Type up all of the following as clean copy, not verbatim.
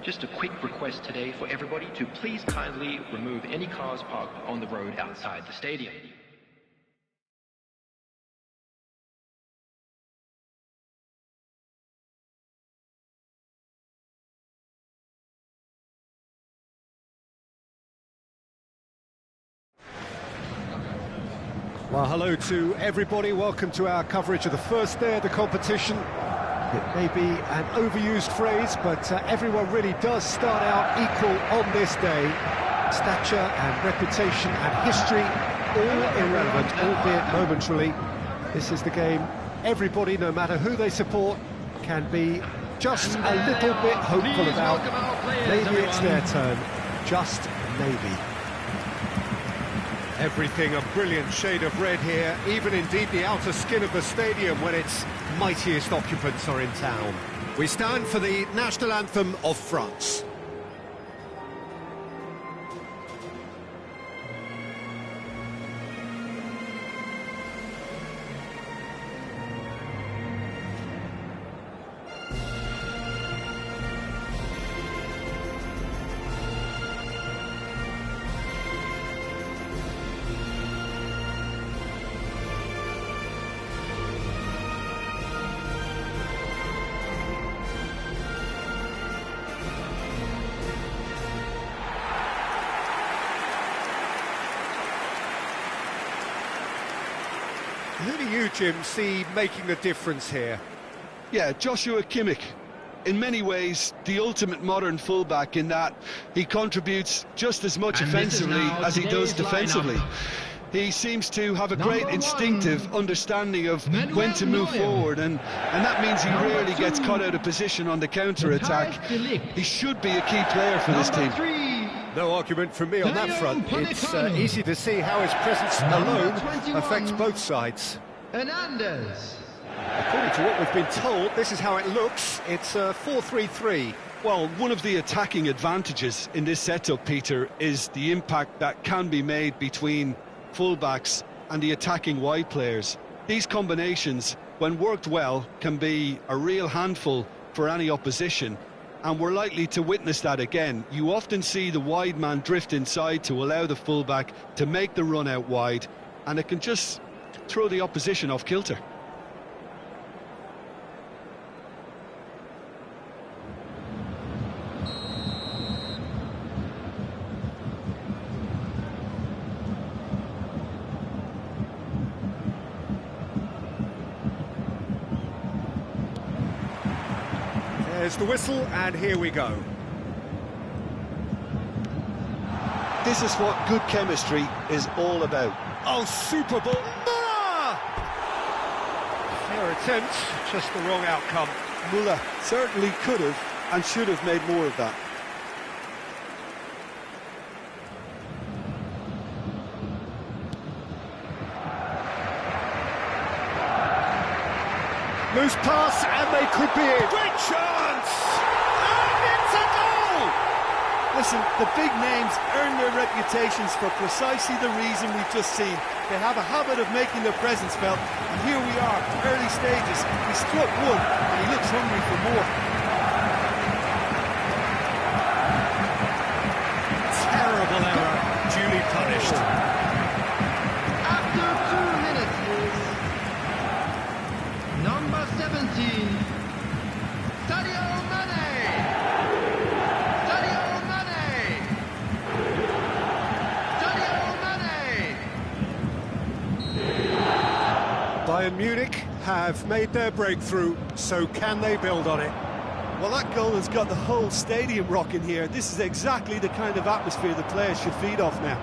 Just a quick request today for everybody to please kindly remove any cars parked on the road outside the stadium. Well, hello to everybody. Welcome to our coverage of the first day of the competition. It may be an overused phrase, but everyone really does start out equal on this day. Stature and reputation and history, all irrelevant, albeit momentarily. This is the game everybody, no matter who they support, can be just a little bit hopeful about. Maybe it's their turn, just maybe. Everything a brilliant shade of red here, even indeed the outer skin of the stadium when its mightiest occupants are in town. We stand for the national anthem of France. Who do you, Jim, see making the difference here? Yeah, Joshua Kimmich. In many ways, the ultimate modern fullback in that he contributes just as much offensively as he does defensively. He seems to have a great instinctive understanding of when to move forward, and that means he rarely gets caught out of position on the counter-attack. He should be a key player for this team. No argument from me on that front. It's easy to see how his presence alone affects both sides. Hernandez. According to what we've been told, this is how it looks. It's 4-3-3. Well, one of the attacking advantages in this setup, Peter, is the impact that can be made between fullbacks and the attacking wide players. These combinations, when worked well, can be a real handful for any opposition. And we're likely to witness that again. You often see the wide man drift inside to allow the fullback to make the run out wide, and it can just throw the opposition off kilter. There's the whistle, and here we go. This is what good chemistry is all about. Oh, Super Bowl! Muller! Fair attempt, just the wrong outcome. Muller certainly could have and should have made more of that. Loose pass, and they could be in. Great chance! And it's a goal! Listen, the big names earn their reputations for precisely the reason we've just seen. They have a habit of making their presence felt, and here we are, early stages. He struck one, and he looks hungry for more. Terrible error, duly punished. After 2 minutes, number 17, Sadio Mane. Sadio Mane. Sadio Mane. Bayern Munich have made their breakthrough, so can they build on it? Well, that goal has got the whole stadium rocking here. This is exactly the kind of atmosphere the players should feed off now.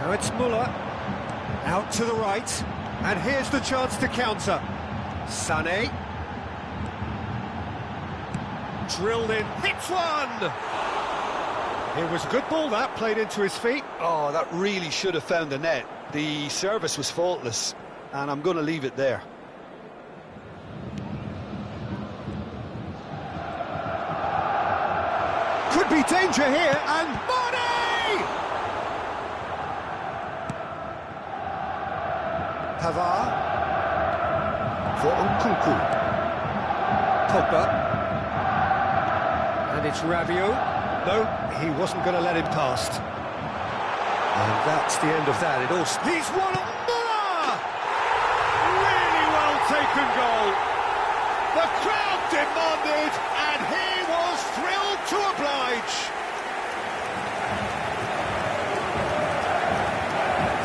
Now it's Muller, out to the right, and here's the chance to counter. Sané. Drilled in, hits one! It was a good ball that, played into his feet. Oh, that really should have found the net. The service was faultless, and I'm going to leave it there. Could be danger here, and Mane! Pavard. For Nkunku. Pogba. And it's Rabiot. No, he wasn't going to let him past. And that's the end of that. He's won it! Muller! Really well taken goal. The crowd demanded, and he was thrilled to oblige.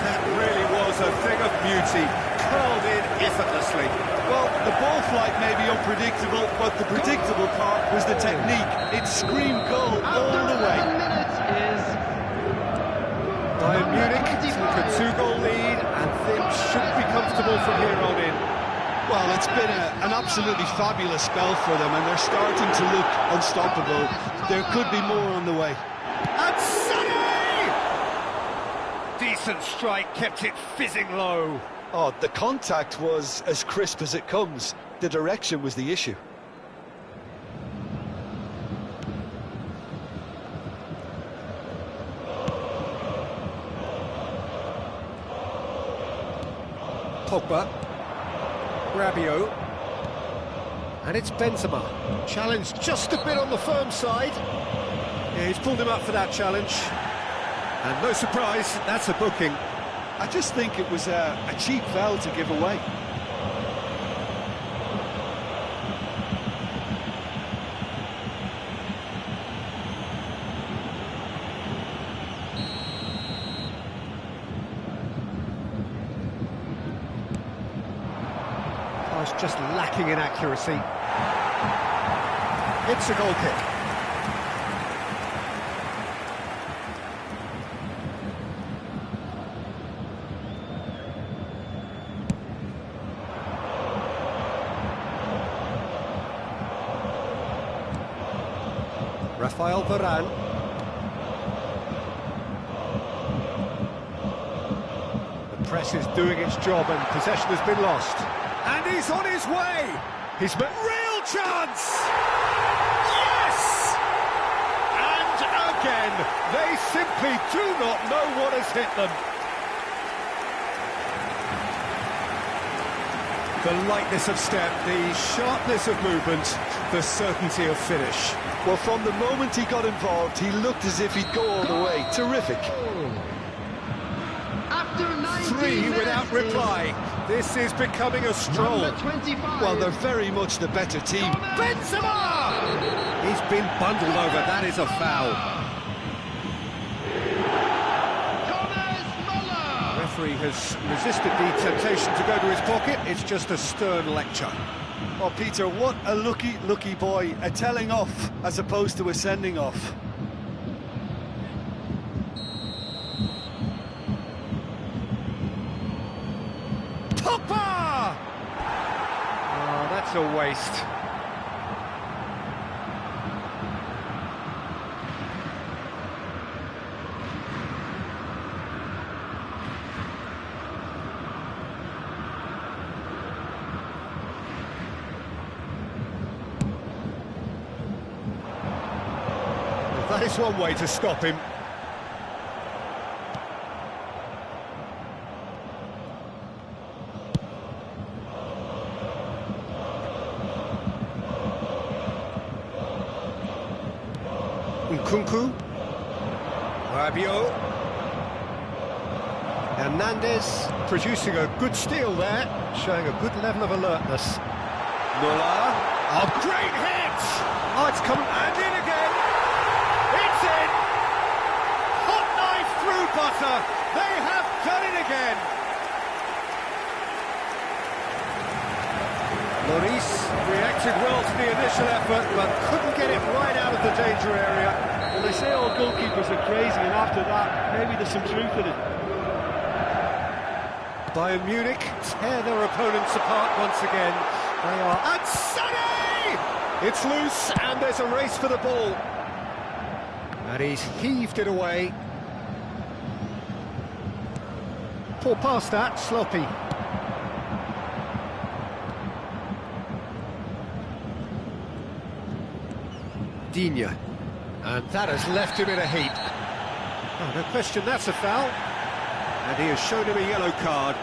That really was a thing of beauty, curled in effortlessly. Well, the ball flight may be unpredictable, but the predictable part was the technique. It screamed goal all the way. Bayern Munich took a 2-goal lead, and things should be comfortable from here on in. Well, it's been an absolutely fabulous spell for them, and they're starting to look unstoppable. There could be more on the way. And Sonny! Decent strike, kept it fizzing low. Oh, the contact was as crisp as it comes. The direction was the issue. Pogba. Rabiot. And it's Benzema. Challenged just a bit on the firm side. Yeah, he's pulled him up for that challenge. And no surprise, that's a booking. I just think it was a cheap foul to give away. Oh, it's just lacking in accuracy. It's a goal kick. Rafael Varane. The press is doing its job and possession has been lost. And he's on his way! He's made real chance! Yes! And again, they simply do not know what has hit them. The lightness of step, the sharpness of movement, the certainty of finish. Well, from the moment he got involved, he looked as if he'd go all the way. Terrific. After 90 3 minutes without reply. This is becoming a stroll. Number 25. Well, they're very much the better team. Benzema! He's been bundled over. That is a foul. Thomas Muller. Referee has resisted the temptation to go to his pocket. It's just a stern lecture. Oh, Peter, what a lucky boy. A telling off as opposed to a sending off. Pogba! Oh, that's a waste. That is one way to stop him. Nkunku. Rabiot. Hernandez producing a good steal there, showing a good level of alertness. Muller. Oh, great hit! Oh, it's come and in again. It's in! Hot knife through butter. They have done it again. Lloris reacted well to the initial effort, but couldn't get it right out of the danger area. Well, they say all goalkeepers are crazy, and after that, maybe there's some truth in it. Bayern Munich tear their opponents apart once again. They are... And Sonny! It's loose, and there's a race for the ball. And he's heaved it away. Poor pass that, sloppy. Digne. And that has left him in a heap. Oh, no question, that's a foul. And he has shown him a yellow card.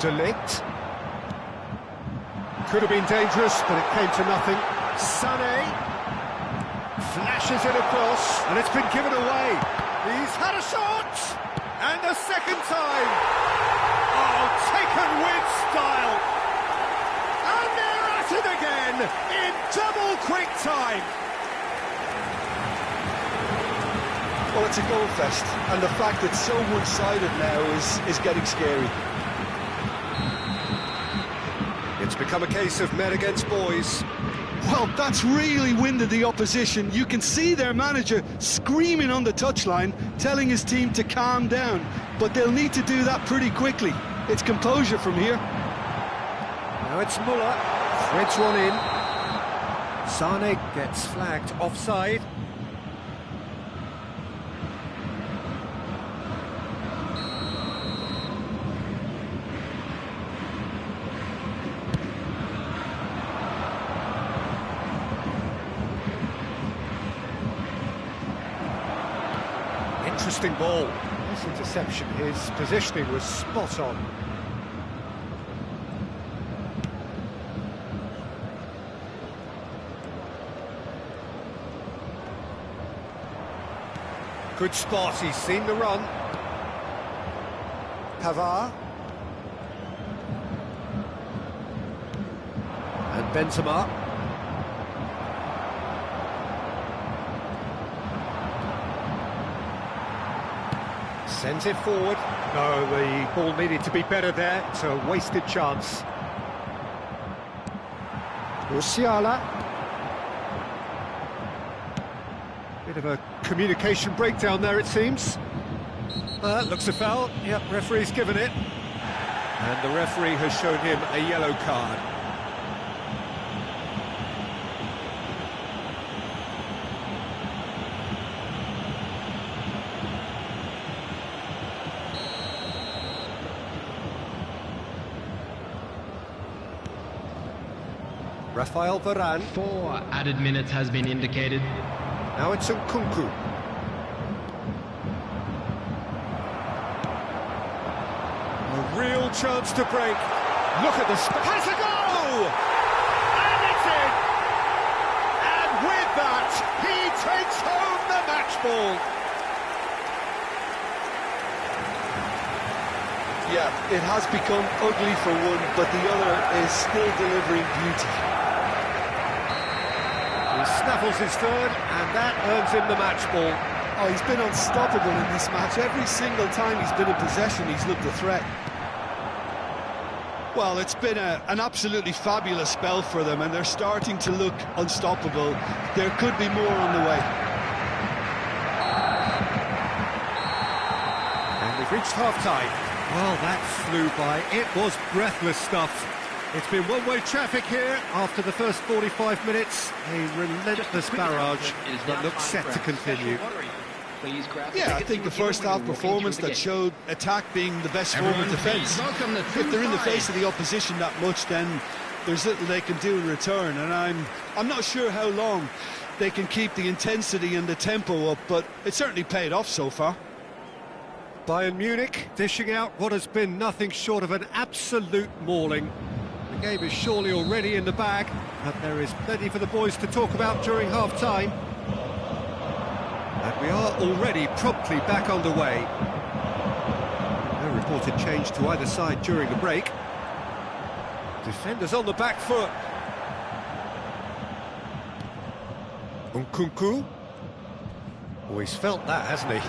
Delict. Could have been dangerous, but it came to nothing. Sané flashes it across, and it's been given away. He's had a shot, and a second time. Oh, taken with style. And they're at it again in double quick time. Well, it's a goal fest, and the fact it's so one-sided now is getting scary. It's become a case of men against boys. Well, that's really winded the opposition. You can see their manager screaming on the touchline, telling his team to calm down. But they'll need to do that pretty quickly. It's composure from here. Now it's Muller. Threads one in. Sané gets flagged offside. Interesting ball. This interception, his positioning was spot on. Good spot, he's seen the run. Pavard. And Benzema. Sends it forward. No, the ball needed to be better there. It's a wasted chance. Musiala. Bit of a communication breakdown there, it seems. Looks a foul. Yep, referee's given it. And the referee has shown him a yellow card. Rafael Varane. 4 added minutes has been indicated. Now it's Nkunku. A real chance to break. Look at the has a goal! And it's in! And with that, he takes home the match ball. Yeah, it has become ugly for one, but the other is still delivering beauty. He snaffles his third, and that earns him the match ball. Oh, he's been unstoppable in this match. Every single time he's been in possession, he's looked a threat. Well, it's been an absolutely fabulous spell for them, and they're starting to look unstoppable. There could be more on the way. And we've reached half-time. Well, that flew by. It was breathless stuff. It's been one-way traffic here after the first 45 minutes. A relentless barrage that looks set to continue. Yeah, I think the first half performance that showed attack being the best form of defence. If they're in the face of the opposition that much, then there's little they can do in return. And I'm not sure how long they can keep the intensity and the tempo up, but it certainly paid off so far. Bayern Munich dishing out what has been nothing short of an absolute mauling. The game is surely already in the bag, but there is plenty for the boys to talk about during half-time. And we are already promptly back underway. No reported change to either side during the break. Defenders on the back foot. Nkunku. Oh, he's felt that, hasn't he?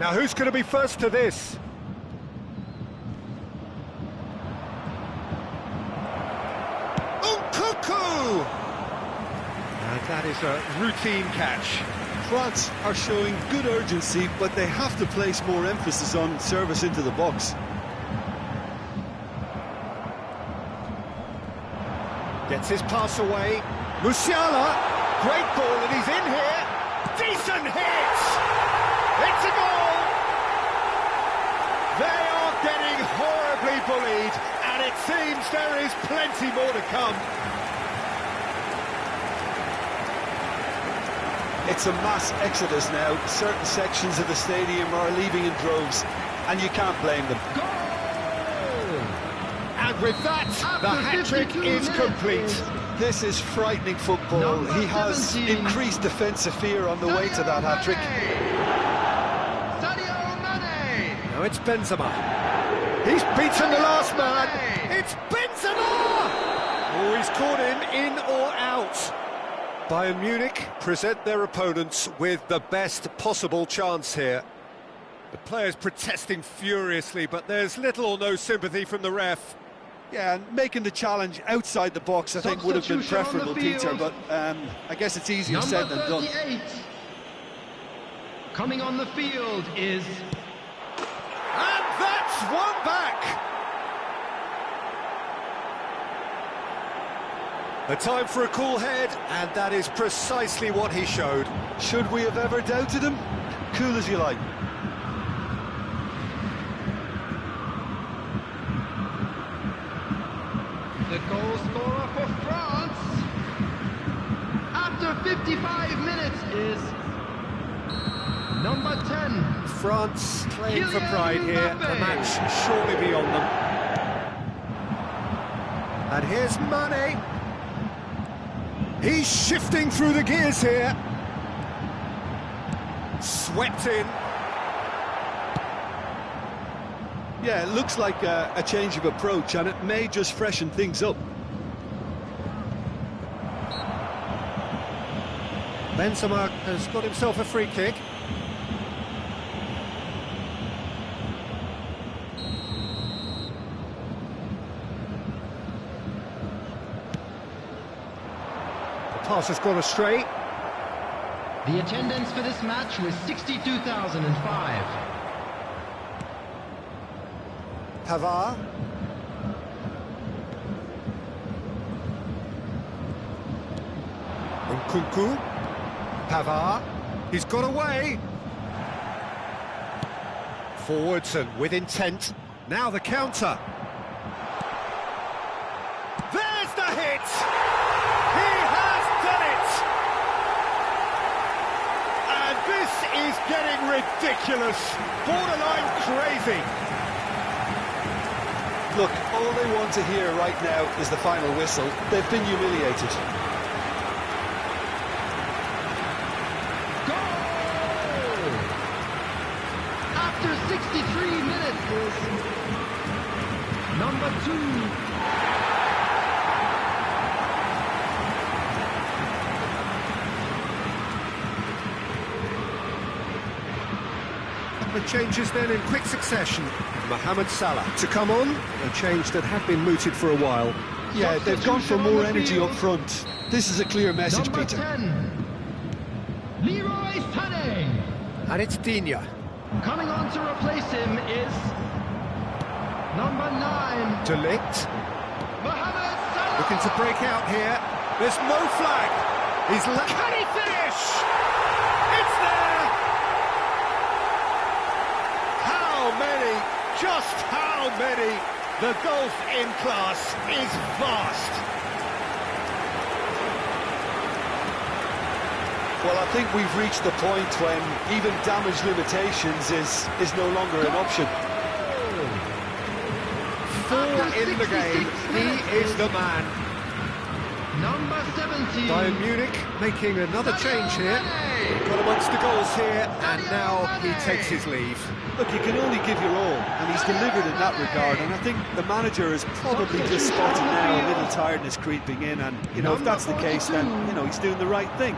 Now, who's going to be first to this? Nkunku! And that is a routine catch. France are showing good urgency, but they have to place more emphasis on service into the box. Gets his pass away. Musiala, great ball, and he's in here. Decent hit! It's a goal! They are getting horribly bullied, and it seems there is plenty more to come. It's a mass exodus now. Certain sections of the stadium are leaving in droves. and you can't blame them. And with that, the hat-trick is complete. This is frightening football. He has increased defensive fear on the way to that hat-trick. Now it's Benzema. He's beaten the last man. It's Benzema! Oh, he's caught him in or out. Bayern Munich present their opponents with the best possible chance here. The players protesting furiously, but there's little or no sympathy from the ref. Yeah, and making the challenge outside the box, I think, would have been preferable, Peter, but I guess it's easier said than done. Coming on the field is... And that's one back! A time for a cool head, and that is precisely what he showed. Should we have ever doubted him? Cool as you like. The goal scorer for France after 55 minutes is number 10. France playing for pride here, the match surely beyond them. And here's Mane. He's shifting through the gears here. Swept in. Yeah, it looks like a change of approach, and it may just freshen things up. Benzema has got himself a free kick. The pass has gone astray. The attendance for this match was 62,005. Pavard. Nkunku. Pavard. He's got away. Forwards and with intent. Now the counter. There's the hit! He has done it! And this is getting ridiculous. Borderline crazy. Look, all they want to hear right now is the final whistle. They've been humiliated. Goal! After 63 minutes is number 2. The changes then in quick succession. Mohamed Salah to come on, a change that had been mooted for a while. Yeah, they've gone for more energy up front. This is a clear message, Number Peter. 10, Leroy Sané. And it's Digne. Coming on to replace him is number 9, De Ligt Mohamed Salah. looking to break out here. There's no flag. Can he finish? It's there! How many? Just how many? The golf in class is vast. Well, I think we've reached the point when even damage limitations is no longer an option. 4 in the game. He is the man. Number 17. Bayern Munich making another change here. Got amongst the goals here, and now he takes his leave. Look, you can only give your all, and he's delivered in that regard, and I think the manager has probably just spotted now a little tiredness creeping in, and, you know, if that's the case, then, you know, he's doing the right thing.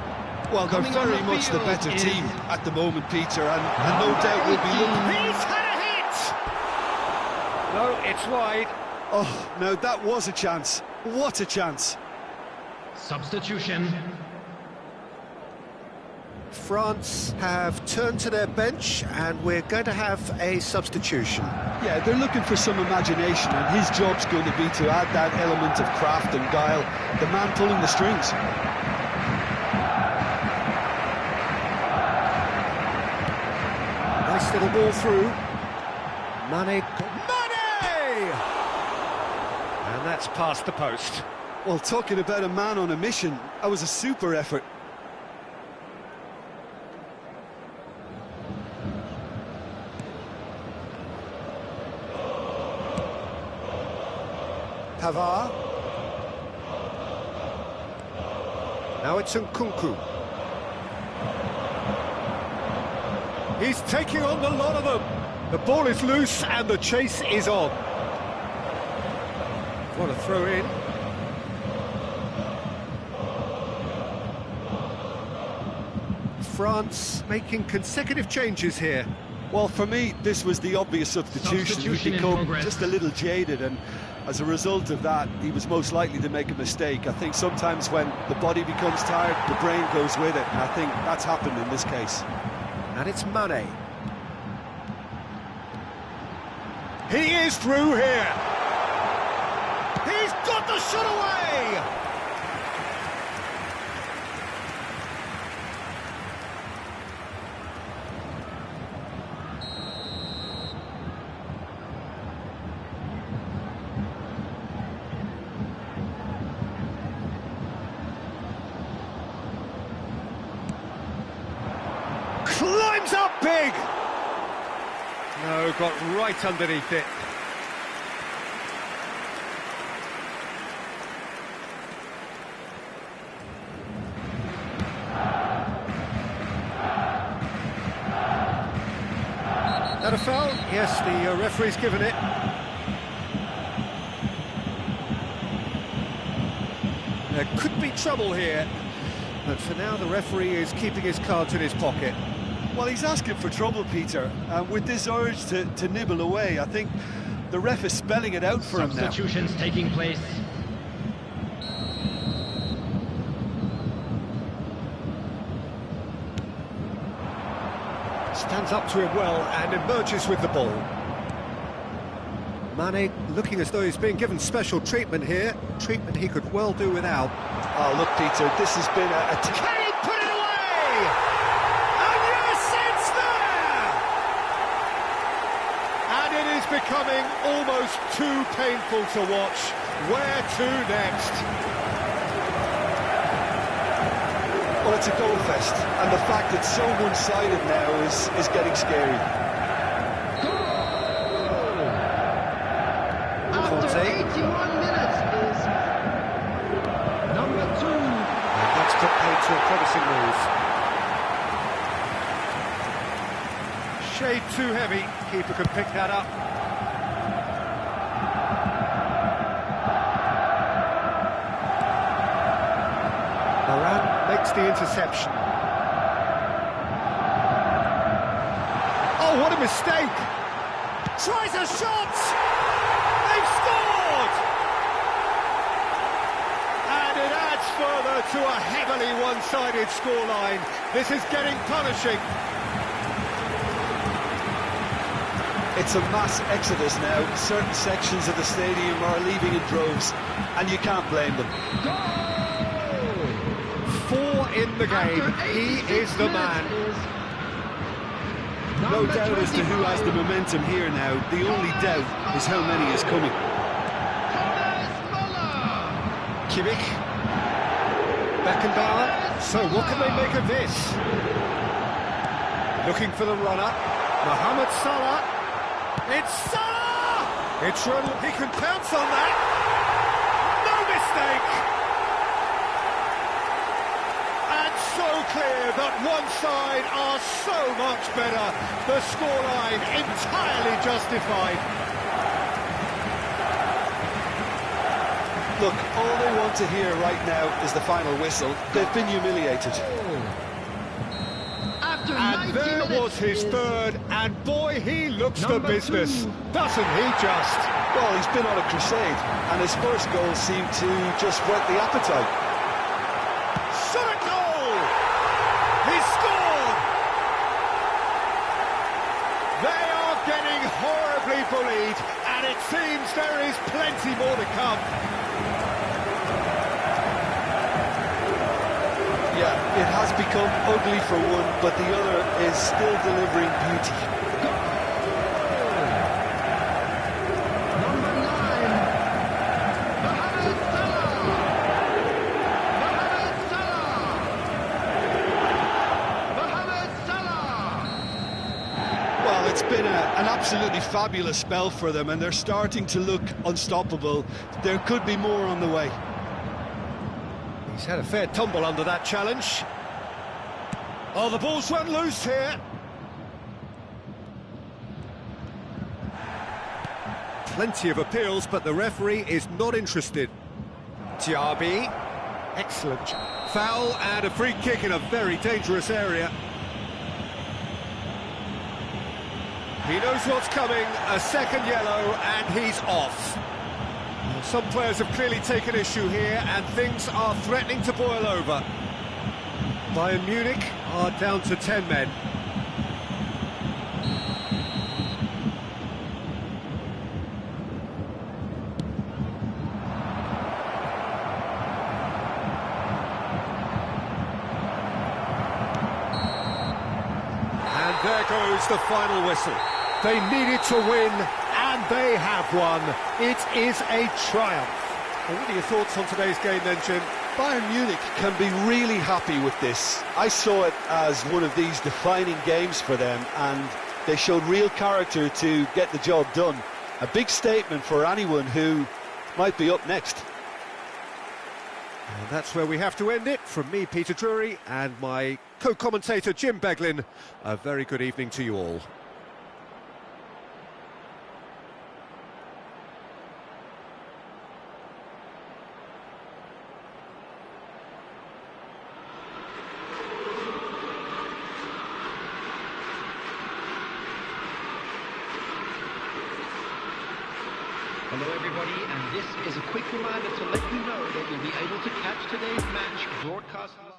Well, they're very much the better team at the moment, Peter, and no doubt will be looking... He's had a hit! No, it's wide. Oh, now that was a chance. What a chance. Substitution. France have turned to their bench, and we're going to have a substitution. Yeah, they're looking for some imagination, and his job's going to be to add that element of craft and guile, the man pulling the strings. Nice little ball through. Mane! And that's past the post. Well, talking about a man on a mission, that was a super effort. Pavard. Now it's Nkunku. He's taking on the lot of them. The ball is loose and the chase is on. What a throw in. France making consecutive changes here. Well, for me, this was the obvious substitution. He'd become just a little jaded, and as a result of that, he was most likely to make a mistake. I think sometimes when the body becomes tired, the brain goes with it, and I think that's happened in this case. And it's Mane. He is through here. He's got the shot away! Climbs up big! No, got right underneath it. That a foul? Yes, the referee's given it. There could be trouble here, but for now the referee is keeping his cards in his pocket. Well, he's asking for trouble, Peter, and with this urge to nibble away, I think the ref is spelling it out for him now. Substitutions taking place. Stands up to him well and emerges with the ball. Mane looking as though he's being given special treatment here, treatment he could well do without. Oh, look, Peter, this has been a Can he put it away? And yes, it's there! And it is becoming almost too painful to watch. Where to next? Well, it's a goal fest, and the fact it's so one-sided now is getting scary. After 81 minutes is number 2. And that's put paid to a promising move. Shade too heavy. Keeper can pick that up. Makes the interception. Oh, what a mistake! Tries a shot! They've scored! And it adds further to a heavily one-sided scoreline. This is getting punishing. It's a mass exodus now. Certain sections of the stadium are leaving in droves, and you can't blame them. 4 in the game, he is the man. No doubt as to who has the momentum here now. The only doubt is how many is coming. Kimmich. Beckenbauer. So what can they make of this? Looking for the runner. Mohamed Salah. It's Salah! It's he can pounce on that. No mistake! So clear that one side are so much better. The scoreline entirely justified. Look, all they want to hear right now is the final whistle. They've been humiliated. And there was his third, and boy, he looks the business, doesn't he just? Well, he's been on a crusade, and his first goal seemed to just whet the appetite. He scored! They are getting horribly bullied, and it seems there is plenty more to come. Yeah, it has become ugly for one, but the other is still delivering beauty. It's been an absolutely fabulous spell for them, and they're starting to look unstoppable. There could be more on the way. He's had a fair tumble under that challenge. Oh, the ball's run loose here. Plenty of appeals, but the referee is not interested. Diaby, excellent. Foul and a free kick in a very dangerous area. He knows what's coming, a second yellow, and he's off. Some players have clearly taken issue here, and things are threatening to boil over. Bayern Munich are down to 10 men. And there goes the final whistle. They needed to win, and they have won. It is a triumph. Well, what are your thoughts on today's game then, Jim? Bayern Munich can be really happy with this. I saw it as one of these defining games for them, and they showed real character to get the job done. A big statement for anyone who might be up next. And that's where we have to end it. From me, Peter Drury, and my co-commentator, Jim Beglin, a very good evening to you all. Hello everybody, and this is a quick reminder to let you know that you'll be able to catch today's match broadcast live.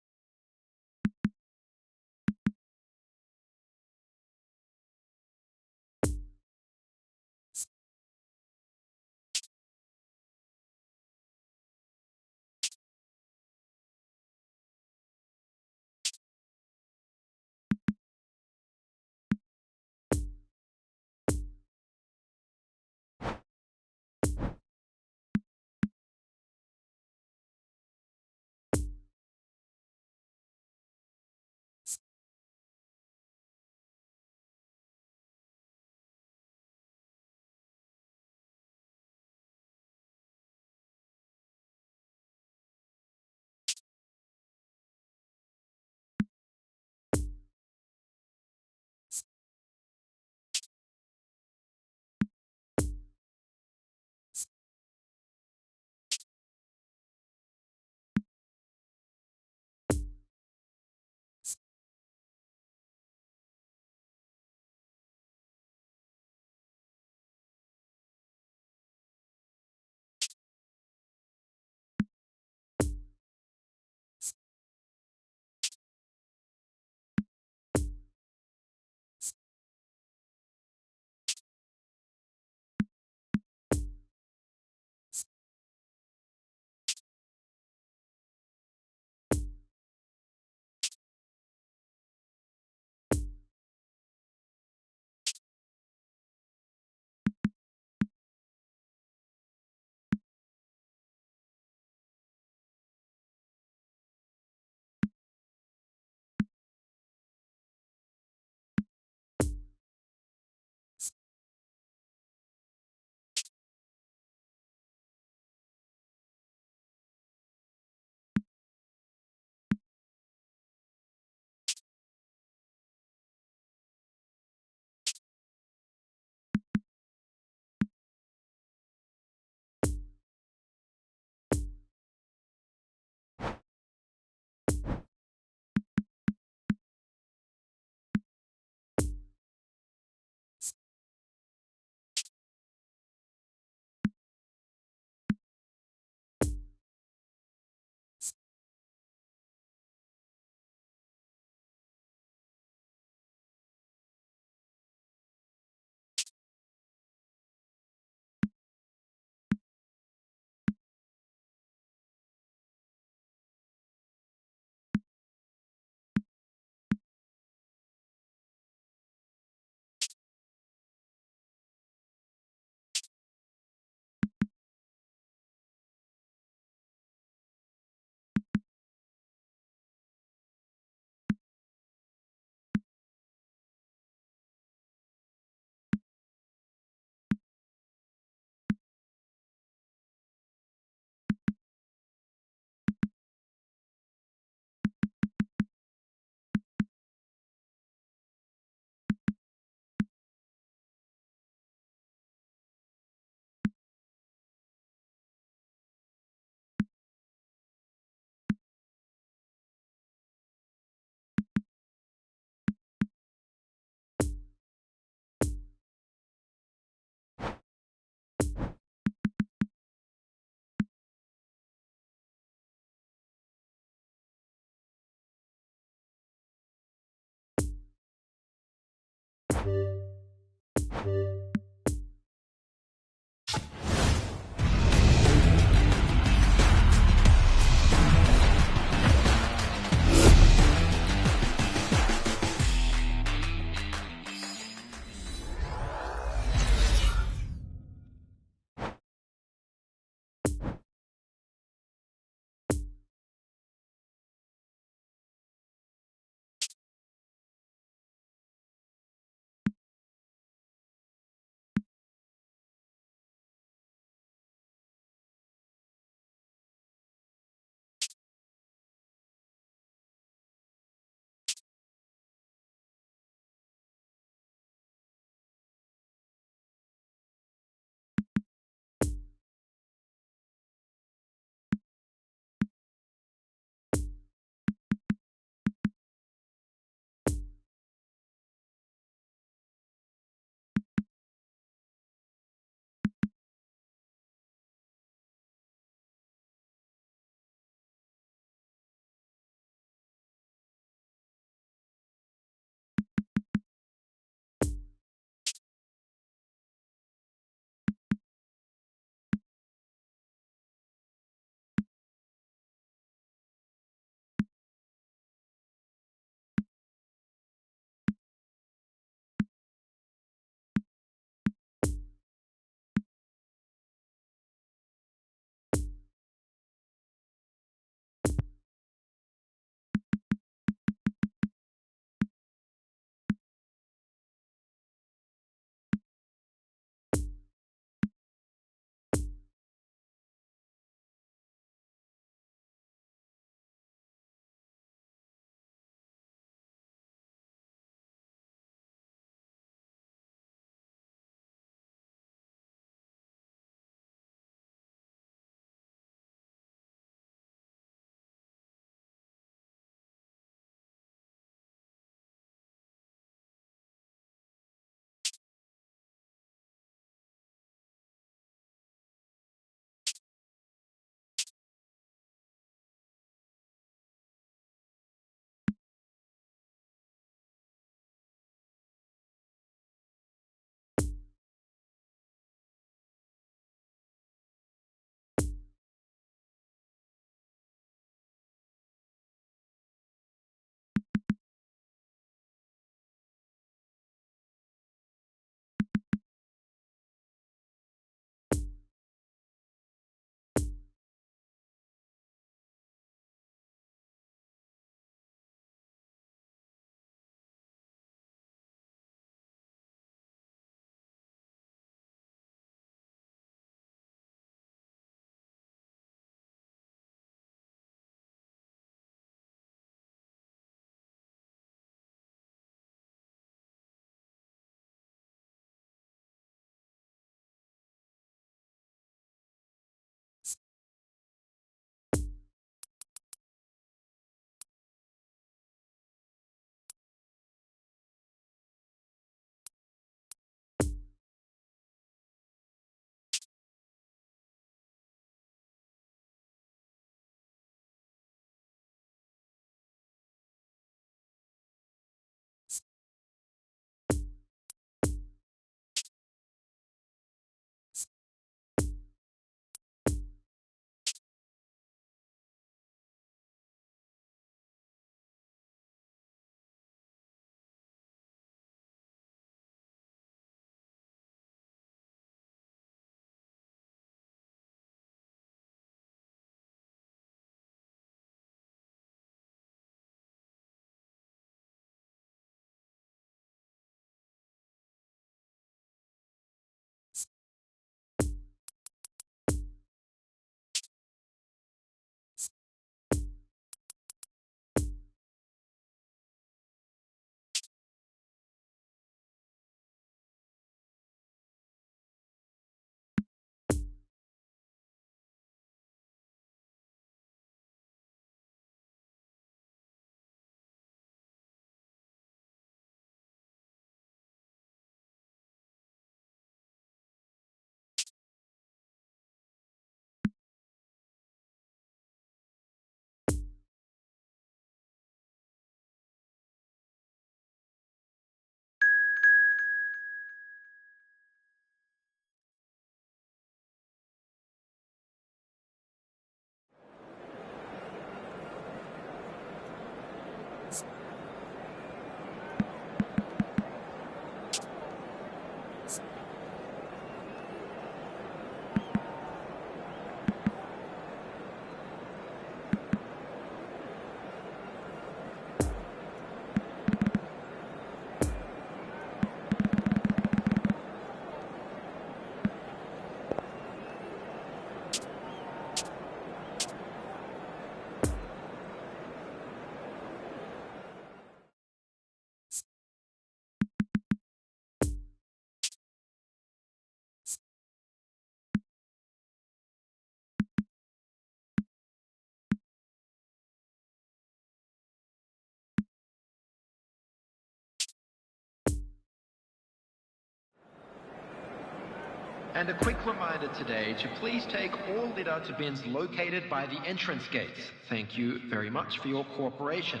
And a quick reminder today to please take all litter to bins located by the entrance gates. Thank you very much for your cooperation.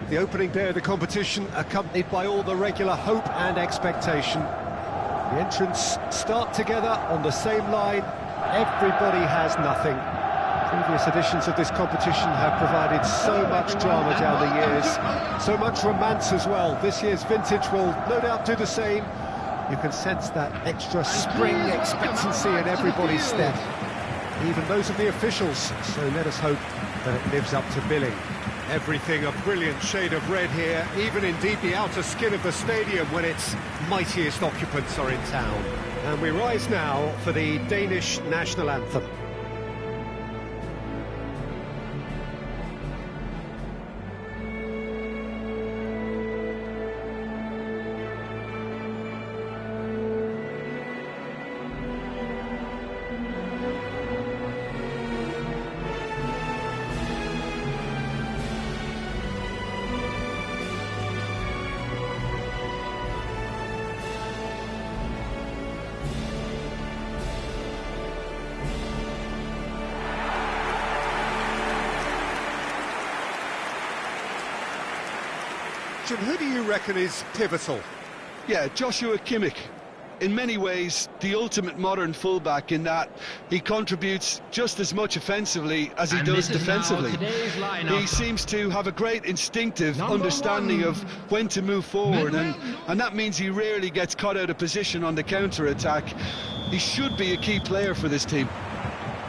The opening day of the competition, accompanied by all the regular hope and expectation. The entrants start together on the same line. Everybody has nothing. Previous editions of this competition have provided so much drama down the years, so much romance as well. This year's vintage will no doubt do the same. You can sense that extra spring expectancy in everybody's step, even those of the officials, so let us hope that it lives up to billing. Everything a brilliant shade of red here, even indeed the outer skin of the stadium when its mightiest occupants are in town. And we rise now for the Danish national anthem. Who do you reckon is pivotal? Yeah, Joshua Kimmich. In many ways, the ultimate modern fullback in that he contributes just as much offensively as he does defensively. He seems to have a great instinctive understanding of when to move forward, and that means he rarely gets caught out of position on the counter-attack. He should be a key player for this team.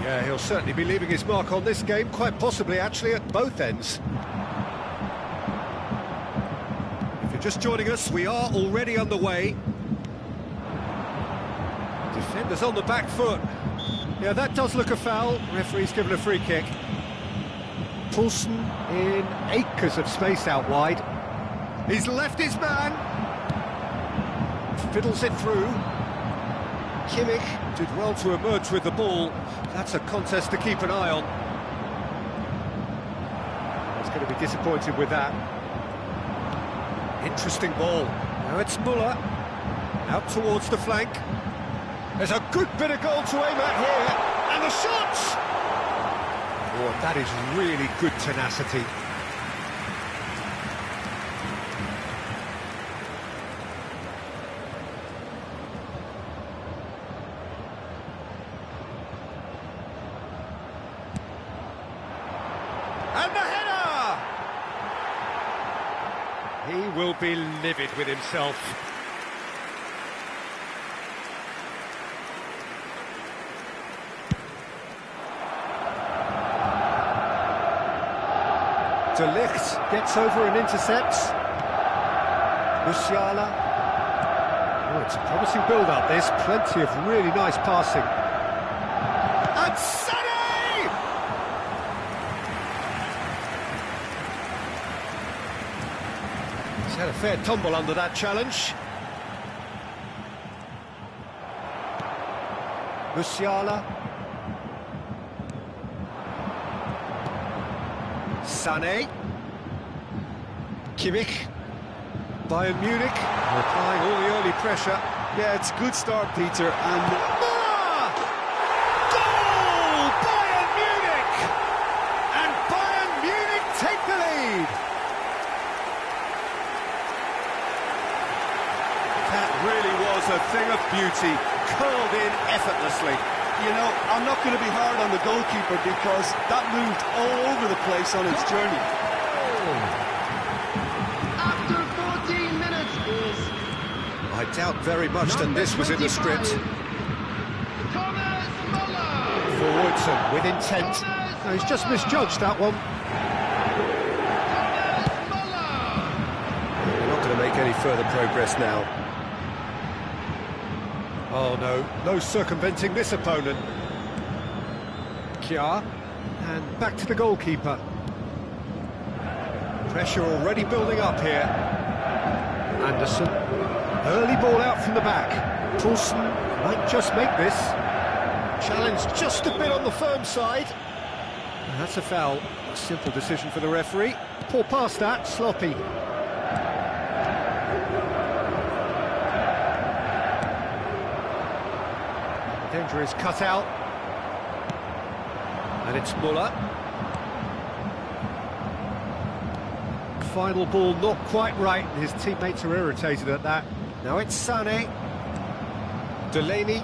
Yeah, he'll certainly be leaving his mark on this game, quite possibly actually at both ends. Just joining us, we are already underway. Defenders on the back foot. Yeah, that does look a foul. Referee's given a free kick. Poulsen in acres of space out wide. He's left his man. Fiddles it through. Kimmich did well to emerge with the ball. That's a contest to keep an eye on. He's going to be disappointed with that. Interesting ball. Now it's Muller. Out towards the flank. There's a good bit of goal to aim at here. And the shots! Oh, that is really good tenacity. And the header! He will be livid with himself. De Ligt gets over and intercepts. Musiala. Oh, it's a promising build-up, this. Plenty of really nice passing. And Sané! He's had a fair tumble under that challenge. Musiala. Sané. Kimmich. Bayern Munich applying all the early pressure. Yeah, it's a good start, Peter, and... Goal! Bayern Munich! And Bayern Munich take the lead! That really was a thing of beauty, curled in effortlessly. You know, I'm not going to be hard on the goalkeeper because that moved all over the place on its journey. After 14 minutes is... I doubt very much that this was in the script. Forwards with intent. No, he's just misjudged that one. They're not going to make any further progress now. Oh no, no circumventing this opponent. Kjaer, and back to the goalkeeper. Pressure already building up here. Anderson, early ball out from the back. Poulsen might just make this. Challenged just a bit on the firm side. And that's a foul. A simple decision for the referee. Poor pass that, sloppy. The danger is cut out. And it's Muller. Final ball not quite right, and his teammates are irritated at that. Now it's Sané. Delaney.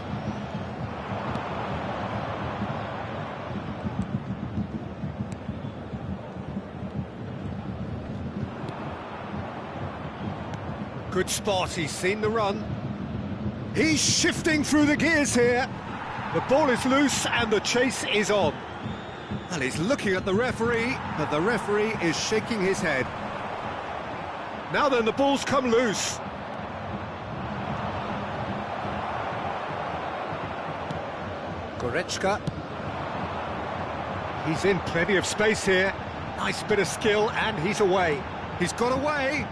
Good spot, he's seen the run. He's shifting through the gears here. The ball is loose and the chase is on. Well, he's looking at the referee, but the referee is shaking his head. Now then, the ball's come loose. Goretzka. He's in plenty of space here. Nice bit of skill, and he's away. He's got away.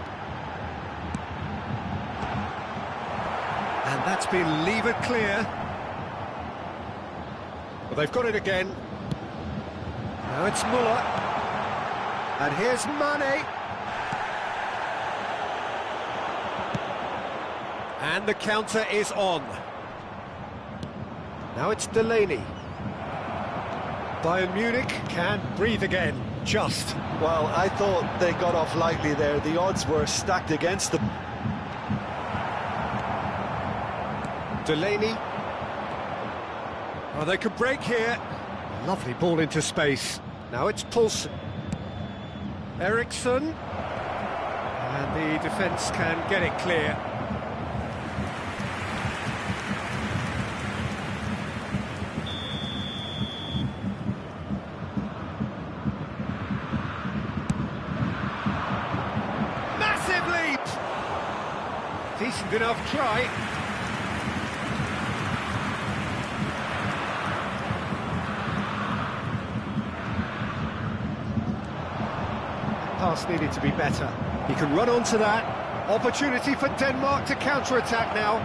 And that's been levered clear. Well, they've got it again. Now it's Muller. And here's Mane. And the counter is on. Now it's Delaney. Bayern Munich can breathe again, just. Well, I thought they got off lightly there. The odds were stacked against them. Delaney. Oh, they could break here. Lovely ball into space. Now it's Poulsen. Eriksson. And the defence can get it clear. Massive leap! Decent enough try. Pass needed to be better. He can run onto that. Opportunity for Denmark to counter-attack now.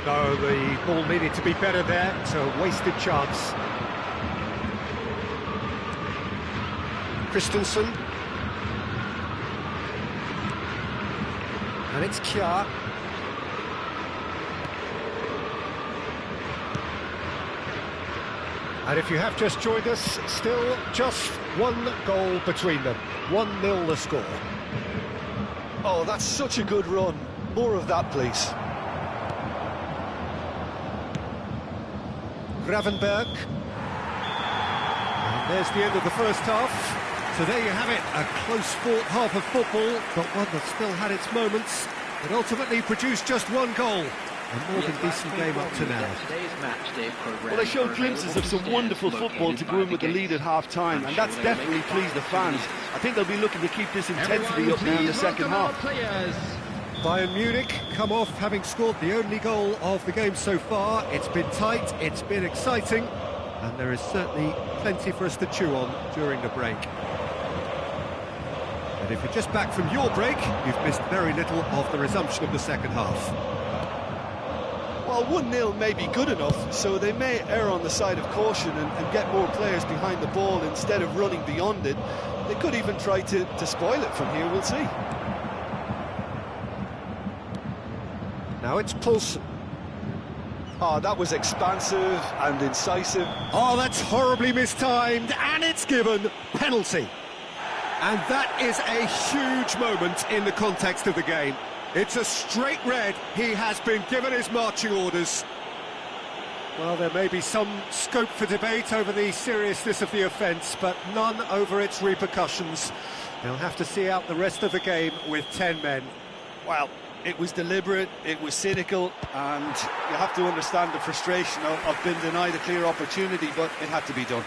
No, the ball needed to be better there. It's a wasted chance. Christensen. And it's Kjaer. And if you have just joined us, still just one goal between them. 1-0 the score. Oh, that's such a good run. More of that, please. Gravenberg. And there's the end of the first half. So there you have it, a close-fought half of football, but one that still had its moments. It ultimately produced just one goal. A more than decent game up to now. Well, they showed glimpses of some wonderful football to go in with the lead at half-time, and that's definitely pleased the fans. I think they'll be looking to keep this intensity up now in the second half. Bayern Munich come off having scored the only goal of the game so far. It's been tight, it's been exciting, and there is certainly plenty for us to chew on during the break. And if you're just back from your break, you've missed very little of the resumption of the second half. Well, 1-0 may be good enough, so they may err on the side of caution and get more players behind the ball instead of running beyond it. They could even try to spoil it from here, we'll see. Now it's Poulsen. Oh, that was expansive and incisive. Oh, that's horribly mistimed, and it's given. Penalty. And that is a huge moment in the context of the game. It's a straight red. He has been given his marching orders. Well, there may be some scope for debate over the seriousness of the offence, but none over its repercussions. They'll have to see out the rest of the game with 10 men. Well, it was deliberate, it was cynical, and you have to understand the frustration of being denied a clear opportunity, but it had to be done.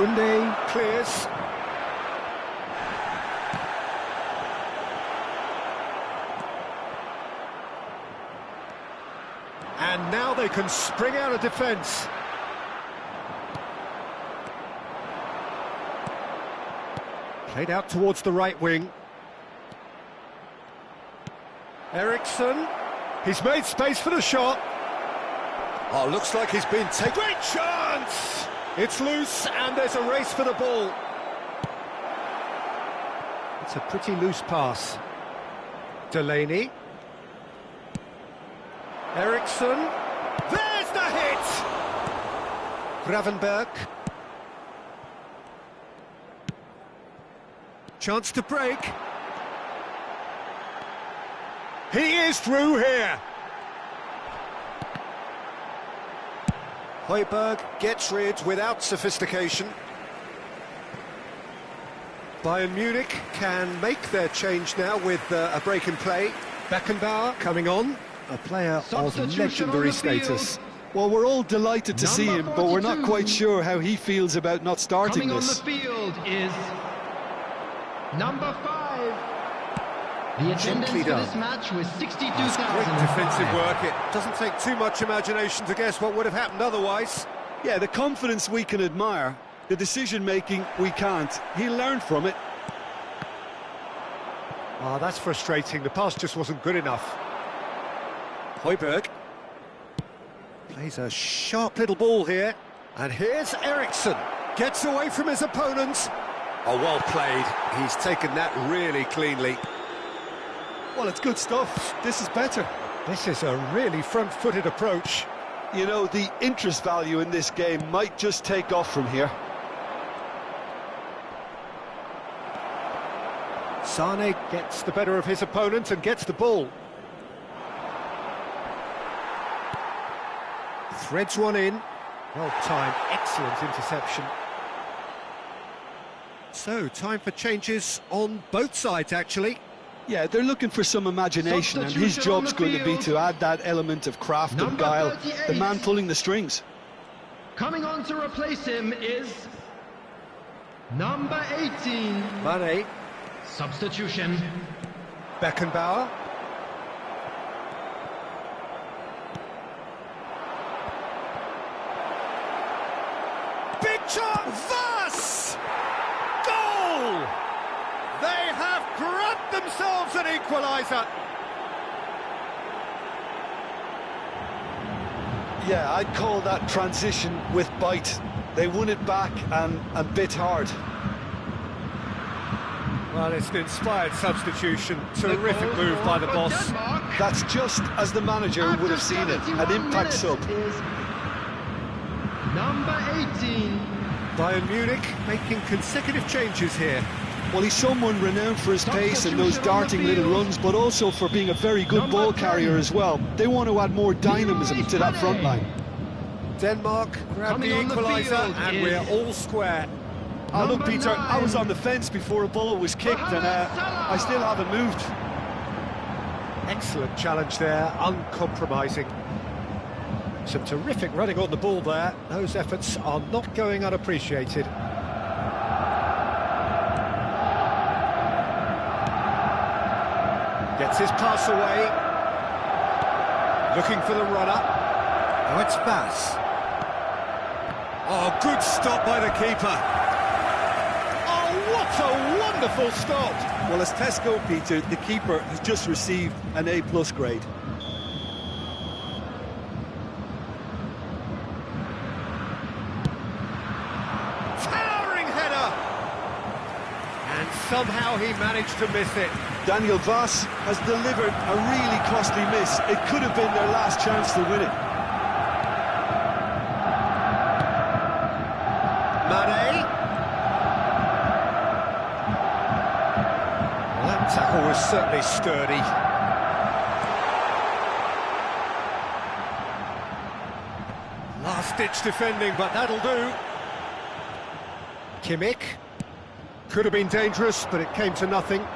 Kunde clears. And now they can spring out of defence. Played out towards the right wing. Eriksson. He's made space for the shot. Oh, looks like he's been taken. Great chance! It's loose, and there's a race for the ball. It's a pretty loose pass. Delaney. Eriksson. There's the hit! Gravenberg. Chance to break. He is through here. Højbjerg gets rid without sophistication. Bayern Munich can make their change now with a break in play. Beckenbauer coming on, a player of legendary status. Well, we're all delighted to see him, but we're not quite sure how he feels about not starting Coming this. on the field is number 5. The attendance for this match was 62,000. Great defensive work. It doesn't take too much imagination to guess what would have happened otherwise. Yeah, the confidence we can admire, the decision-making we can't. He'll learn from it. Ah, that's frustrating. The pass just wasn't good enough. Højbjerg plays a sharp little ball here. And here's Eriksson. Gets away from his opponents. Oh, well played. He's taken that really cleanly. Well, it's good stuff. This is better. This is a really front-footed approach. You know, the interest value in this game might just take off from here. Sane gets the better of his opponent and gets the ball. Threads one in. Well-timed, excellent interception. So, time for changes on both sides, actually. Yeah, they're looking for some imagination, and his job's going to be to add that element of craft and guile, the man pulling the strings. Coming on to replace him is number 18. Mane. Substitution. Beckenbauer. Big chance! Voss! Goal! They have grabbed themselves an equaliser. Yeah, I'd call that transition with bite. They won it back and bit hard. Well, it's an inspired substitution. Terrific move by the boss. That's just as the manager would have seen it, an impact sub. Number 18. Bayern Munich making consecutive changes here. Well, he's someone renowned for his pace and those darting little runs, but also for being a very good ball carrier as well. They want to add more dynamism to that front line. Denmark grab the equaliser, and we're all square. Oh, look, Peter, I was on the fence before a ball was kicked, and I still haven't moved. Excellent challenge there, uncompromising. Some terrific running on the ball there. Those efforts are not going unappreciated. Gets his pass away. Looking for the runner. Oh, it's Bass. Oh, good stop by the keeper. Oh, what a wonderful stop. Well, as Tesco, Peter, the keeper has just received an A+ grade. Towering header. And somehow he managed to miss it. Daniel Voss has delivered a really costly miss. It could have been their last chance to win it. Mane. Well, that tackle was certainly sturdy. Last-ditch defending, but that'll do. Kimmich. Could have been dangerous, but it came to nothing.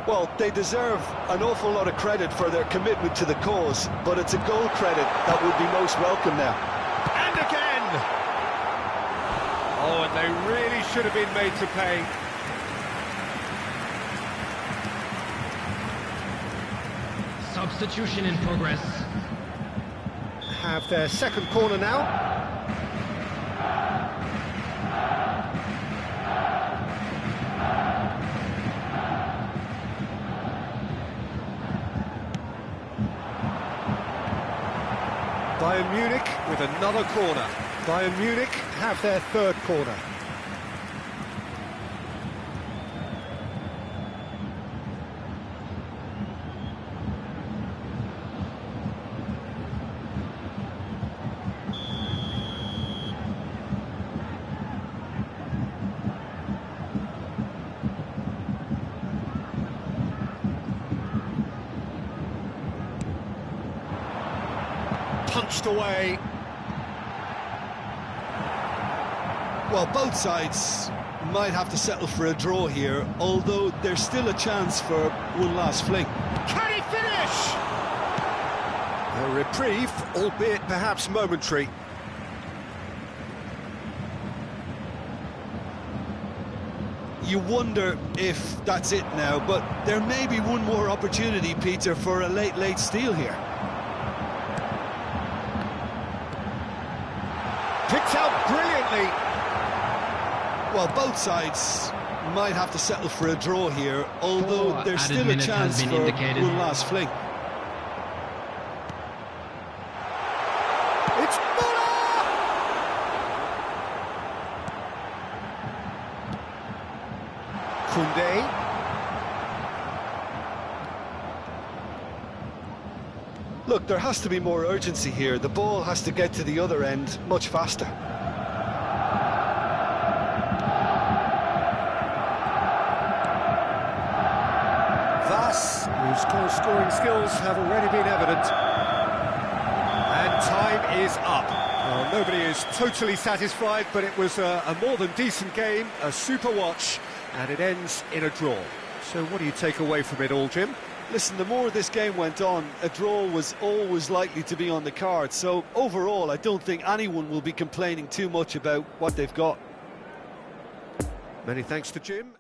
Well, they deserve an awful lot of credit for their commitment to the cause, but it's a goal credit that would be most welcome now. And again! And they really should have been made to pay. Substitution in progress. Have their second corner now. Bayern Munich with another corner. Bayern Munich have their third corner. Punched away. Well, both sides might have to settle for a draw here, although there's still a chance for one last fling. Can he finish? A reprieve, albeit perhaps momentary. You wonder if that's it now, but there may be one more opportunity, Peter, for a late steal here. Picked out brilliantly. Well, both sides might have to settle for a draw here, although there's still a chance for one last fling. It's Muller! Koundé. Look, there has to be more urgency here. The ball has to get to the other end much faster. Thus, whose scoring skills have already been evident. And time is up. Well, nobody is totally satisfied, but it was a more than decent game, a super watch, and it ends in a draw. So what do you take away from it all, Jim? Listen, the more this game went on, a draw was always likely to be on the card. So overall, I don't think anyone will be complaining too much about what they've got. Many thanks to Jim.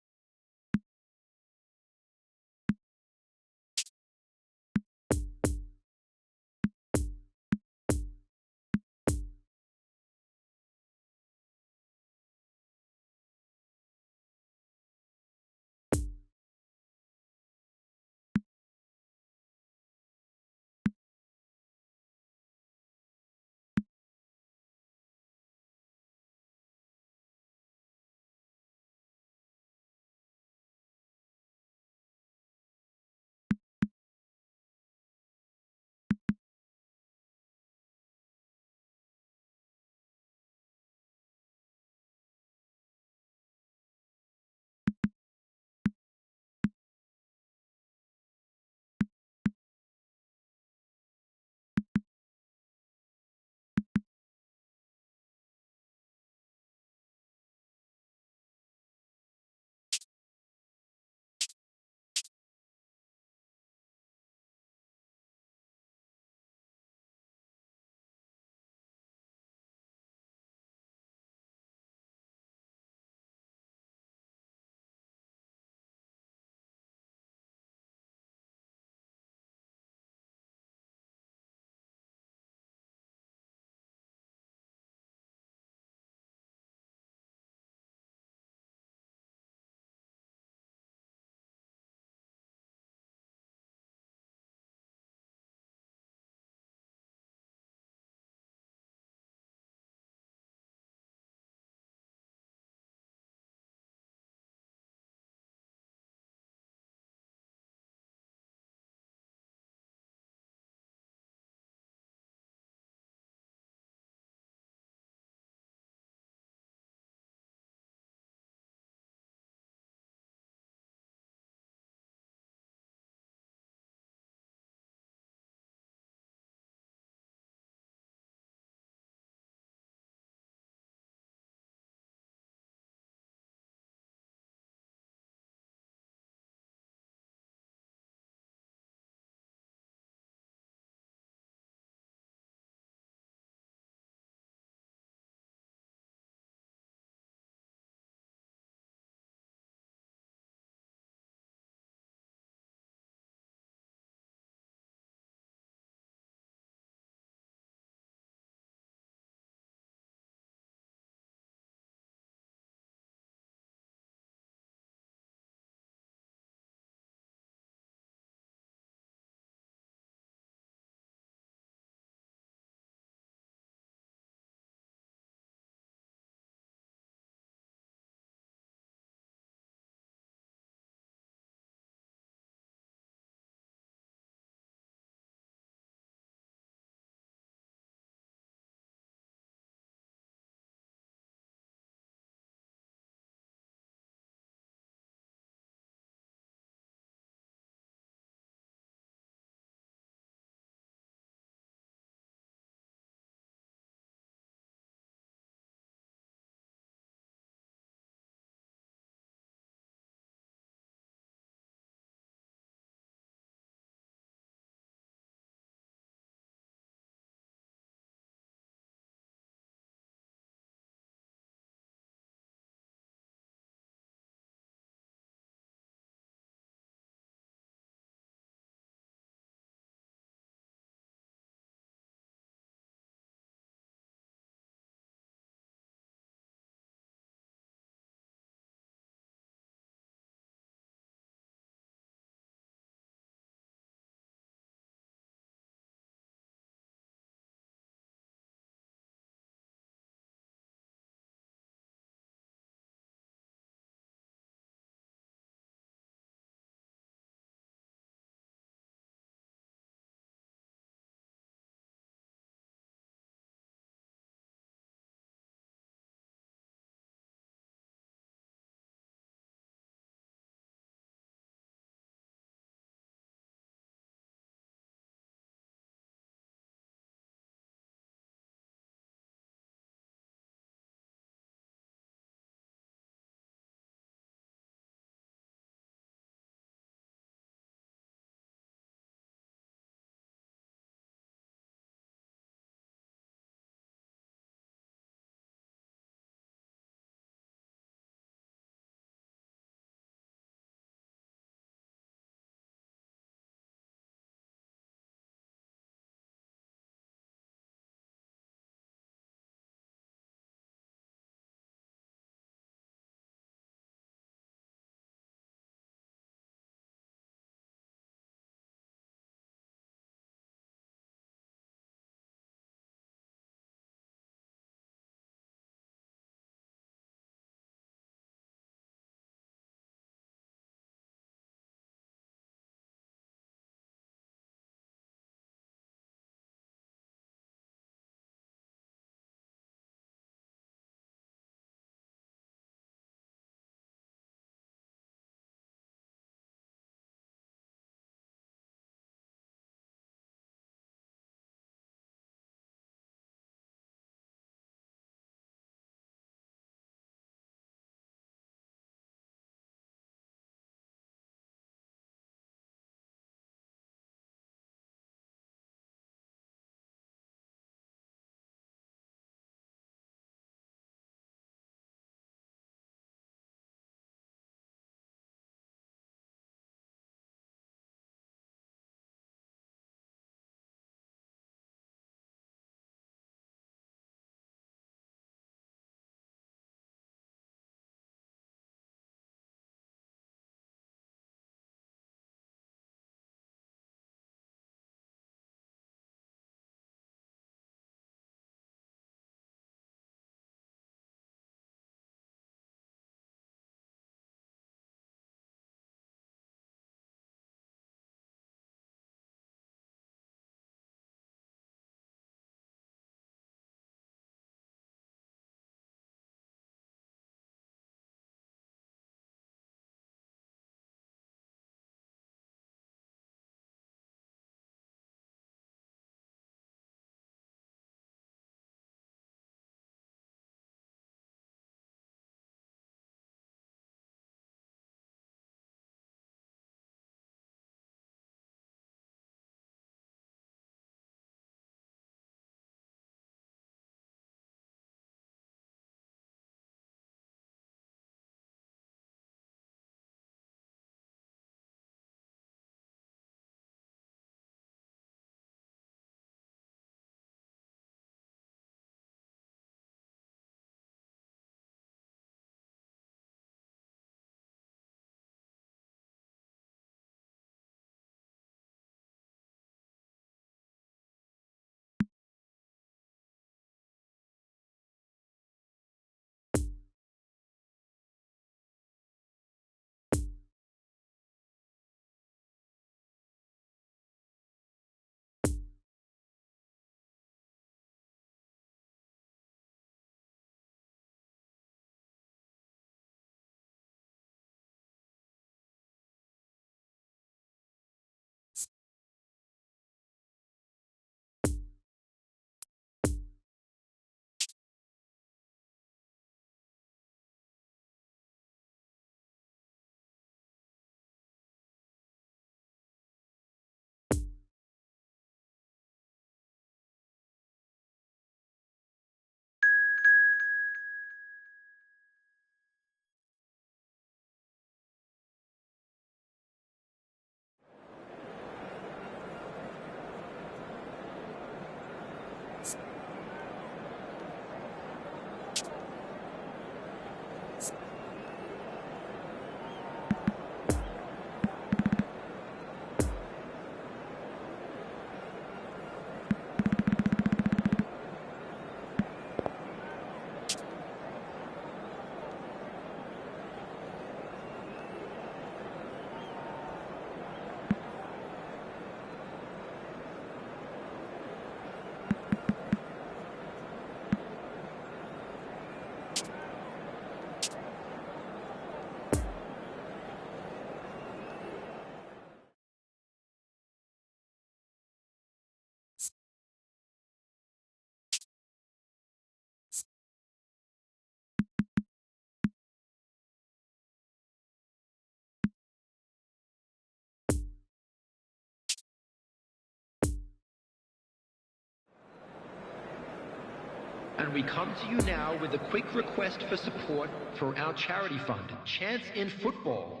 and we come to you now with a quick request for support for our charity fund, Chance in Football.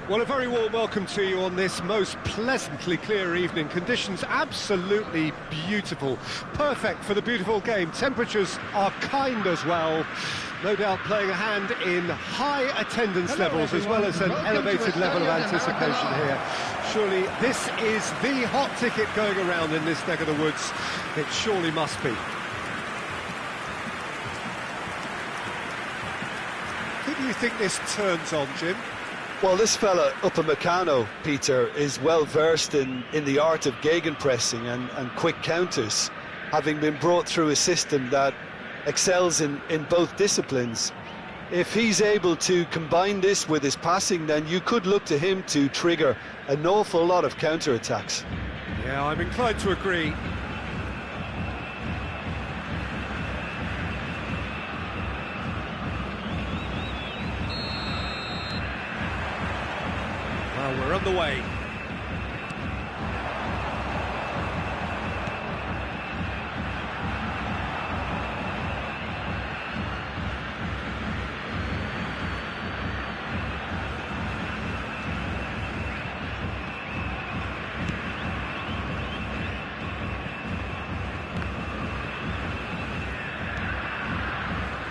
Well, a very warm welcome to you on this most pleasantly clear evening. Conditions absolutely beautiful. Perfect for the beautiful game. Temperatures are kind as well. No doubt playing a hand in high attendance levels as well as an elevated level of anticipation here. Surely this is the hot ticket going around in this neck of the woods. It surely must be. Who do you think this turns on, Jim? Well, this fella, Upamecano, Peter, is well versed in the art of gegenpressing and quick counters, having been brought through a system that excels in both disciplines. If he's able to combine this with his passing, then you could look to him to trigger an awful lot of counter-attacks. Yeah, I'm inclined to agree. Well, we're on the way.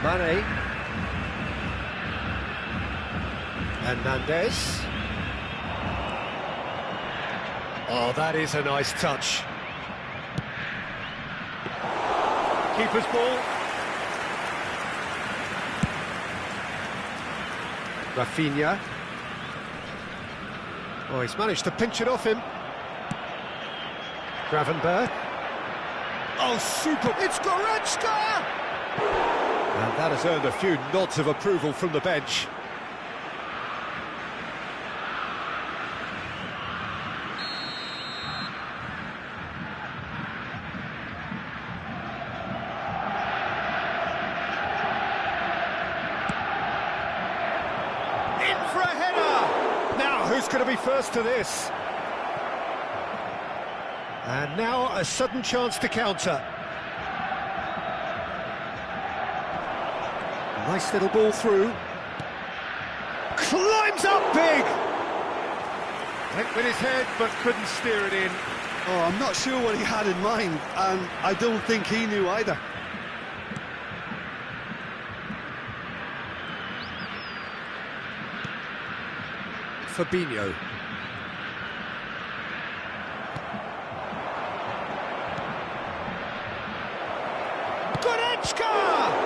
Mane. Hernandez. Oh, that is a nice touch. Keeper's ball. Rafinha. Oh, he's managed to pinch it off him. Gravenberg. Oh, super! It's Goretzka! And that has earned a few nods of approval from the bench. In for a header! Now, who's going to be first to this? And now a sudden chance to counter. Nice little ball through. Climbs up big! Went with his head, but couldn't steer it in. Oh, I'm not sure what he had in mind, and I don't think he knew either. Fabinho. Goretzka!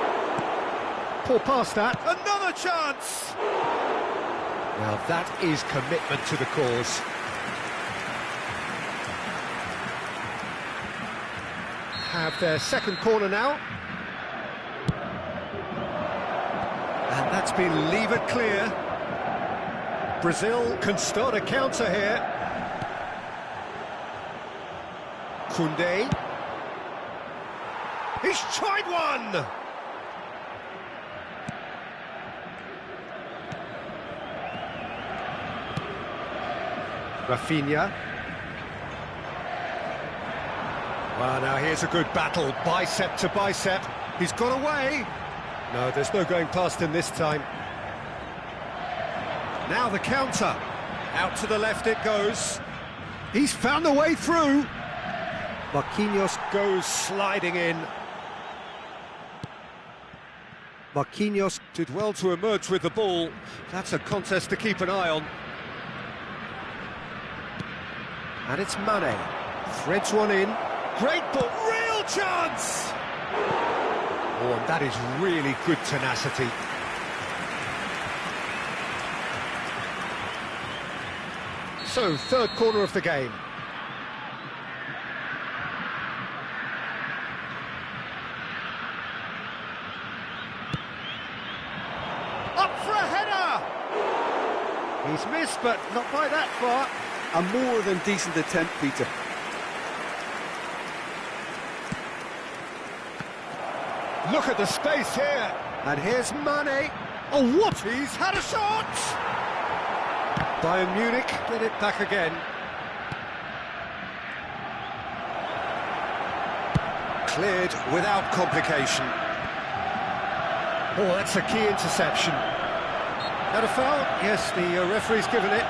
Poor pass that. Another chance! Well, that is commitment to the cause. Have their second corner now. And that's been levered clear. Brazil can start a counter here. Koundé. He's tried one! Rafinha. Well, now here's a good battle, bicep to bicep. He's got away. No, there's no going past him this time. Now the counter. Out to the left it goes. He's found a way through. Marquinhos goes sliding in. Marquinhos did well to emerge with the ball. That's a contest to keep an eye on. And it's Mane. Threads one in. Great ball. Real chance! Oh, and that is really good tenacity. So, third corner of the game. Up for a header! He's missed, but not by that far. A more than decent attempt, Peter. Look at the space here. And here's Mane. Oh, what? He's had a shot! Bayern Munich get it back again. Cleared without complication. Oh, that's a key interception. That a foul? Yes, the referee's given it.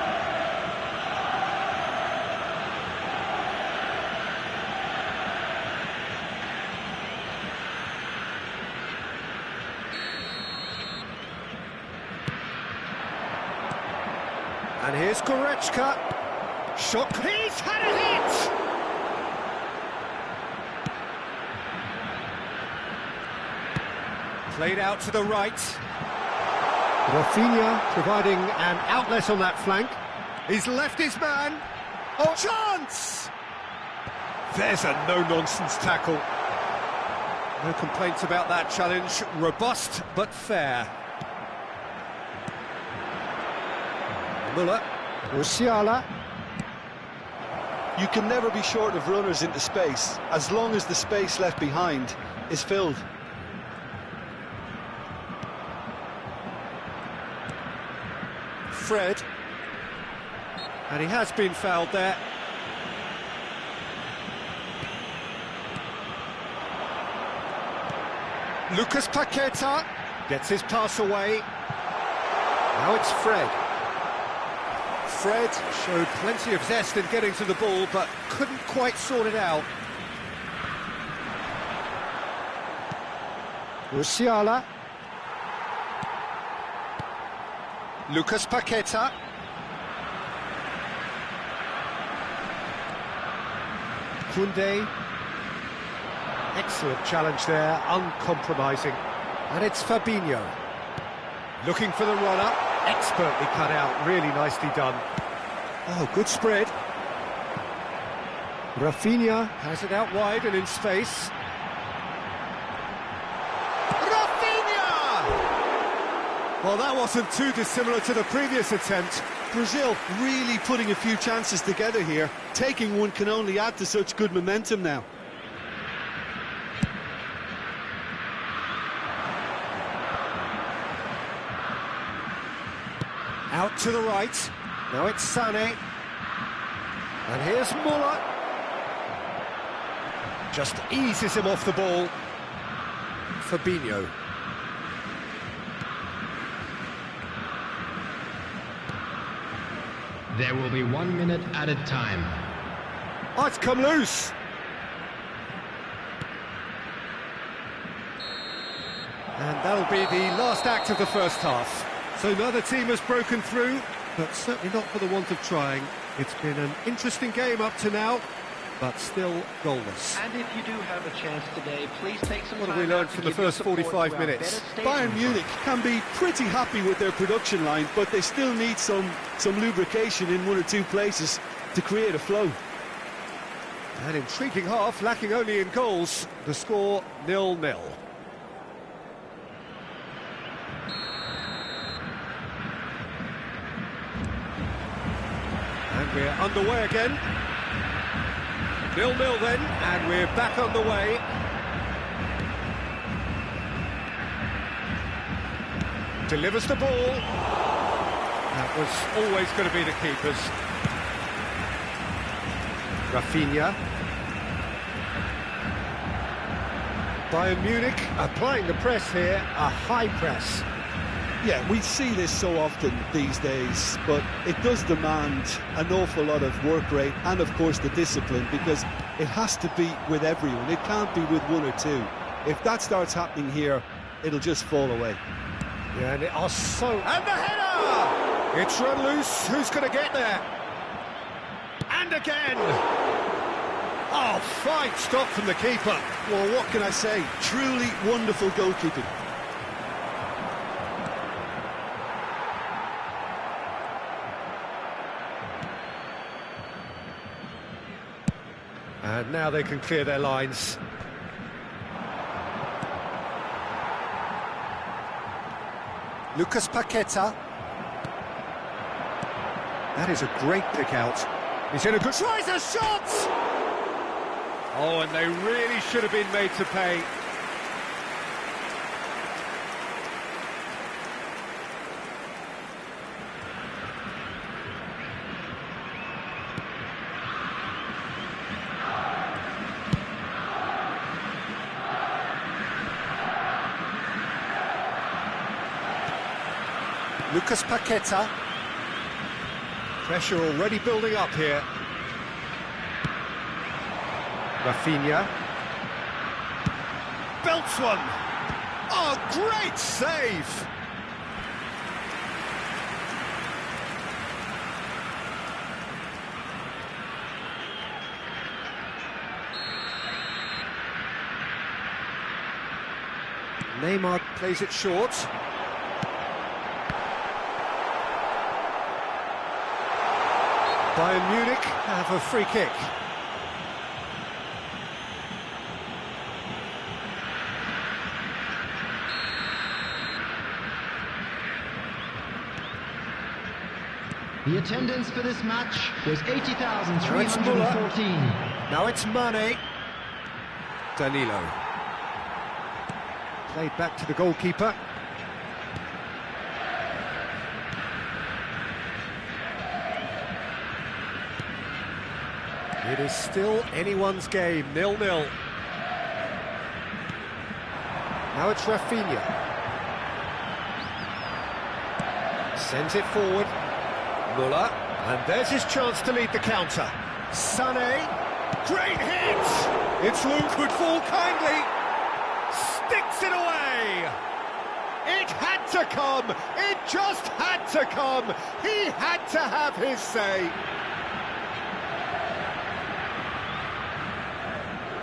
And here's Goretzka. Shot. He's had a hit! Played out to the right. Rafinha providing an outlet on that flank. He's left his man. Oh, chance! There's a no-nonsense tackle. No complaints about that challenge. Robust but fair. Müller. Musiala. You can never be short of runners into space, as long as the space left behind is filled. Fred. And he has been fouled there. Lucas Paqueta gets his pass away. Now it's Fred. Fred showed plenty of zest in getting to the ball, but couldn't quite sort it out. Musiala. Lucas Paqueta. Koundé. Excellent challenge there, uncompromising. And it's Fabinho. Looking for the runner. Expertly cut out, really nicely done. Oh, good spread. Rafinha has it out wide and in space. Rafinha! Well, that wasn't too dissimilar to the previous attempt. Brazil really putting a few chances together here. Taking one can only add to such good momentum now. Out to the right. Now it's Sané. And here's Müller. Just eases him off the ball. Fabinho. There will be 1 minute added time. Oh, it's come loose. And that'll be the last act of the first half. So neither team has broken through, but certainly not for the want of trying. It's been an interesting game up to now, but still goalless. And if you do have a chance today, please take some time. What have we learned from the first 45 minutes? Bayern Munich can be pretty happy with their production line, but they still need some lubrication in one or two places to create a flow. An intriguing half, lacking only in goals. The score 0-0. And we're underway again. 0-0 then, and we're back underway. Delivers the ball. That was always going to be the keepers. Rafinha. Bayern Munich applying the press here, a high press. Yeah, we see this so often these days, but it does demand an awful lot of work rate and, of course, the discipline, because it has to be with everyone. It can't be with one or two. If that starts happening here, it'll just fall away. Yeah, and And the header! It's run loose. Who's going to get there? And again! Oh, fine stop from the keeper. Well, what can I say? Truly wonderful goalkeeping. And now they can clear their lines. Lucas Paqueta. That is a great pick out. He's in a good... Tries a shot! Oh, and they really should have been made to pay. Lucas Paqueta. Pressure already building up here. Rafinha. Belts one. Oh, great save! Neymar plays it short. Bayern Munich have a free kick. The attendance for this match was 80,314. Now it's Mane. Danilo. Played back to the goalkeeper. It is still anyone's game, 0-0. Now it's Rafinha. Sends it forward. Muller, and there's his chance to lead the counter. Sané, great hit! It's Luke, would fall kindly. Sticks it away! It had to come! It just had to come! He had to have his say!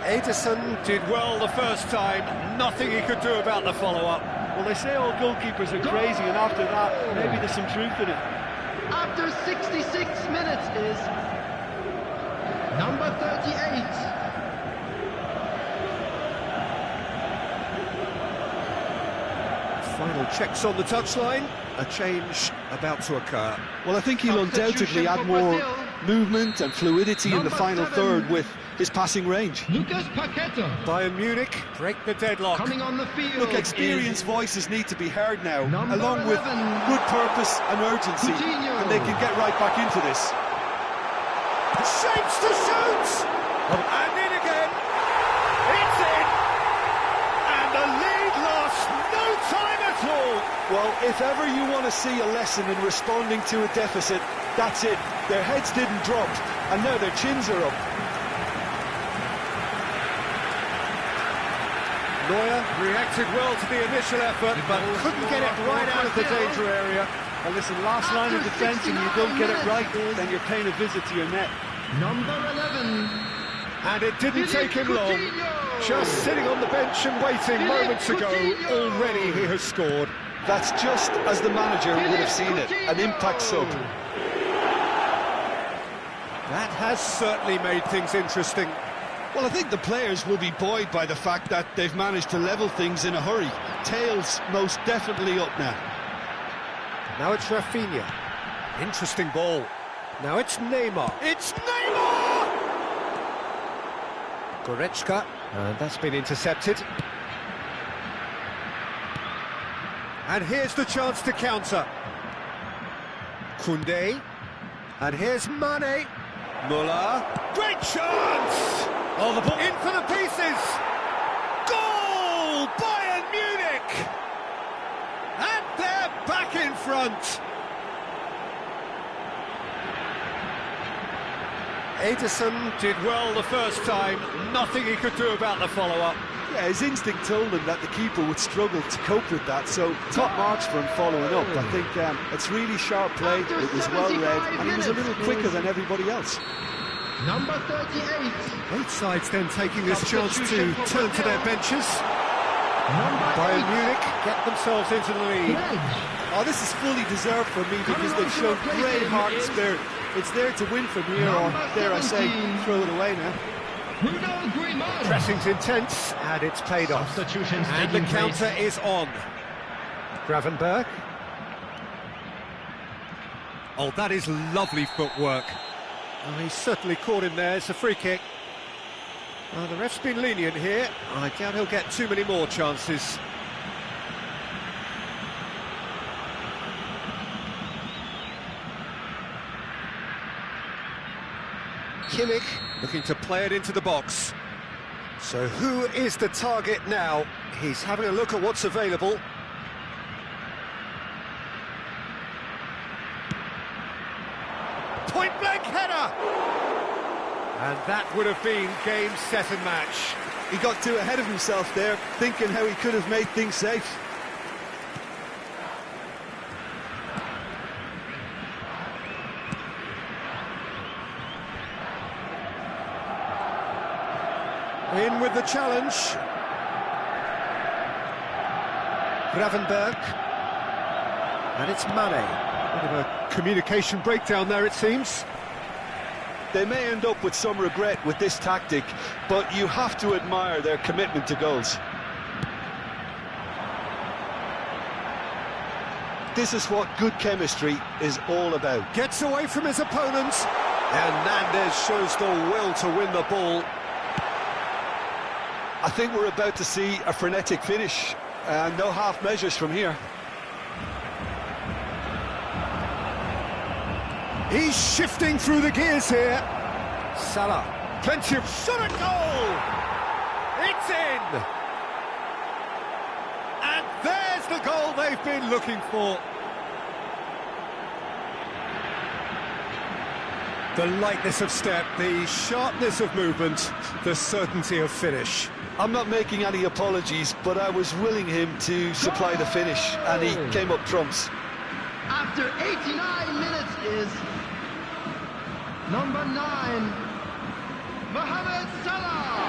Ederson did well the first time, nothing he could do about the follow-up. Well, they say all goalkeepers are crazy, and after that, maybe there's some truth in it. After 66 minutes is number 38. Final checks on the touchline, a change about to occur. Well, I think he'll undoubtedly add more movement and fluidity in the final third with his passing range. Lucas Paqueta. Bayern Munich break the deadlock. Coming on the field. Look, experienced voices need to be heard now, Number along with 11. good purpose and urgency, Coutinho. and they can get right back into this. Shapes to shoot! And in again! It's in! And the lead lost no time at all! Well, if ever you want to see a lesson in responding to a deficit, that's it. Their heads didn't drop, and now their chins are up. Neuer reacted well to the initial effort, but couldn't get it right out of the danger area. Well, listen, last line of defence, and you don't get it right, then you're paying a visit to your net. Number 11. And it didn't take him long. Just sitting on the bench and waiting moments ago, already he has scored. That's just as the manager would have seen it, an impact sub. That has certainly made things interesting. Well, I think the players will be buoyed by the fact that they've managed to level things in a hurry. Tails most definitely up now. Now it's Rafinha. Interesting ball. Now it's Neymar. It's Neymar! Goretzka. And that's been intercepted. And here's the chance to counter. Koundé. And here's Mane. Muller. Great chance! Oh, the ball in for the pieces! Goal! Bayern Munich! And they're back in front! Ederson did well the first time, nothing he could do about the follow-up. Yeah, his instinct told him that the keeper would struggle to cope with that, so top marks for him following up. I think it's really sharp play, it was well read, and he was a little quicker than everybody else. Number 38. Both sides then taking this chance to turn to their benches. Bayern Munich get themselves into the lead. Oh, this is fully deserved for me because they've shown great heart and spirit. It's there to win from here, or dare I say, throw it away now. Pressing's intense, and it's paid off. And the counter is on. Gravenberg. Oh, that is lovely footwork. Oh, he's certainly caught him there. It's a free kick. Oh, the ref's been lenient here. I doubt he'll get too many more chances. Kimmich looking to play it into the box. So who is the target now? He's having a look at what's available. leg header! And that would have been game, set and match. He got too ahead of himself there, thinking how he could have made things safe. In with the challenge. Gravenberg. And it's Mane. Bit of a communication breakdown there, it seems. They may end up with some regret with this tactic, but you have to admire their commitment to goals. This is what good chemistry is all about. Gets away from his opponent. Hernandez shows the will to win the ball. I think we're about to see a frenetic finish, and no half measures from here. He's shifting through the gears here. Salah, plenty of shot at goal! It's in! And there's the goal they've been looking for. The lightness of step, the sharpness of movement, the certainty of finish. I'm not making any apologies, but I was willing him to supply the finish, and he came up trumps. After 89 minutes is number 9, Mohamed Salah.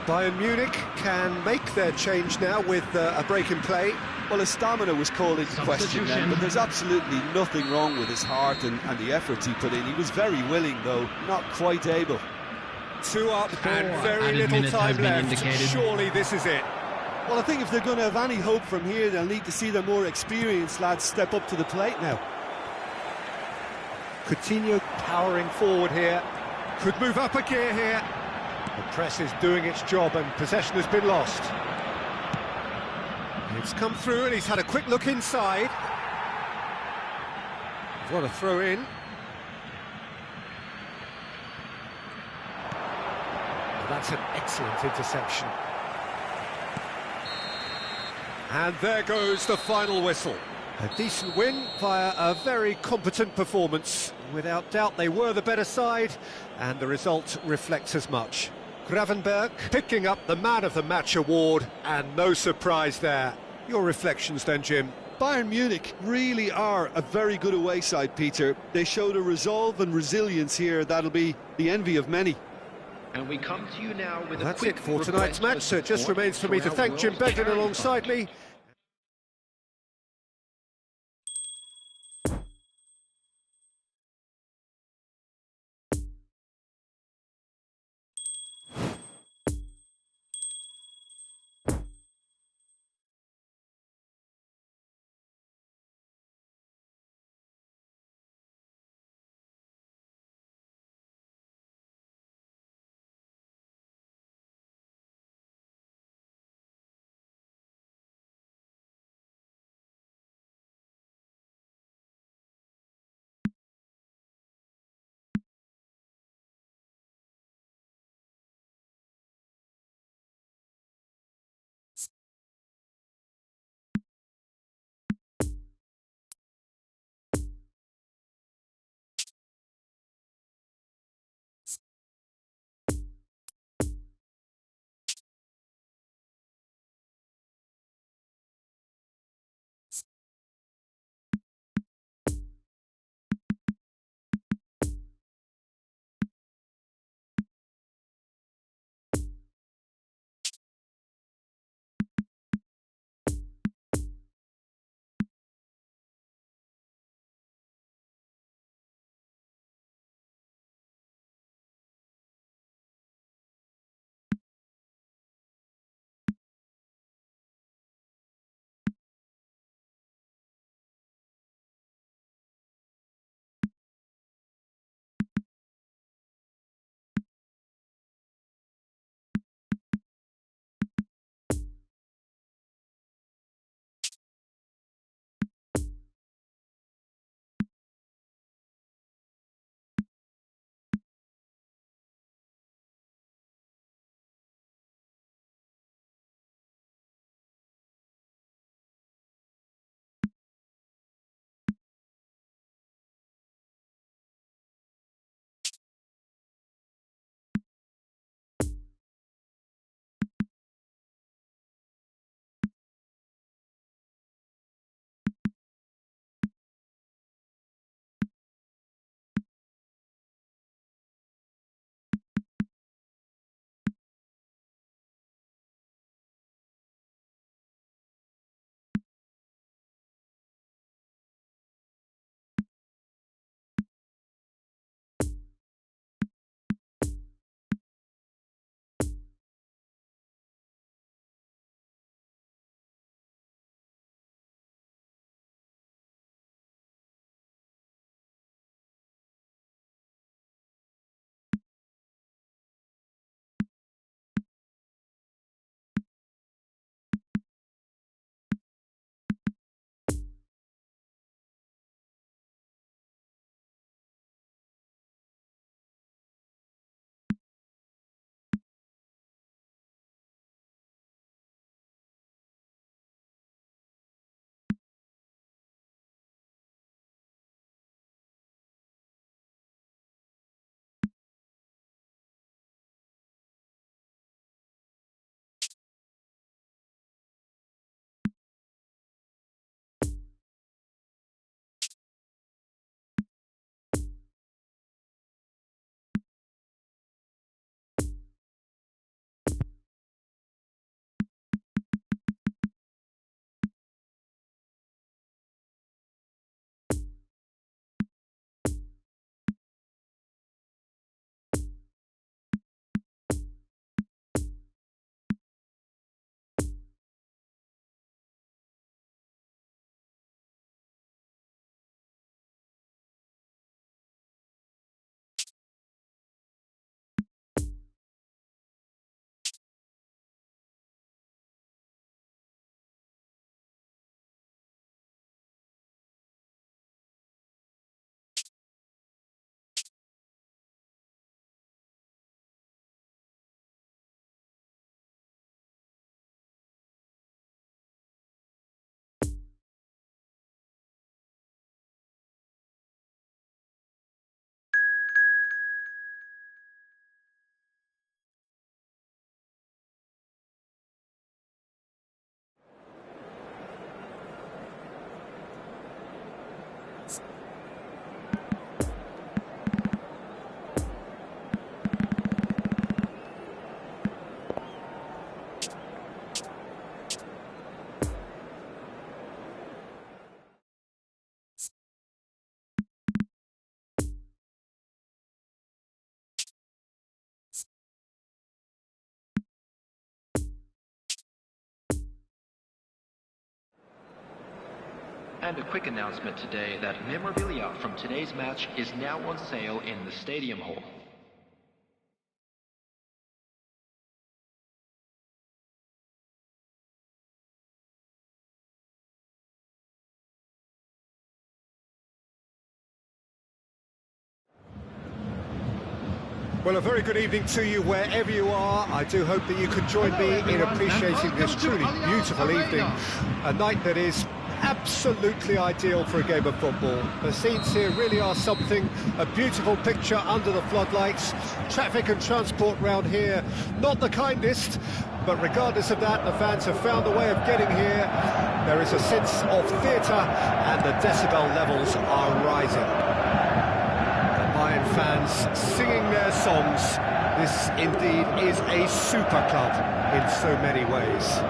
Bayern Munich can make their change now with a break in play. Well, his stamina was called into question then, but there's absolutely nothing wrong with his heart and the efforts he put in. He was very willing, though, not quite able. 2 up and very little time left. Surely this is it. Well, I think if they're going to have any hope from here, they'll need to see the more experienced lads step up to the plate now. Coutinho powering forward here. Could move up a gear here. The press is doing its job and possession has been lost. It's come through and he's had a quick look inside. What a throw in. That's an excellent interception. And there goes the final whistle. A decent win via a very competent performance. Without doubt, they were the better side, and the result reflects as much. Gravenberg picking up the Man of the Match award, and no surprise there. Your reflections then, Jim? Bayern Munich really are a very good away side, Peter. They showed a resolve and resilience here that'll be the envy of many. And we come to you now with That's it for tonight's match, so it just remains for me to thank Jim Beglin alongside me. And a quick announcement today that memorabilia from today's match is now on sale in the Stadium Hall. Well, a very good evening to you wherever you are. I do hope that you can join me in appreciating this truly beautiful evening. A night that is absolutely ideal for a game of football. The scenes here really are something, a beautiful picture under the floodlights. Traffic and transport round here, not the kindest, but regardless of that, the fans have found a way of getting here. There is a sense of theatre and the decibel levels are rising. Bayern fans singing their songs. This indeed is a super club in so many ways.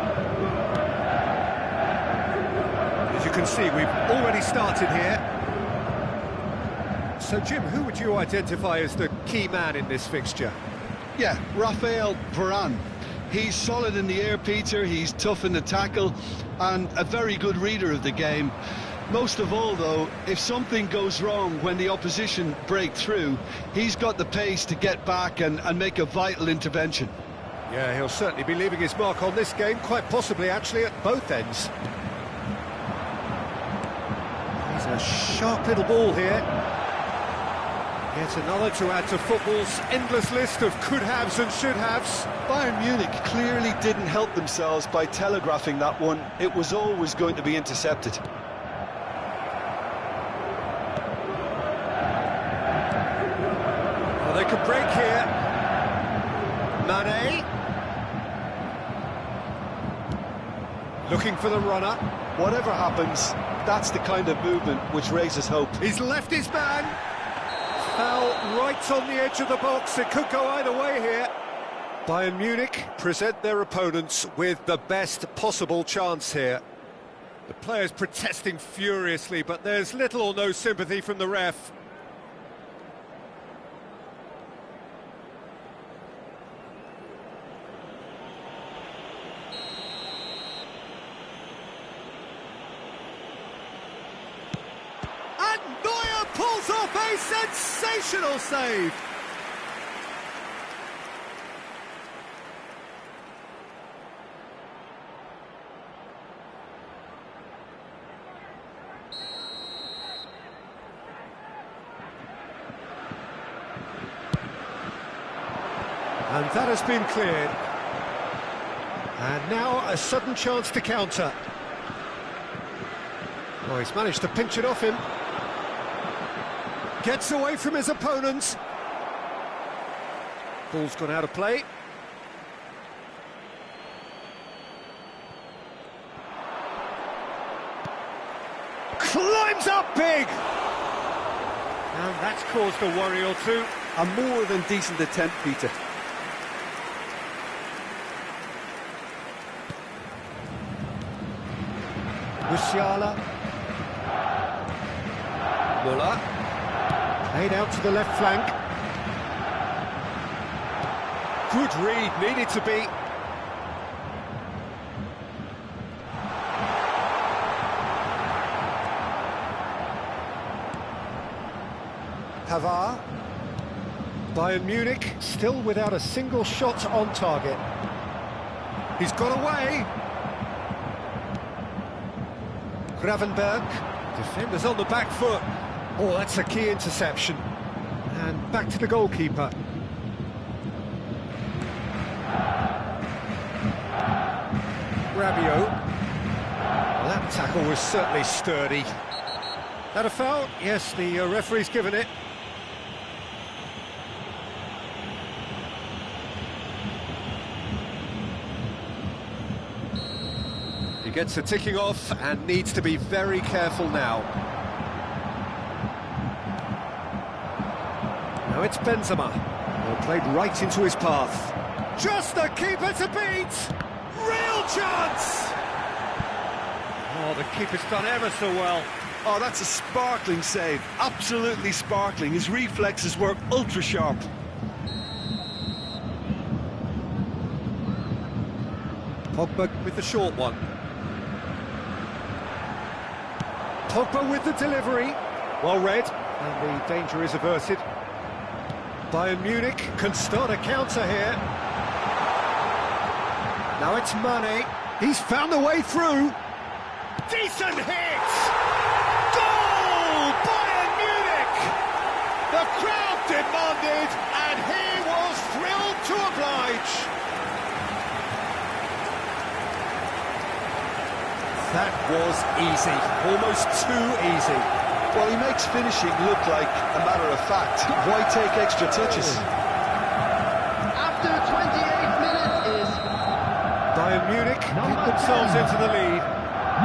As you can see, we've already started here. So Jim, who would you identify as the key man in this fixture? Yeah, Raphael Varane. He's solid in the air, Peter, he's tough in the tackle and a very good reader of the game. Most of all, though, if something goes wrong when the opposition break through, he's got the pace to get back and make a vital intervention. Yeah, he'll certainly be leaving his mark on this game, quite possibly actually at both ends. He's a sharp little ball here. Yet another to add to football's endless list of could-haves and should-haves. Bayern Munich clearly didn't help themselves by telegraphing that one. It was always going to be intercepted. They could break here. Mane. Looking for the runner. Whatever happens, that's the kind of movement which raises hope. He's left his man. Foul right on the edge of the box. It could go either way here. Bayern Munich present their opponents with the best possible chance here. The players protesting furiously, but there's little or no sympathy from the ref. Pulls off a sensational save. And that has been cleared. And now a sudden chance to counter. Oh, he's managed to pinch it off him. Gets away from his opponents. Ball's gone out of play. Climbs up big! And that's caused a worry or two. A more than decent attempt, Peter. Musiala. Muller. Played out to the left flank. Good read, needed to be. Pavard. Bayern Munich still without a single shot on target. He's got away. Gravenberg. Defenders on the back foot. Oh, that's a key interception. And back to the goalkeeper. Rabiot. Well, that tackle was certainly sturdy. That a foul? Yes, the referee's given it. He gets the ticking off and needs to be very careful now. Now it's Benzema. Well, played right into his path. Just the keeper to beat! Real chance! Oh, the keeper's done ever so well. Oh, that's a sparkling save. Absolutely sparkling. His reflexes were ultra sharp. Pogba with the short one. Pogba with the delivery. Well read, and the danger is averted. Bayern Munich can start a counter here. Now it's Mane. He's found a way through. Decent hit! Goal! Bayern Munich! The crowd demanded, and he was thrilled to oblige. That was easy, almost too easy. Well, he makes finishing look like a matter of fact. Why take extra touches? After 28 minutes is Bayern Munich keep themselves into the lead.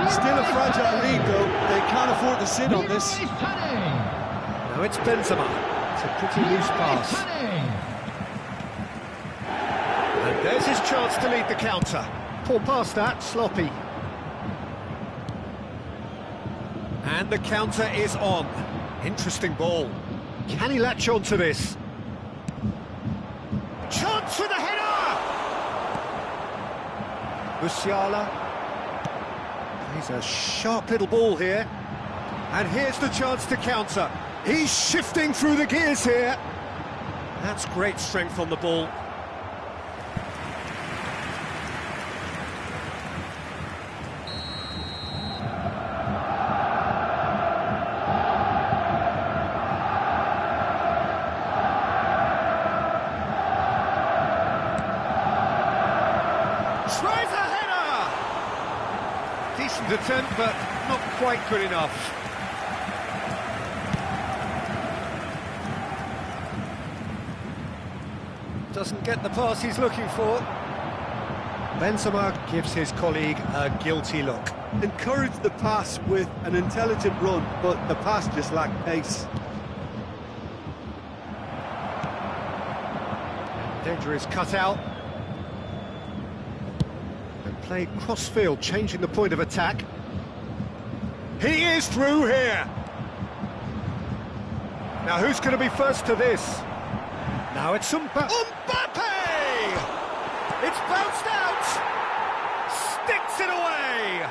Still a fragile lead, though. They can't afford to sit on this. Now it's Benzema. It's a pretty loose pass. And there's his chance to lead the counter. Poor pass that, sloppy. And the counter is on. Interesting ball. Can he latch on to this? Chance for the header! Musiala. He's a sharp little ball here. And here's the chance to counter. He's shifting through the gears here. That's great strength on the ball. Tries a header! Decent attempt, but not quite good enough. Doesn't get the pass he's looking for. Benzema gives his colleague a guilty look. Encouraged the pass with an intelligent run, but the pass just lacked pace. Danger is cut out. And played cross-field, changing the point of attack. He is through here! Now who's going to be first to this? Now it's Mbappe! It's bounced out! Sticks it away!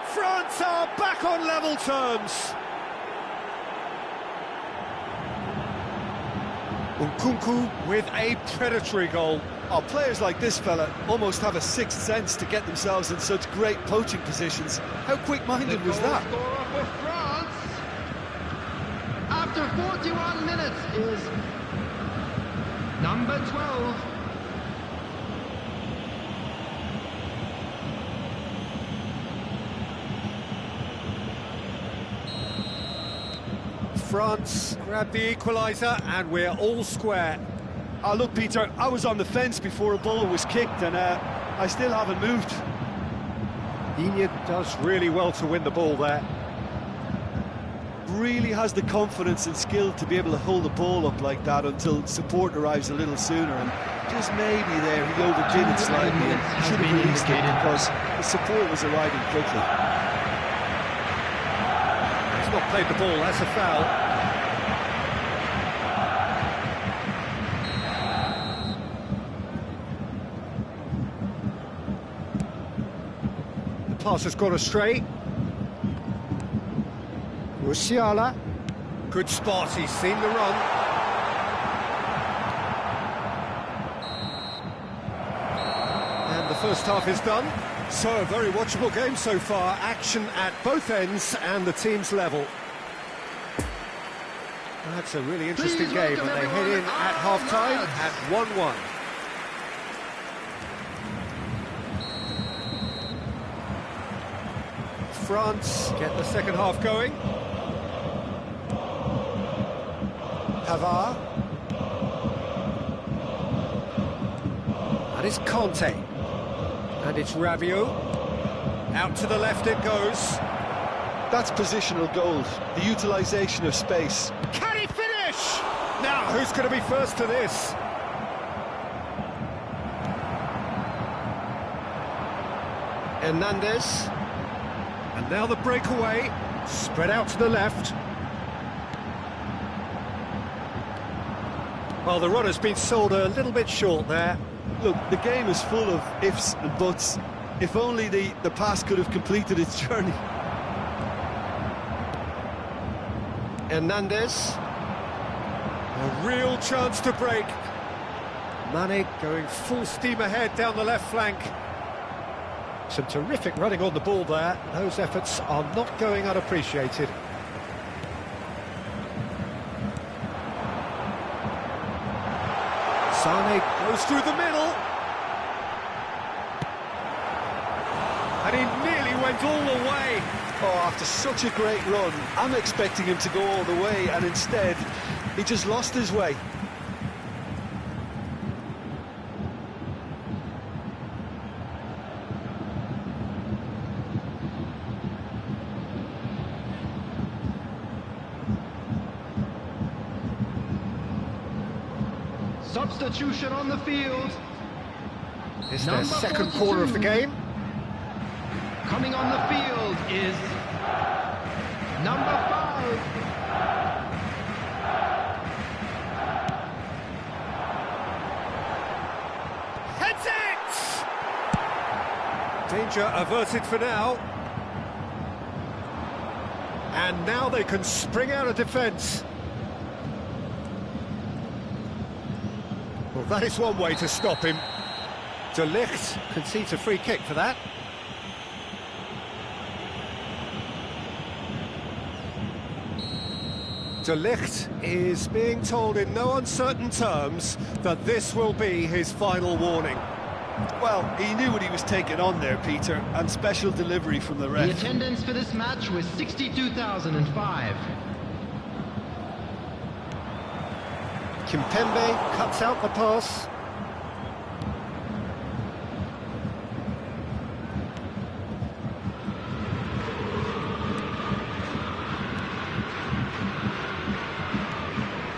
France are back on level terms! Nkunku with a predatory goal. Oh, players like this fella almost have a sixth sense to get themselves in such great poaching positions. How quick-minded was that? scorer for France. After 41 minutes is number 12. France grab the equaliser and we're all square. Oh, look, Peter, I was on the fence before a ball was kicked and I still haven't moved. Digne does really well to win the ball there. Really has the confidence and skill to be able to hold the ball up like that until support arrives a little sooner, and just maybe there he overdid it slightly and should have released it because the support was arriving quickly. He's not played the ball, that's a foul. The pass has gone astray. Musiala, good spot, he's seen the run. And the first half is done. So a very watchable game so far, action at both ends and the teams level. That's a really interesting game, and they head in at half-time at 1-1. France get the second half going. Pavard. And it's Conte. And it's Rabiot. Out to the left it goes. That's positional gold, the utilisation of space. Can he finish? Now, who's going to be first to this? Hernandez. And now the breakaway. Spread out to the left. Well, the run has been sold a little bit short there. Look, the game is full of ifs and buts. If only the pass could have completed its journey. Hernandez. A real chance to break. Mane going full steam ahead down the left flank. Some terrific running on the ball there. Those efforts are not going unappreciated. Sane goes through the middle. And he nearly went all the way. Oh, after such a great run, I'm expecting him to go all the way, and instead, he just lost his way. Substitution on the field. It's their second corner of the game. Coming on the field is number 5. Heads it! Danger averted for now. And now they can spring out of defence. Well, that is one way to stop him. De Ligt concedes a free kick for that. De Ligt is being told in no uncertain terms that this will be his final warning. Well, he knew what he was taking on there, Peter, and special delivery from the ref. The attendance for this match was 62,005. Kimpembe cuts out the pass.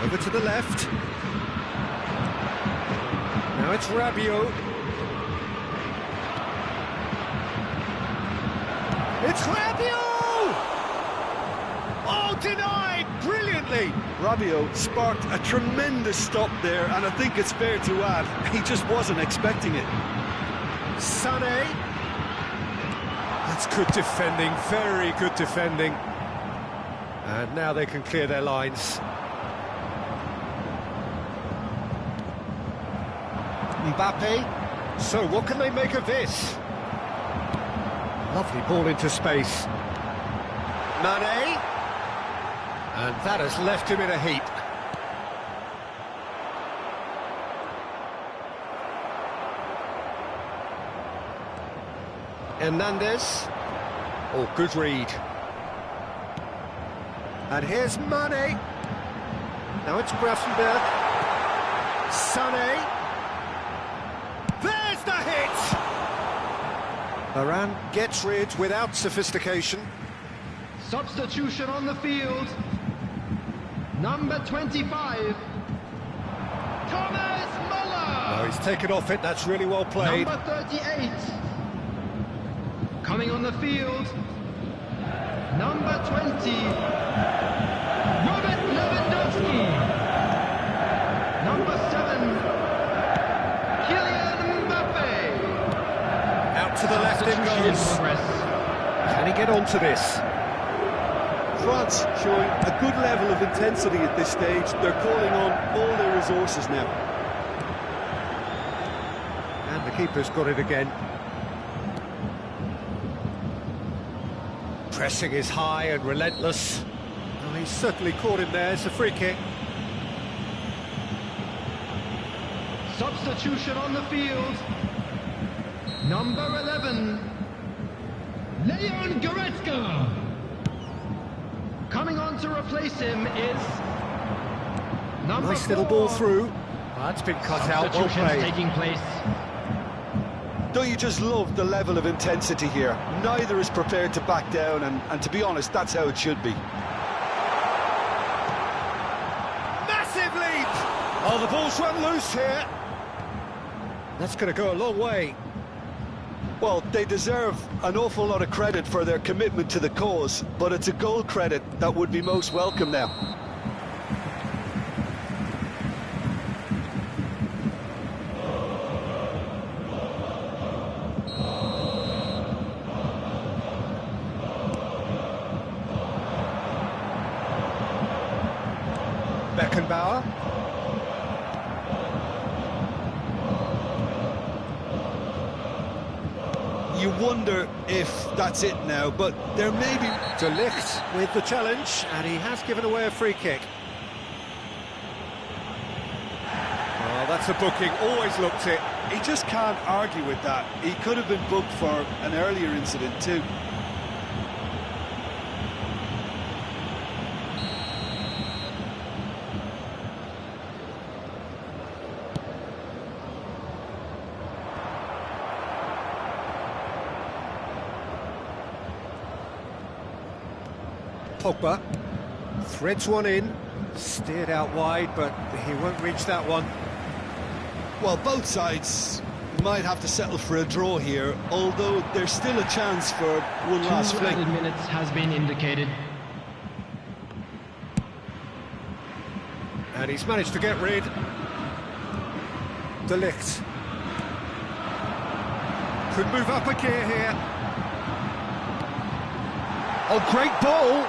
Over to the left. Now it's Rabiot. It's Rabiot! Oh, denied brilliantly. Rabiot sparked a tremendous stop there, and I think it's fair to add, he just wasn't expecting it. Sané. That's good defending, very good defending. And now they can clear their lines. Mbappe. So what can they make of this? Lovely ball into space. Mane. And that has left him in a heap. Hernandez. Oh, good read. And here's Mane. Now it's Grafenberg. Sané. There's the hit! Varane gets rid without sophistication. Substitution on the field. Number 25. Thomas Muller. Oh, he's taken off it, that's really well played. Number 38. Coming on the field. Number 20. Robert Lewandowski. Number 7. Kylian Mbappe. Out to the left it goes. Can he get onto this? France showing a good level of intensity at this stage. They're calling on all their resources now. And the keeper's got it again. Pressing is high and relentless. Oh, he's certainly caught him there. It's a free kick. Substitution on the field. Number 11. Leon Goretzka. Coming on to replace him is number Nice 4. little ball through. That's been cut out, well Substitutions played. taking place. Don't you just love the level of intensity here? Neither is prepared to back down, and to be honest, that's how it should be. Massive leap! Oh, the ball's run loose here. That's going to go a long way. Well, they deserve an awful lot of credit for their commitment to the cause, but it's a goal credit that would be most welcome now. Beckenbauer. You wonder if that's it now, but there may be... De Ligt with the challenge, and he has given away a free kick. Oh, that's a booking, always looked it. He just can't argue with that. He could have been booked for an earlier incident too. Pogba threads one in, steered out wide, but he won't reach that one. Well, both sides might have to settle for a draw here, although there's still a chance for one last flick. 2 minutes has been indicated. And he's managed to get rid. De Ligt could move up a gear here. Oh, great ball!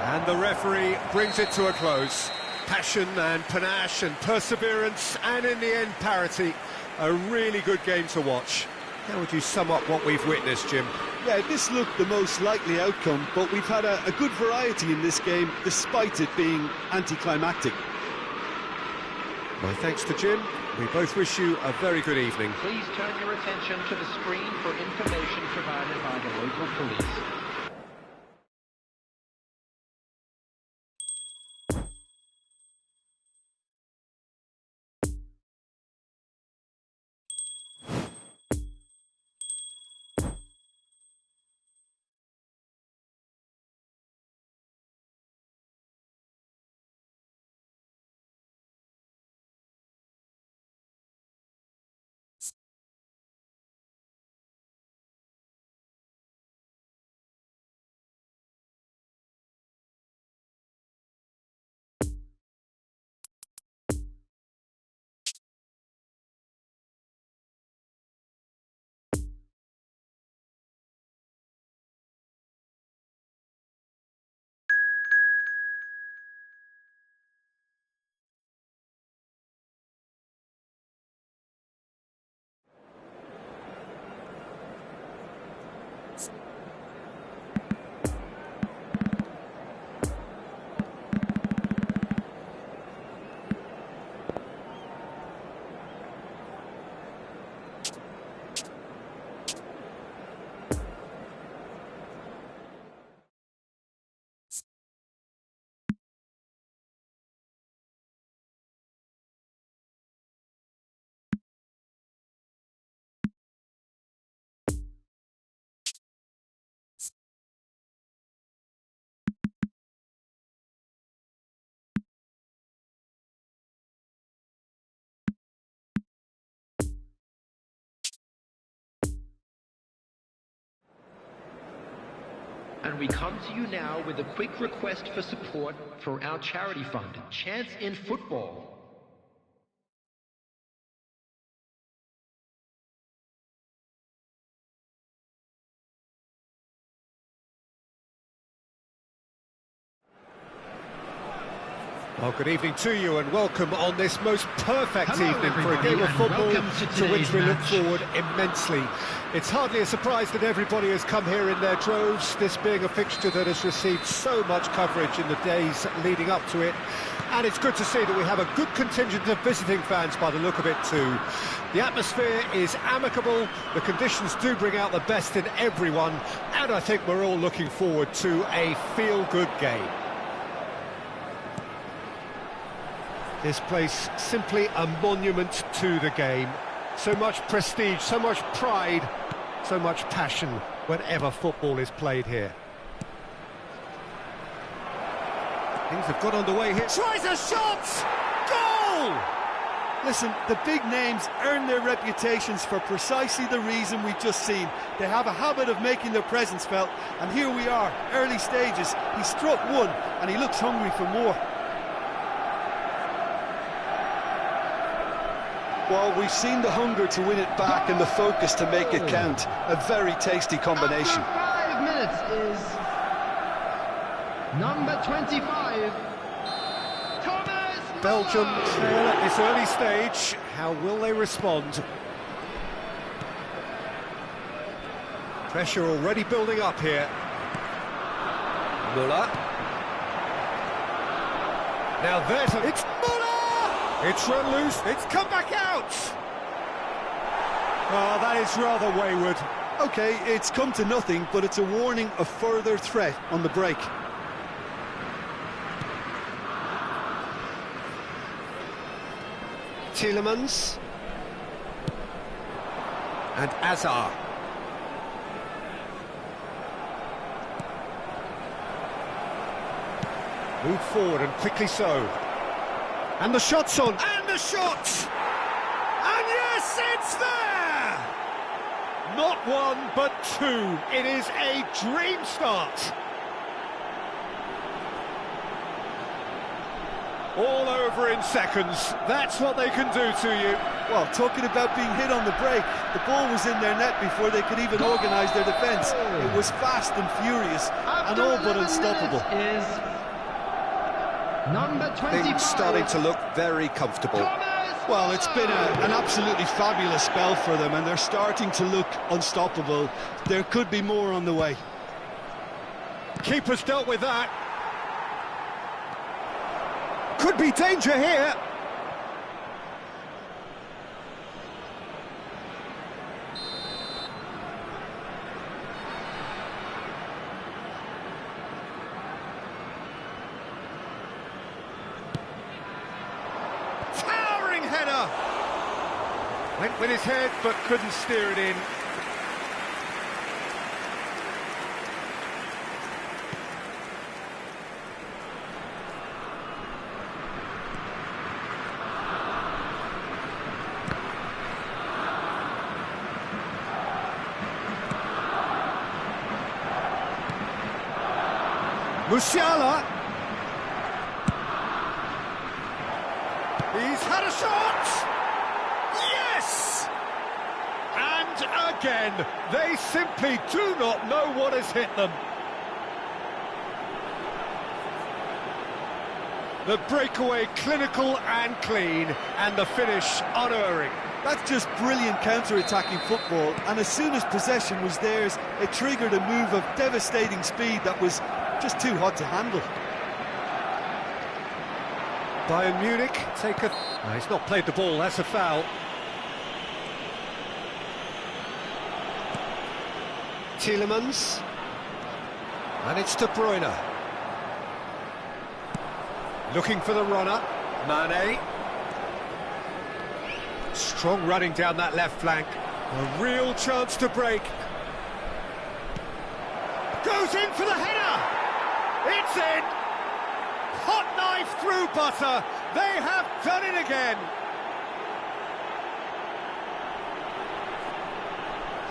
And the referee brings it to a close. Passion and panache and perseverance, and in the end, parity. A really good game to watch. How would you sum up what we've witnessed, Jim? Yeah, this looked the most likely outcome, but we've had a good variety in this game, despite it being anticlimactic. My thanks to Jim. We both wish you a very good evening. Please turn your attention to the screen for information provided by the local police. And we come to you now with a quick request for support for our charity fund, Chance in Football. Well, good evening to you and welcome on this most perfect Hello, evening for a game of everybody, football and welcome to to which today's we look match. forward immensely. It's hardly a surprise that everybody has come here in their droves, this being a fixture that has received so much coverage in the days leading up to it. And it's good to see that we have a good contingent of visiting fans by the look of it too. The atmosphere is amicable, the conditions do bring out the best in everyone, and I think we're all looking forward to a feel-good game. This place simply a monument to the game. So much prestige, so much pride, so much passion whenever football is played here. Things have got underway here. Tries a shot! Goal! Listen, the big names earn their reputations for precisely the reason we've just seen. They have a habit of making their presence felt, and here we are, early stages. He struck one, and he looks hungry for more. Well, we've seen the hunger to win it back and the focus to make it count. A very tasty combination. After 5 minutes is number 25, Thomas Belgium Müller. trail at this early stage. How will they respond? Pressure already building up here. Müller. Now there's a... It's Müller! It's run loose, it's come back out! Oh, that is rather wayward. OK, it's come to nothing, but it's a warning of further threat on the break. Tielemans. And Azar. Move forward and quickly so. And the shot's on. And the shot! And yes, it's there! Not one, but two. It is a dream start. All over in seconds. That's what they can do to you. Well, talking about being hit on the break, the ball was in their net before they could even organise their defence. It was fast and furious and all but unstoppable. Is number 25. Things starting to look very comfortable. Well, it's been an absolutely fabulous spell for them, and they're starting to look unstoppable. There could be more on the way. Keeper's dealt with that. Could be danger here. Towering header. Went with his head, but couldn't steer it in. Musiala. He's had a shot! Yes! And again, they simply do not know what has hit them. The breakaway clinical and clean, and the finish unerring. That's just brilliant counter-attacking football, and as soon as possession was theirs, it triggered a move of devastating speed that was just too hot to handle. Bayern Munich take a... No, he's not played the ball, that's a foul. Tielemans. And it's De Bruyne. Looking for the runner. Mane. Strong running down that left flank. A real chance to break. Goes in for the header! It's in! Hot knife through butter! They have done it again!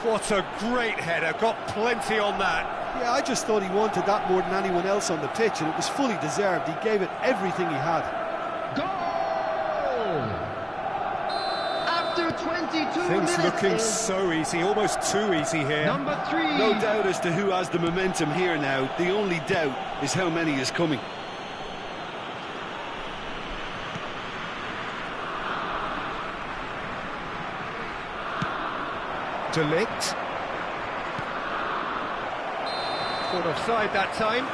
What a great header, got plenty on that. Yeah, I just thought he wanted that more than anyone else on the pitch, and it was fully deserved. He gave it everything he had. Goal! After 22 Things minutes looking is so easy, almost too easy here. number 3. No doubt as to who has the momentum here now. The only doubt is how many is coming. De Ligt. Caught offside that time.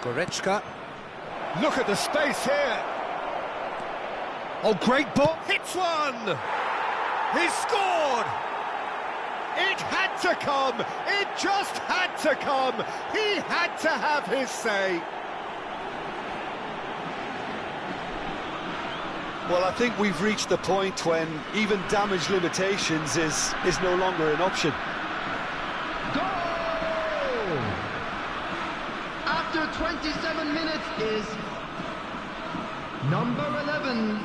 Goretzka. Look at the space here. Oh, great ball. Hits one. He scored. It had to come. It just had to come. He had to have his say. Well, I think we've reached the point when even damage limitations is no longer an option. Goal! After 27 minutes is Number 11,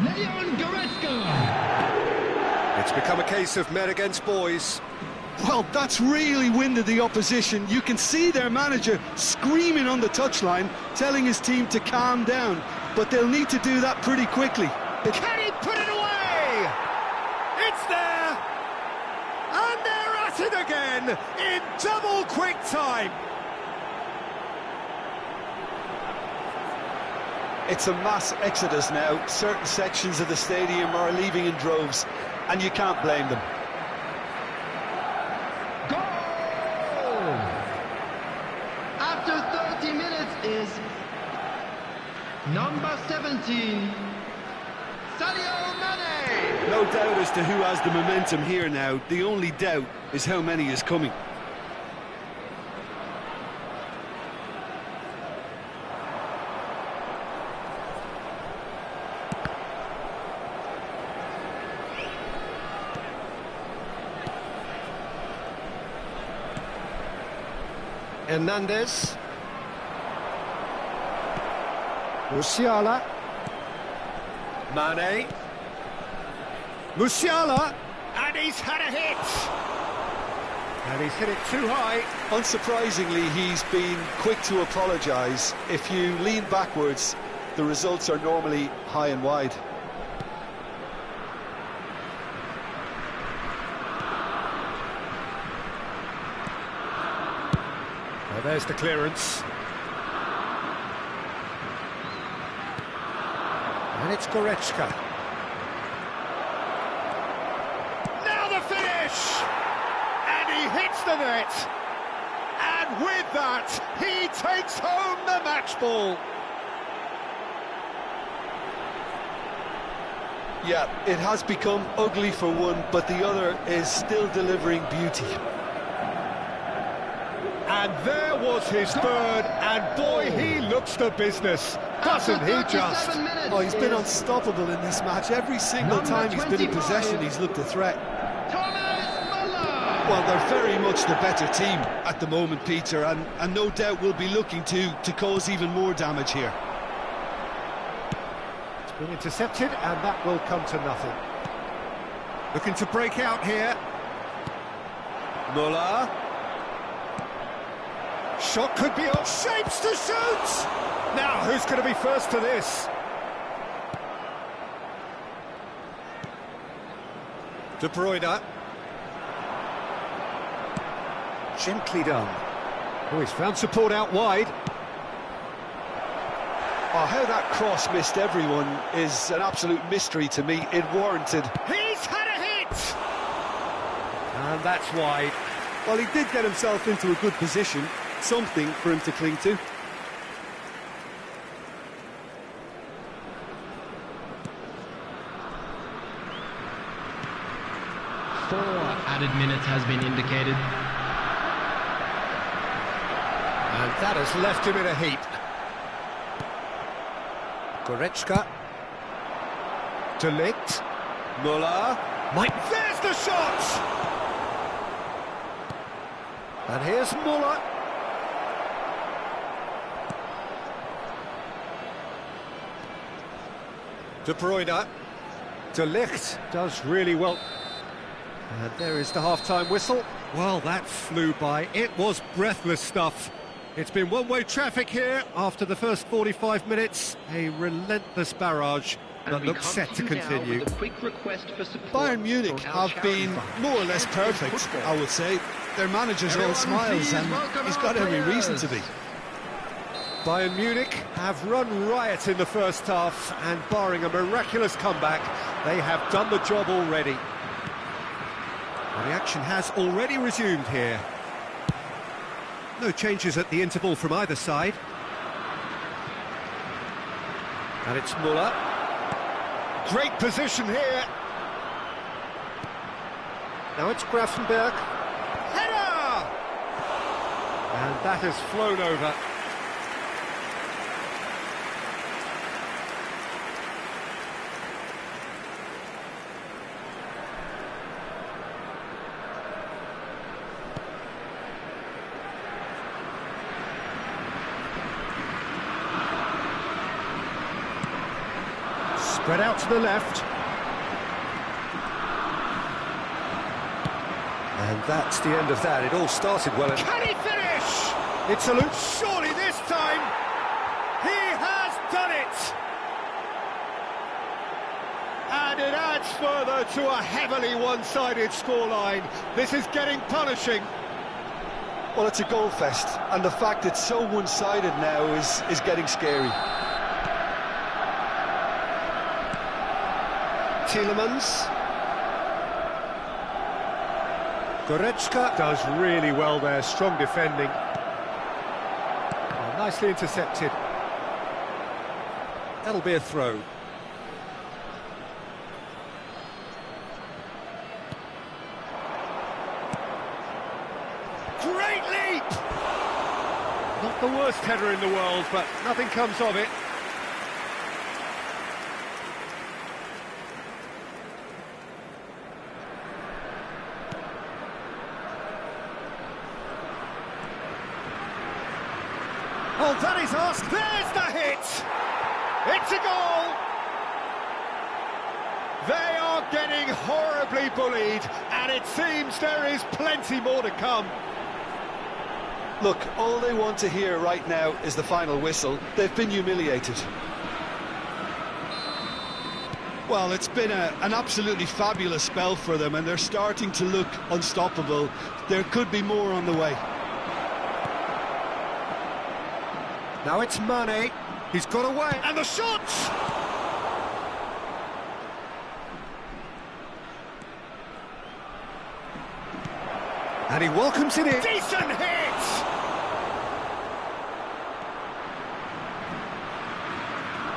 Leon Goretzka. It's become a case of men against boys. Well, that's really winded the opposition. You can see their manager screaming on the touchline, telling his team to calm down. But they'll need to do that pretty quickly. Can he put it away? It's there! And they're at it again in double quick time. It's a mass exodus now. Certain sections of the stadium are leaving in droves, and you can't blame them. Goal! After 30 minutes is number 17, Sadio Mane. No doubt as to who has the momentum here now. The only doubt is how many is coming. Hernandez. Musiala. Mane. Musiala. And he's had a hit. And he's hit it too high. Unsurprisingly, he's been quick to apologise. If you lean backwards, the results are normally high and wide. Well, there's the clearance. And it's Goretzka. Now the finish! And he hits the net. And with that, he takes home the match ball. Yeah, it has become ugly for one, but the other is still delivering beauty. And there was his third, and boy, he looks the business, doesn't he just? Oh, he's been unstoppable in this match. Every single time he's been in possession, he's looked a threat. Well, they're very much the better team at the moment, Peter, and no doubt will be looking to cause even more damage here. It's been intercepted, and that will come to nothing. Looking to break out here. Muller. Shot could be on, shapes to shoot! Now, who's going to be first to this? De Bruyne. Gently done. Oh, he's found support out wide. Oh, how that cross missed everyone is an absolute mystery to me. It warranted. He's had a hit! And that's wide. Well, he did get himself into a good position. Something for him to cling to. 4 added minutes has been indicated. And that has left him in a heap. Goretzka. De Ligt. Muller. There's the shot! And here's Muller. De Bruyne. De Ligt does really well. And there is the half-time whistle. Well, that flew by. It was breathless stuff. It's been one-way traffic here after the first 45 minutes. A relentless barrage that looks set to continue. Bayern Munich have been more or less perfect, I would say. Their manager's all smiles, and he's got every reason to be. Bayern Munich have run riot in the first half, and barring a miraculous comeback, they have done the job already. Well, the action has already resumed here. No changes at the interval from either side. And it's Muller. Great position here. Now it's Grafenberg. Header! And that has flown over. Spread out to the left. And that's the end of that. It all started well. Can he finish? It's a loop. Surely this time he has done it. And it adds further to a heavily one-sided scoreline. This is getting punishing. Well, it's a goal fest, and the fact it's so one-sided now is getting scary. Tielemans. Goretzka does really well there, strong defending. Oh, nicely intercepted. That'll be a throw. Great leap! Not the worst header in the world, but nothing comes of it. Oh, that is asked. There's the hit! It's a goal! They are getting horribly bullied, and it seems there is plenty more to come. Look, all they want to hear right now is the final whistle. They've been humiliated. Well, it's been an absolutely fabulous spell for them, and they're starting to look unstoppable. There could be more on the way. Now it's Mane. He's got away. And the shot! And he welcomes it in. Decent hit!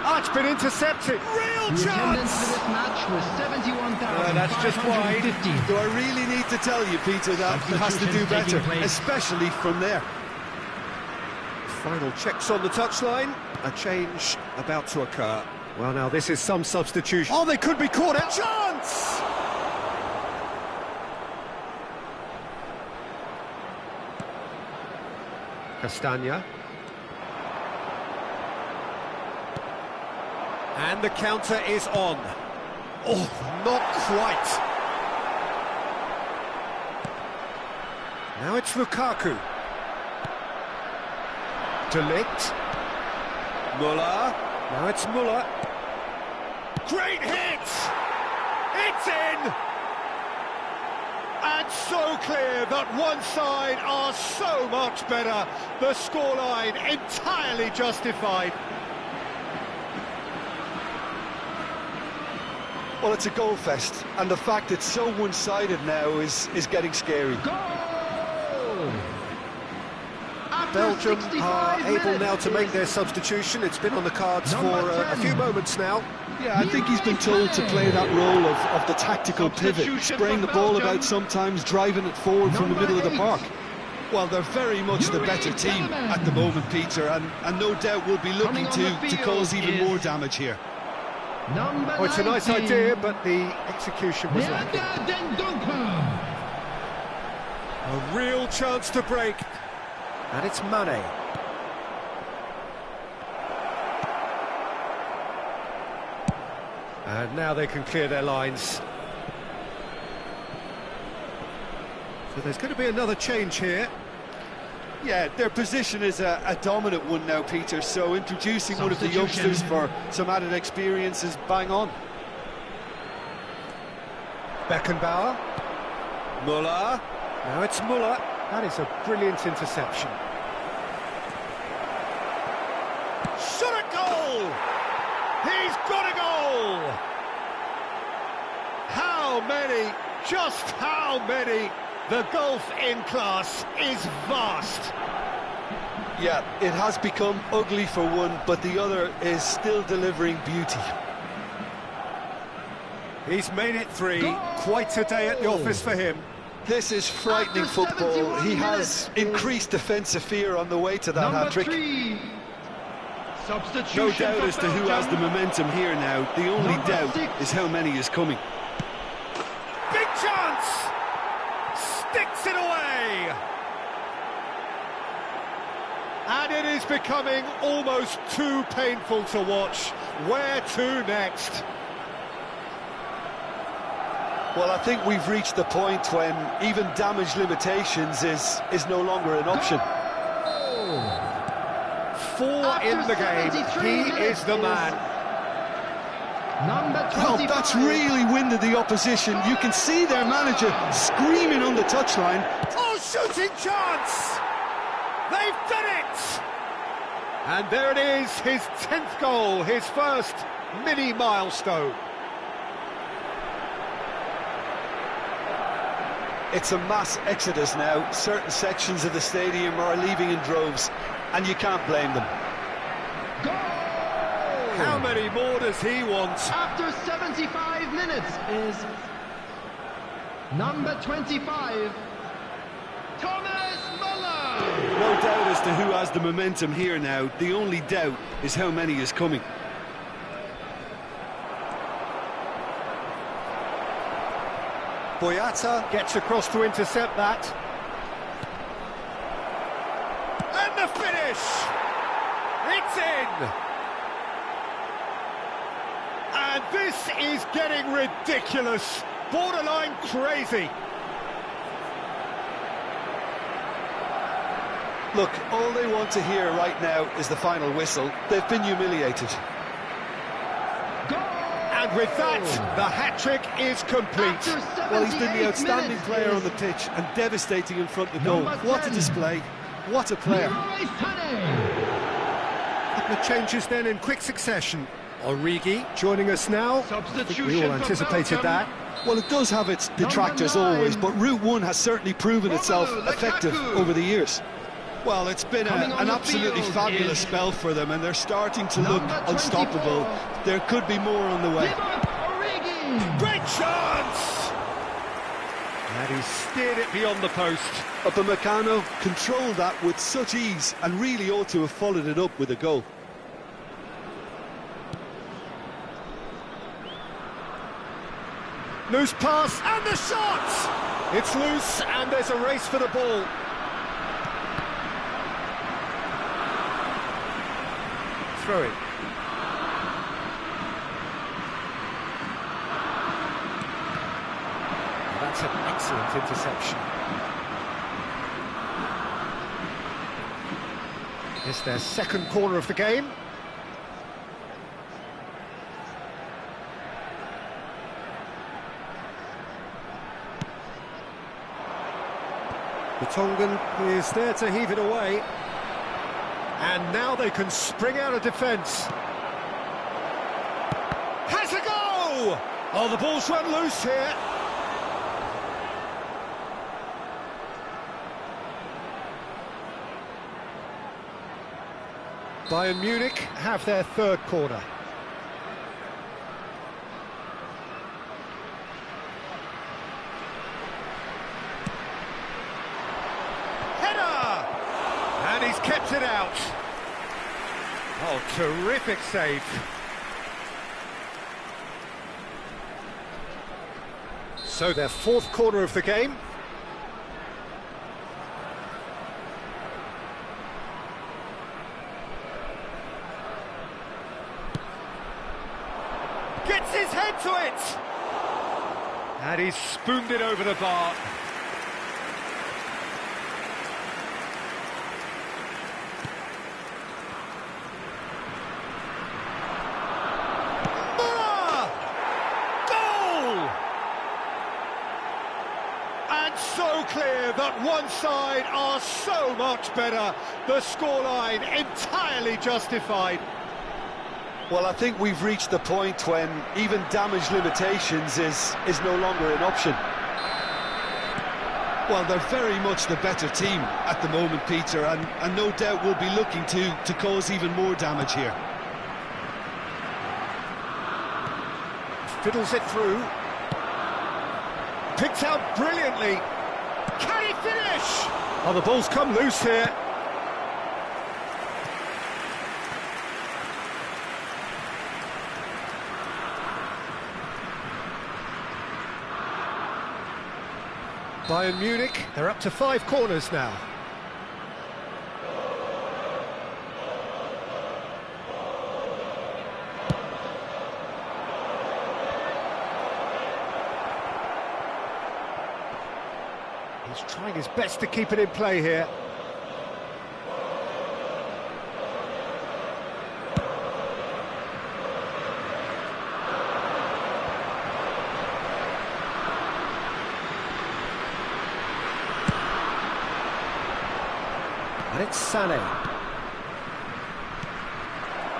Oh, it's been intercepted. Real The attendance chance! for this match was 71,550. That's just wide. Do I really need to tell you, Peter, that he has to do better, especially from there? Final checks on the touchline. A change about to occur. Well, now this is some substitution. Oh, they could be caught out. Chance! Castagna. And the counter is on. Oh, not quite. Now it's Lukaku. De Ligt. Muller. Now it's Muller. Great hit! It's in! And so clear that one side are so much better. The scoreline entirely justified. Well, it's a goal fest, and the fact it's so one-sided now is getting scary. Goal! After Belgium 65 are able minutes, now to make their substitution. It's been on the cards for a few moments now. Yeah, I think he's been told to play that role of the tactical pivot, spraying the ball about sometimes, driving it forward from the middle of the park. Well, they're very much the better team at the moment, Peter, and no doubt will be looking to cause even more damage here. Oh, it's a nice idea, but the execution was lacking. A real chance to break. And it's Mane. And now they can clear their lines. So there's going to be another change here. Yeah, their position is a dominant one now, Peter, so introducing one of the youngsters for some added experience is bang on. Beckenbauer. Muller. Now it's Muller. That is a brilliant interception. Shot a goal! He's got a goal! How many? Just how many? The gulf in class is vast. Yeah, it has become ugly for one, but the other is still delivering beauty. He's made it three. Quite a day at the office for him. This is frightening football. He has increased defensive fear on the way to that hat-trick. No doubt as to who has the momentum here now. The only doubt is how many is coming. Big chance! Sticks it away! And it is becoming almost too painful to watch. Where to next? Well, I think we've reached the point when even damage limitations is no longer an option. 4 in the game. He is the man. Number 25. Well, that's really winded the opposition. You can see their manager screaming on the touchline. Oh, shooting chance! They've done it! And there it is, his 10th goal, his first mini milestone. It's a mass exodus now. Certain sections of the stadium are leaving in droves, and you can't blame them. Goal! How many more does he want? After 75 minutes is number 25, Thomas Muller. No doubt as to who has the momentum here now. The only doubt is how many is coming. Boyata gets across to intercept that. And the finish! It's in! And this is getting ridiculous, borderline crazy. Look, all they want to hear right now is the final whistle. They've been humiliated. And with that, the hat-trick is complete. Well, he's been the outstanding player on the pitch and devastating in front of goal. What a display. What a player. Couple of changes then in quick succession. Origi joining us now. We all anticipated that. Well, it does have its detractors always, but Route 1 has certainly proven itself effective over the years. Well, it's been an absolutely fabulous spell for them, and they're starting to look unstoppable. There could be more on the way. Great chance! And he steered it beyond the post. Upamecano controlled that with such ease and really ought to have followed it up with a goal. Loose pass, and the shot! It's loose, and there's a race for the ball. Throw it. That's an excellent interception. It's their second corner of the game. The Tongan is there to heave it away. And now they can spring out of defence. Has a go! Oh, the ball's run loose here. Bayern Munich have their third corner. And he's kept it out. Oh, terrific save. So their fourth corner of the game. Gets his head to it. And he's spooned it over the bar. So clear that one side are so much better. The scoreline entirely justified. Well, I think we've reached the point when even damage limitations is no longer an option. Well, they're very much the better team at the moment, Peter, and no doubt will be looking to cause even more damage here. Fiddles it through. Picked out brilliantly. Can he finish? Oh, the ball's come loose here. Bayern Munich, they're up to 5 corners now. He's trying his best to keep it in play here. And it's Sané.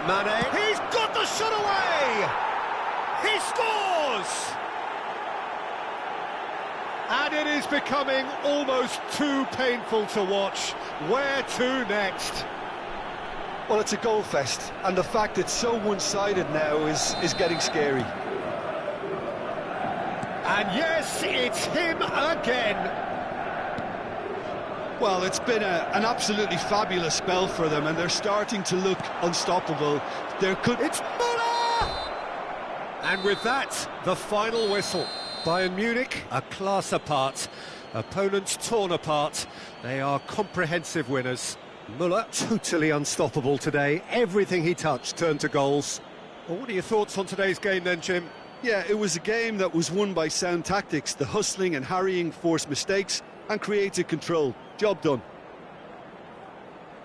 Mane, he's got the shot away! He scores! And it is becoming almost too painful to watch. Where to next? Well, it's a goal fest, and the fact it's so one-sided now is getting scary. And yes, it's him again. Well, it's been an absolutely fabulous spell for them, and they're starting to look unstoppable. It's Müller! And with that, the final whistle. Bayern Munich, a class apart. Opponents torn apart. They are comprehensive winners. Müller, totally unstoppable today. Everything he touched turned to goals. Well, what are your thoughts on today's game then, Jim? Yeah, it was a game that was won by sound tactics. The hustling and harrying forced mistakes and created control. Job done.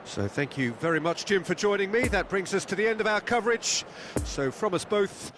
So thank you very much, Jim, for joining me. That brings us to the end of our coverage. So from us both...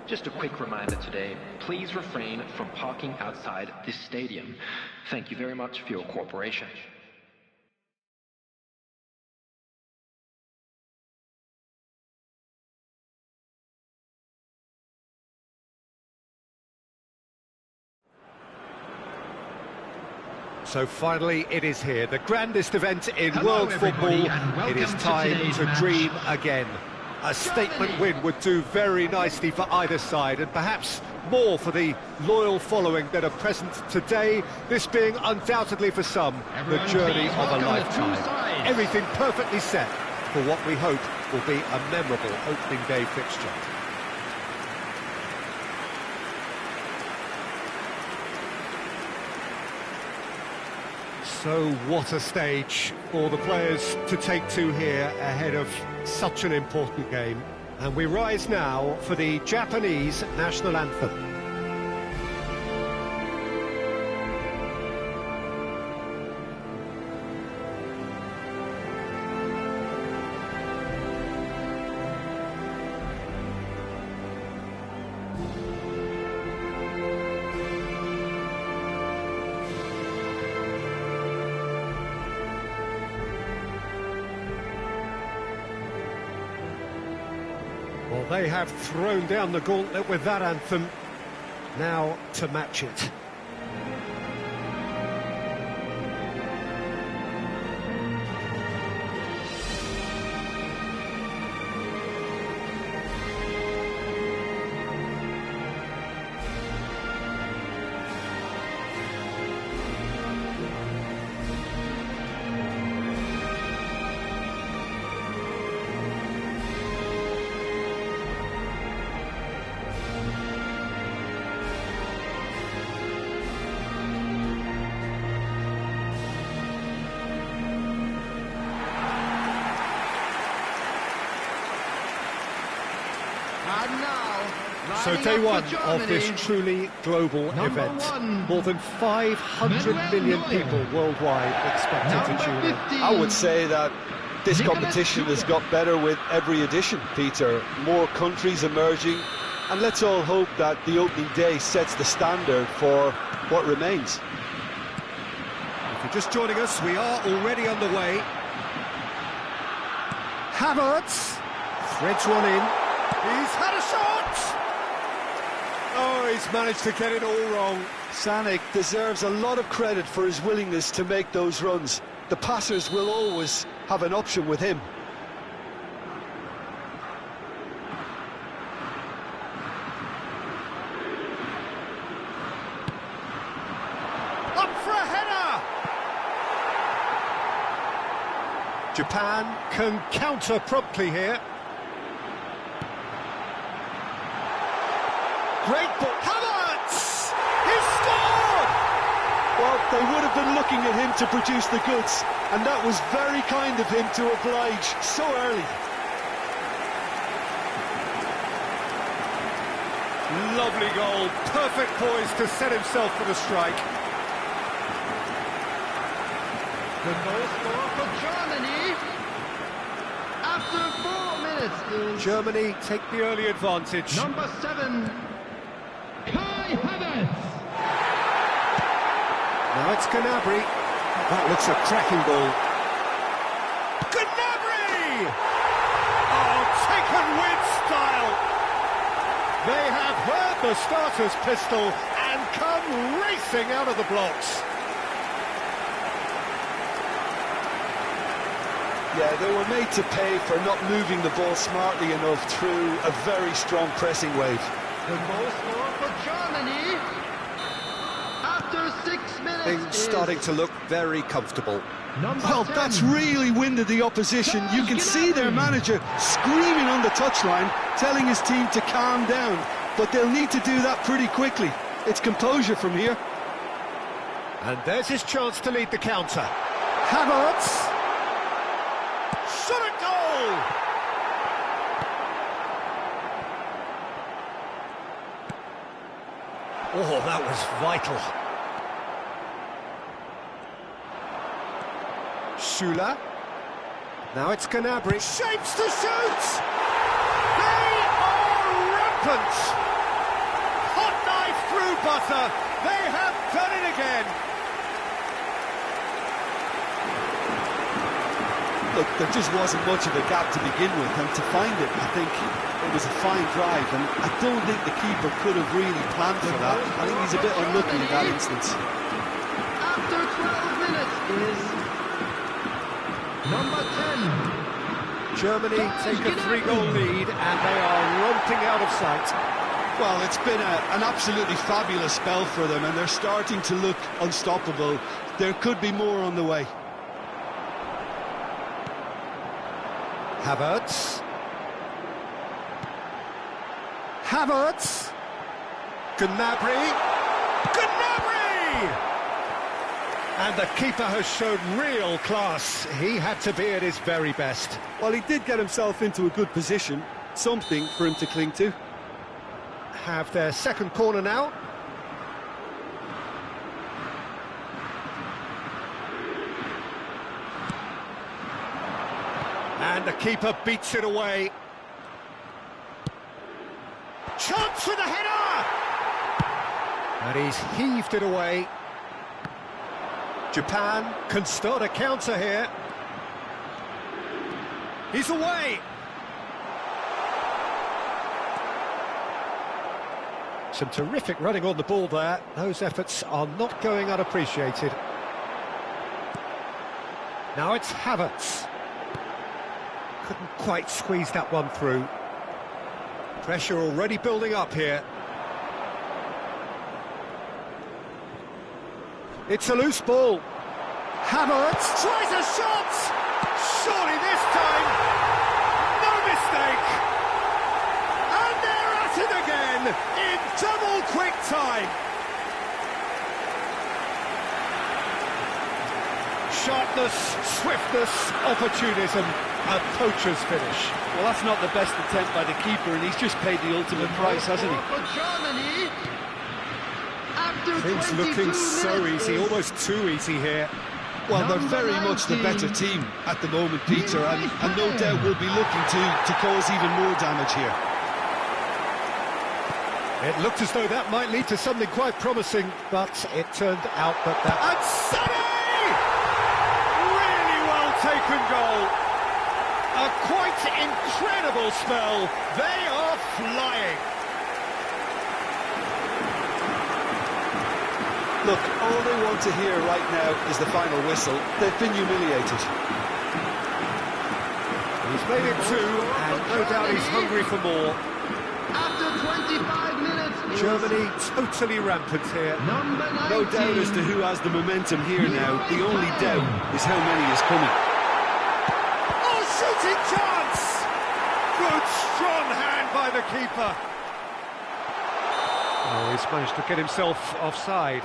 Just a quick reminder today, please refrain from parking outside this stadium. Thank you very much for your cooperation. So finally it is here, the grandest event in Hello, world football. everybody, It is and welcome to time today's to match. dream again. A statement win would do very nicely for either side, and perhaps more for the loyal following that are present today, this being undoubtedly for some the Everyone journey please of a welcome the two lifetime. sides. Everything perfectly set for what we hope will be a memorable opening day fixture. So what a stage for the players to take to here ahead of such an important game. And we rise now for the Japanese national anthem. Well, they have thrown down the gauntlet with that anthem. Now to match it. And now, So lining day up one for of this Germany. truly global Number event. one, More than 500 Manuel million Neuer. people worldwide expected to Number tune in. 15, I would say that this Nicolas competition has Süle. got better with every edition, Peter. More countries emerging, and let's all hope that the opening day sets the standard for what remains. If you're just joining us, we are already underway. Havertz threads one in. He's had a shot! Oh, he's managed to get it all wrong. Sanik deserves a lot of credit for his willingness to make those runs. The passers will always have an option with him. Up for a header! Japan can counter promptly here. Great ball. Havertz! He's scored! Well, they would have been looking at him to produce the goods, and that was very kind of him to oblige so early. Lovely goal. Perfect poise to set himself for the strike. The goal scorer for Germany. After 4 minutes is Germany take the early advantage. number 7, Kai Havertz. Now it's Gnabry. That looks a cracking ball. Gnabry! Oh, taken with style. They have heard the starter's pistol, and and come racing out of the blocks. Yeah, they were made to pay for not moving the ball smartly enough through a very strong pressing wave. The goal score for Germany after 6 minutes. Things starting to look very comfortable. Well, that's really winded the opposition. You can see their manager screaming on the touchline, telling his team to calm down. But they'll need to do that pretty quickly. It's composure from here. And there's his chance to lead the counter. Havertz. Shot a goal! Oh, that was vital. Schüller. Now it's Gnabry. Shapes to shoot! They are rampant! Hot knife through butter. They have done it again. Look, there just wasn't much of a gap to begin with, and to find it, I think it was a fine drive, and I don't think the keeper could have really planned for that. I think he's a bit unlucky in that instance. After 12 minutes is number 10. Germany take a 3-goal lead, and they are romping out of sight. Well, it's been an absolutely fabulous spell for them, and they're starting to look unstoppable. There could be more on the way. Havertz. Havertz. Gnabry. Gnabry! And the keeper has shown real class. He had to be at his very best. Well, he did get himself into a good position, something for him to cling to. Have their second corner now. And the keeper beats it away. Chance for the header! And he's heaved it away. Japan can start a counter here. He's away! Some terrific running on the ball there. Those efforts are not going unappreciated. Now it's Havertz. Couldn't quite squeeze that one through. Pressure already building up here. It's a loose ball. Havertz tries a shot! Surely this time, no mistake! And they're at it again, in double quick time! Sharpness, swiftness, opportunism, a poacher's finish. Well, that's not the best attempt by the keeper, and he's just paid the ultimate price, hasn't he? For Germany after Things 22 looking so minutes easy, is almost too easy here. Well, they're Number very much the 19. better team at the moment, Peter, and no doubt will be looking to cause even more damage here. It looked as though that might lead to something quite promising, but it turned out that... And Sonny! Really well taken goal. A quite incredible spell. They are flying. Look, all they want to hear right now is the final whistle. They've been humiliated. He's made it two, and no doubt he's hungry for more. after 25 minutes is Germany totally rampant here. number 19. No doubt as to who has the momentum here now. The only doubt is how many is coming. Oh, shooting chance! Good, strong hand by the keeper. Oh, he's managed to get himself offside.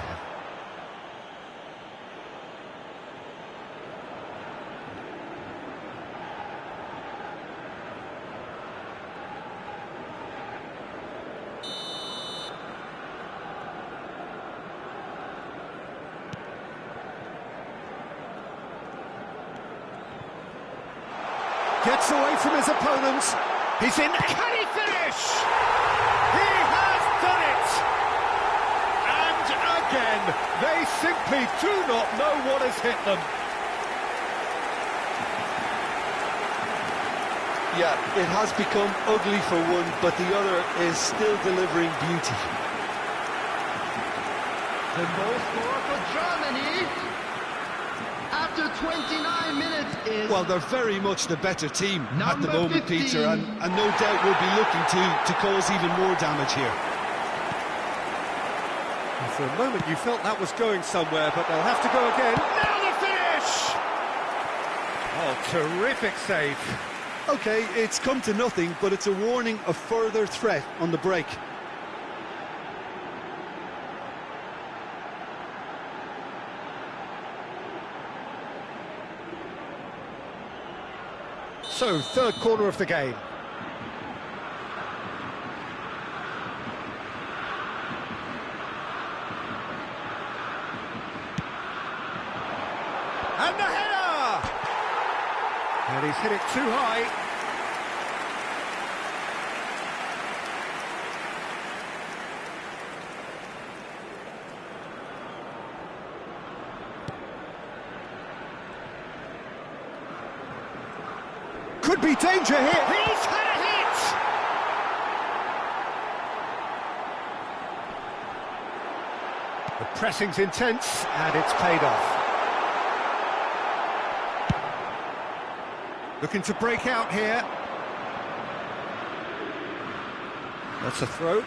Gets away from his opponent. He's in. Can he finish? He has done it! And again, they simply do not know what has hit them. Yeah, it has become ugly for one, but the other is still delivering beauty. The goal scorer for Germany after 29 minutes is... Well, they're very much the better team at the Number moment, 15. Peter, and no doubt will be looking to cause even more damage here. And for a moment you felt that was going somewhere, but they'll have to go again. Now the finish! Oh, terrific save. OK, it's come to nothing, but it's a warning of further threat on the break. So, third corner of the game. And the header! And he's hit it too high. Could be danger here. He's had a hit! The pressing's intense, and it's paid off. Looking to break out here. That's a throw.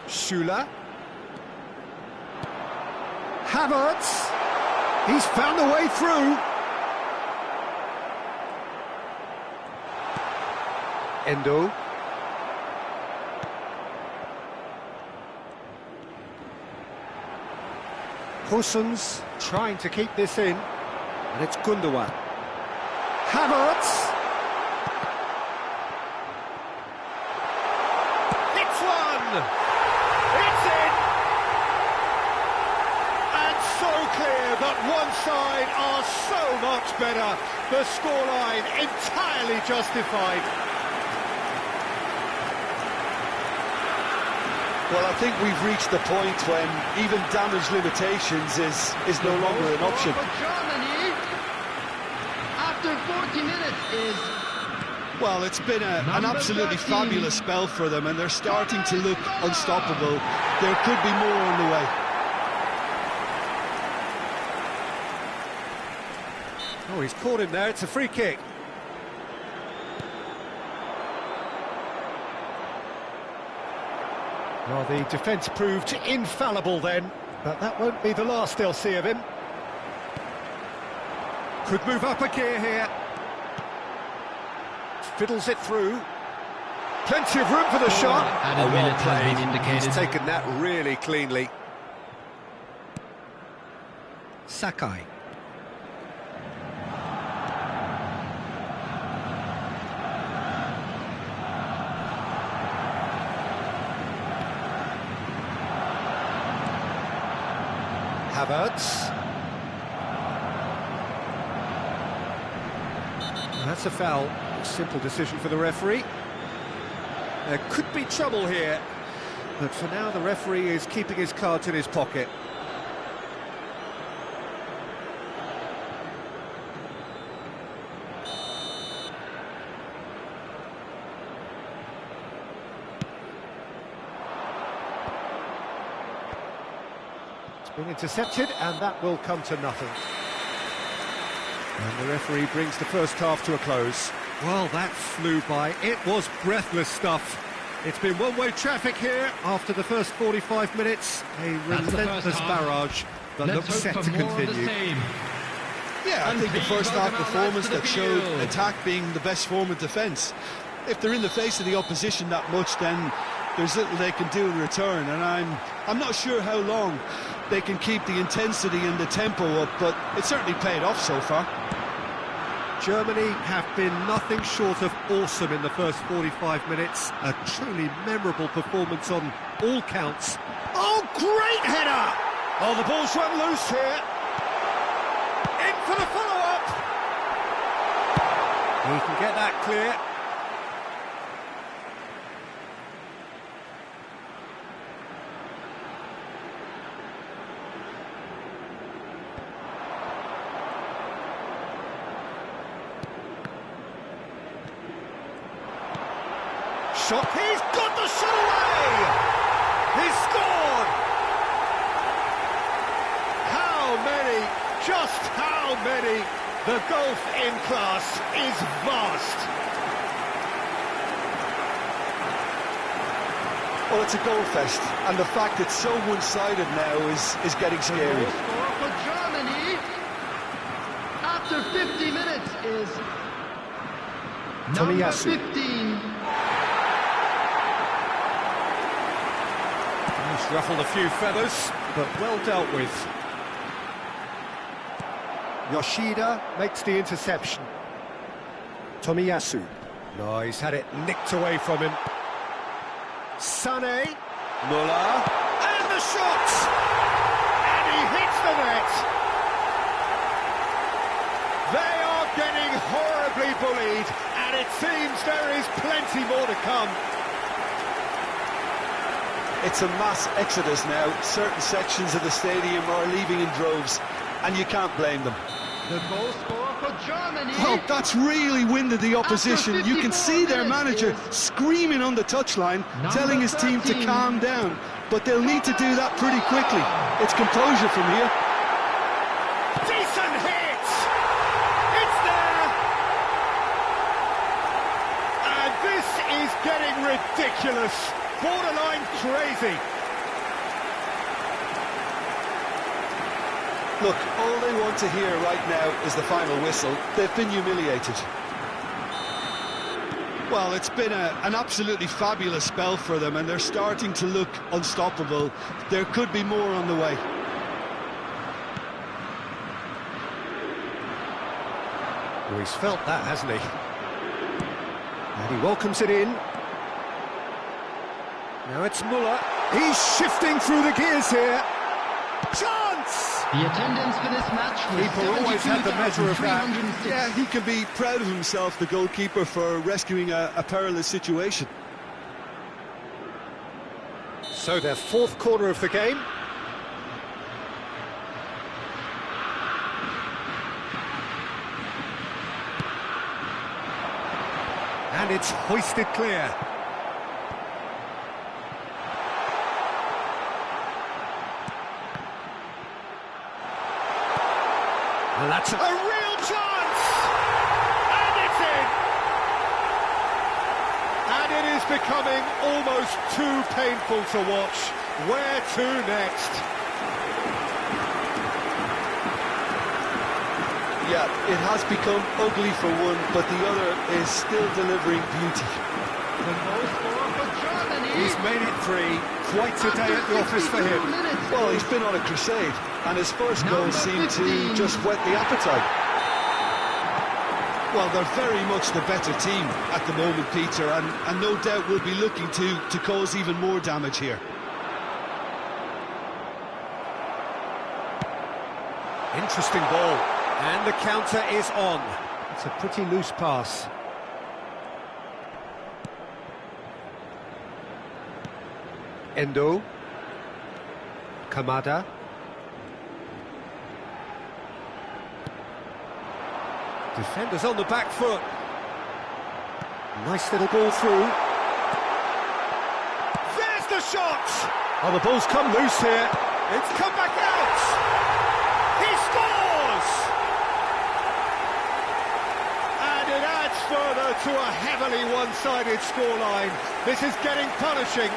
Schüller. Havertz. He's found a way through. Endo. Hussens trying to keep this in, and it's Gundogan. Havertz. It's one! It's in! And so clear that one side are so much better. The scoreline entirely justified. Well, I think we've reached the point when even damage limitations is no longer an option. For Germany after 40 minutes is... Well, it's been an absolutely 13. fabulous spell for them, and they're starting to look unstoppable. There could be more on the way. Oh, he's caught him there. It's a free kick. Well, the defence proved infallible then, but that won't be the last they'll see of him. Could move up a gear here. Fiddles it through. Plenty of room for the shot. Added minutes has been indicated. He's taken that really cleanly. Sakai. Havertz. That's a foul. Simple decision for the referee. There could be trouble here, but for now the referee is keeping his cards in his pocket. Been intercepted, and that will come to nothing. And the referee brings the first half to a close. Well, that flew by. It was breathless stuff. It's been one-way traffic here after the first 45 minutes. A relentless barrage that looks set to continue. Yeah, I think the first half performance that showed attack being the best form of defence. If they're in the face of the opposition that much, then there's little they can do in return, and I'm not sure how long they can keep the intensity and the tempo up, but it certainly paid off so far. Germany have been nothing short of awesome in the first 45 minutes. A truly memorable performance on all counts. Oh, great header! Oh, the ball's run loose here. In for the follow-up. He can get that clear. shot. He's got the shot away! He's scored! How many? Just how many? The gulf in class is vast. Well, it's a goal fest, and the fact it's so one-sided now is getting scary. The goal scorer for Germany after 50 minutes is number Tomiyasu. 15. He's ruffled a few feathers, but well dealt with. Yoshida makes the interception. Tomiyasu. No, he's had it nicked away from him. Sané. Muller. And the shot! And he hits the net! They are getting horribly bullied, and it seems there is plenty more to come. It's a mass exodus now. Certain sections of the stadium are leaving in droves, and you can't blame them. The goal scorer for Germany. Oh, that's really winded the opposition. After You can 54 see their minutes manager is screaming on the touchline, telling his team to 13. calm down. But they'll need to do that pretty quickly. It's composure from here. Decent hit! It's there! And this is getting ridiculous. Borderline crazy. Look, all they want to hear right now is the final whistle. They've been humiliated. Well, it's been an absolutely fabulous spell for them, and they're starting to look unstoppable. There could be more on the way. Oh, he's felt that, hasn't he? And he welcomes it in. Now it's Muller. He's shifting through the gears here. Chance! The attendance for this match was Keeper always had the measure of that. 72,306. Yeah, he can be proud of himself, the goalkeeper, for rescuing a perilous situation. So their fourth corner of the game. And it's hoisted clear. And that's a real chance! And it's in! And it is becoming almost too painful to watch. Where to next? Yeah, it has become ugly for one, but the other is still delivering beauty. The goal scorer for Germany. He's made it three. Quite a day at the office for him. Well, he's been on a crusade, and his first goal seemed to 15. just whet the appetite. Well, they're very much the better team at the moment, Peter, and no doubt will be looking to cause even more damage here. Interesting ball. And the counter is on. It's a pretty loose pass. Endo. Kamada. Defenders on the back foot. Nice little ball through. There's the shot! Oh, the ball's come loose here. It's come back out! He scores! And it adds further to a heavily one-sided scoreline. This is getting punishing.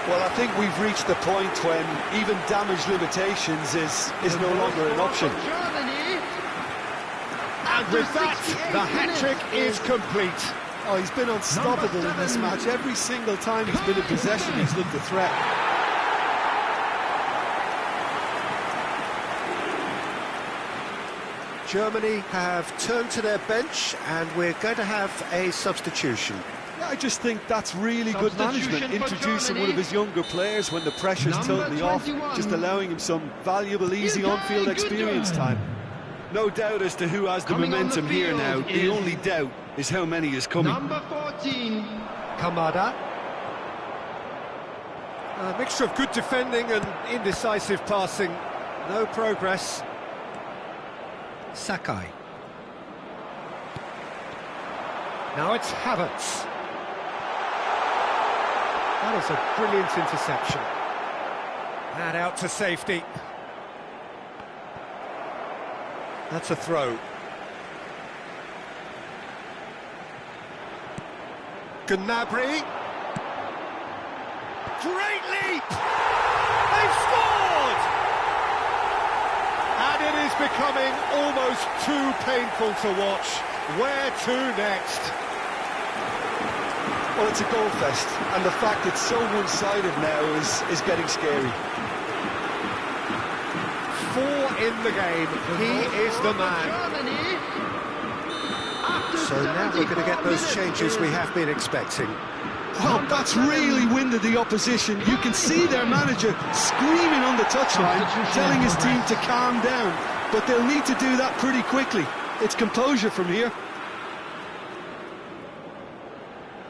Well, I think we've reached the point when even damage limitations is no longer an option. Germany. And with that, the hat-trick is complete. Oh, he's been unstoppable in this match. Every single time he's been in possession, he's looked a threat. Germany have turned to their bench, and we're going to have a substitution. Yeah, I just think that's really good management, Substitution for introducing one of Germany. his younger players when the pressure's Number totally off, 21. just allowing him some valuable, easy on-field experience time. No doubt as to who has the Coming on the momentum here field now. The is only doubt is how many is coming. Number 14. Kamada. A mixture of good defending and indecisive passing. No progress. Sakai. Now it's Havertz. That is a brilliant interception. And out to safety. That's a throw. Gnabry. Great leap! They've scored! And it is becoming almost too painful to watch. Where to next? Well, it's a goal fest, and the fact it's so one-sided now is getting scary. 4 in the game. He is the man. So now we're going to get those changes we have been expecting. Well, that's really winded the opposition. You can see their manager screaming on the touchline, telling his team to calm down. But they'll need to do that pretty quickly. It's composure from here.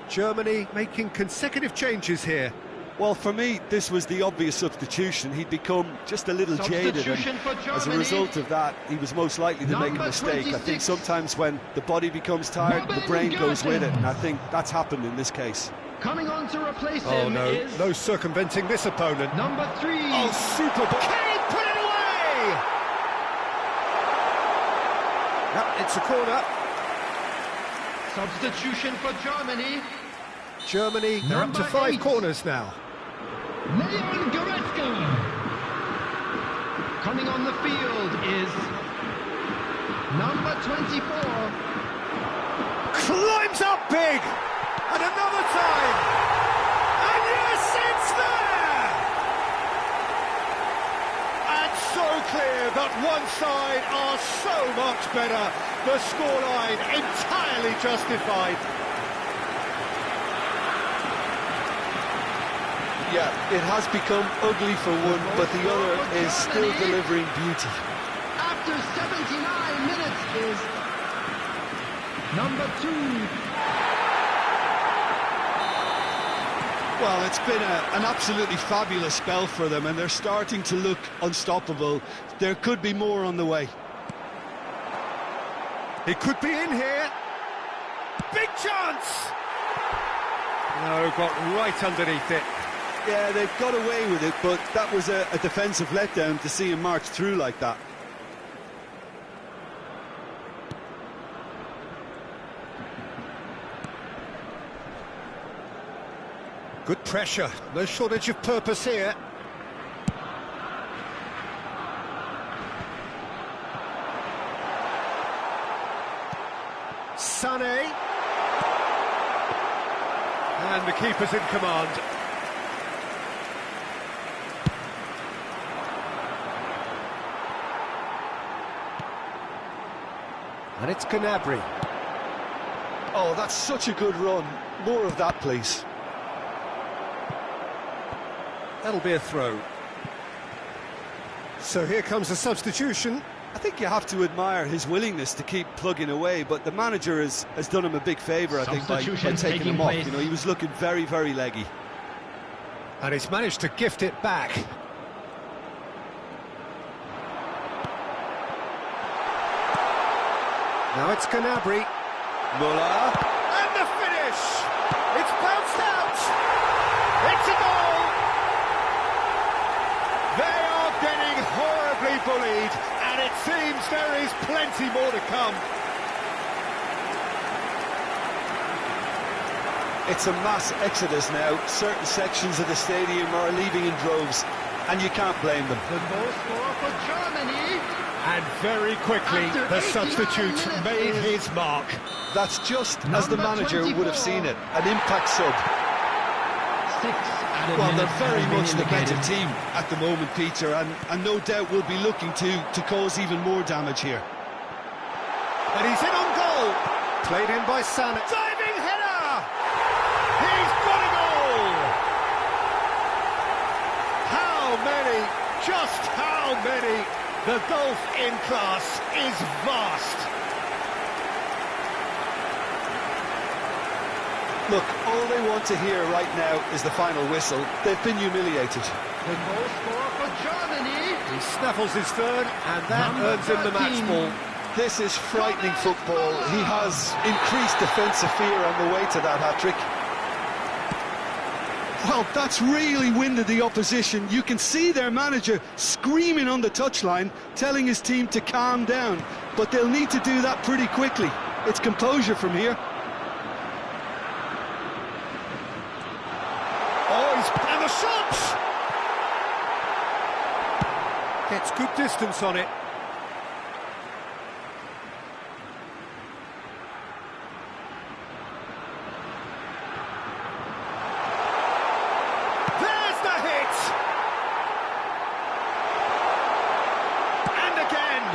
Germany making consecutive changes here. Well, for me, this was the obvious substitution. He'd become just a little jaded, and as a result of that, he was most likely to make a mistake. 26. I think sometimes when the body becomes tired, the brain goes with it, and I think that's happened in this case. Coming on to replace Oh him no, is no circumventing this opponent. number 3. Oh, super ball. Can he put it away? Yep, it's a corner. Substitution for Germany. Germany, they're up to Number 5 8. corners now. Leon Goretzka. Coming on the field is number 24. Climbs up big! And another time! And yes, it's there! And so clear that one side are so much better. The scoreline entirely justified. Yeah, it has become ugly for one, but the other is still delivering beauty. After 79 minutes is number 2. Well, it's been an absolutely fabulous spell for them, and they're starting to look unstoppable. There could be more on the way. It could be in here. Big chance! No, got right underneath it. Yeah, they've got away with it, but that was a defensive letdown to see him march through like that. Good pressure, no shortage of purpose here. Sané. And the keeper's in command. And it's Gnabry. Oh, that's such a good run. More of that, please. That'll be a throw. So here comes the substitution. I think you have to admire his willingness to keep plugging away, but the manager has done him a big favour, I think, by taking him off. You know, he was looking very, very leggy. And he's managed to gift it back. Now it's Gnabry. Muller. And the finish! It's bounced out! It's a goal! They are getting horribly bullied, and it seems there is plenty more to come. It's a mass exodus now. Certain sections of the stadium are leaving in droves, and you can't blame them. The goal scorer for Germany. And very quickly, After the 89 substitute minutes made is his mark. That's just as the Number manager would have 24. seen it, an impact sub. 6 added Well, minutes they're very have been much the better indicated. team at the moment, Peter, and no doubt will be looking to cause even more damage here. And he's in on goal. Played in by Sané. Diving header! He's got a goal! How many? Just how many? The gulf in class is vast. Look, all they want to hear right now is the final whistle. They've been humiliated. The goal scorer for Germany. He snaffles his third, and that Number earns him the match 13. ball. This is frightening football. He has increased defensive fear on the way to that hat-trick. Well, that's really winded the opposition. You can see their manager screaming on the touchline, telling his team to calm down. But they'll need to do that pretty quickly. It's composure from here. Oh, and the shot! Gets good distance on it. There's the hit! And again!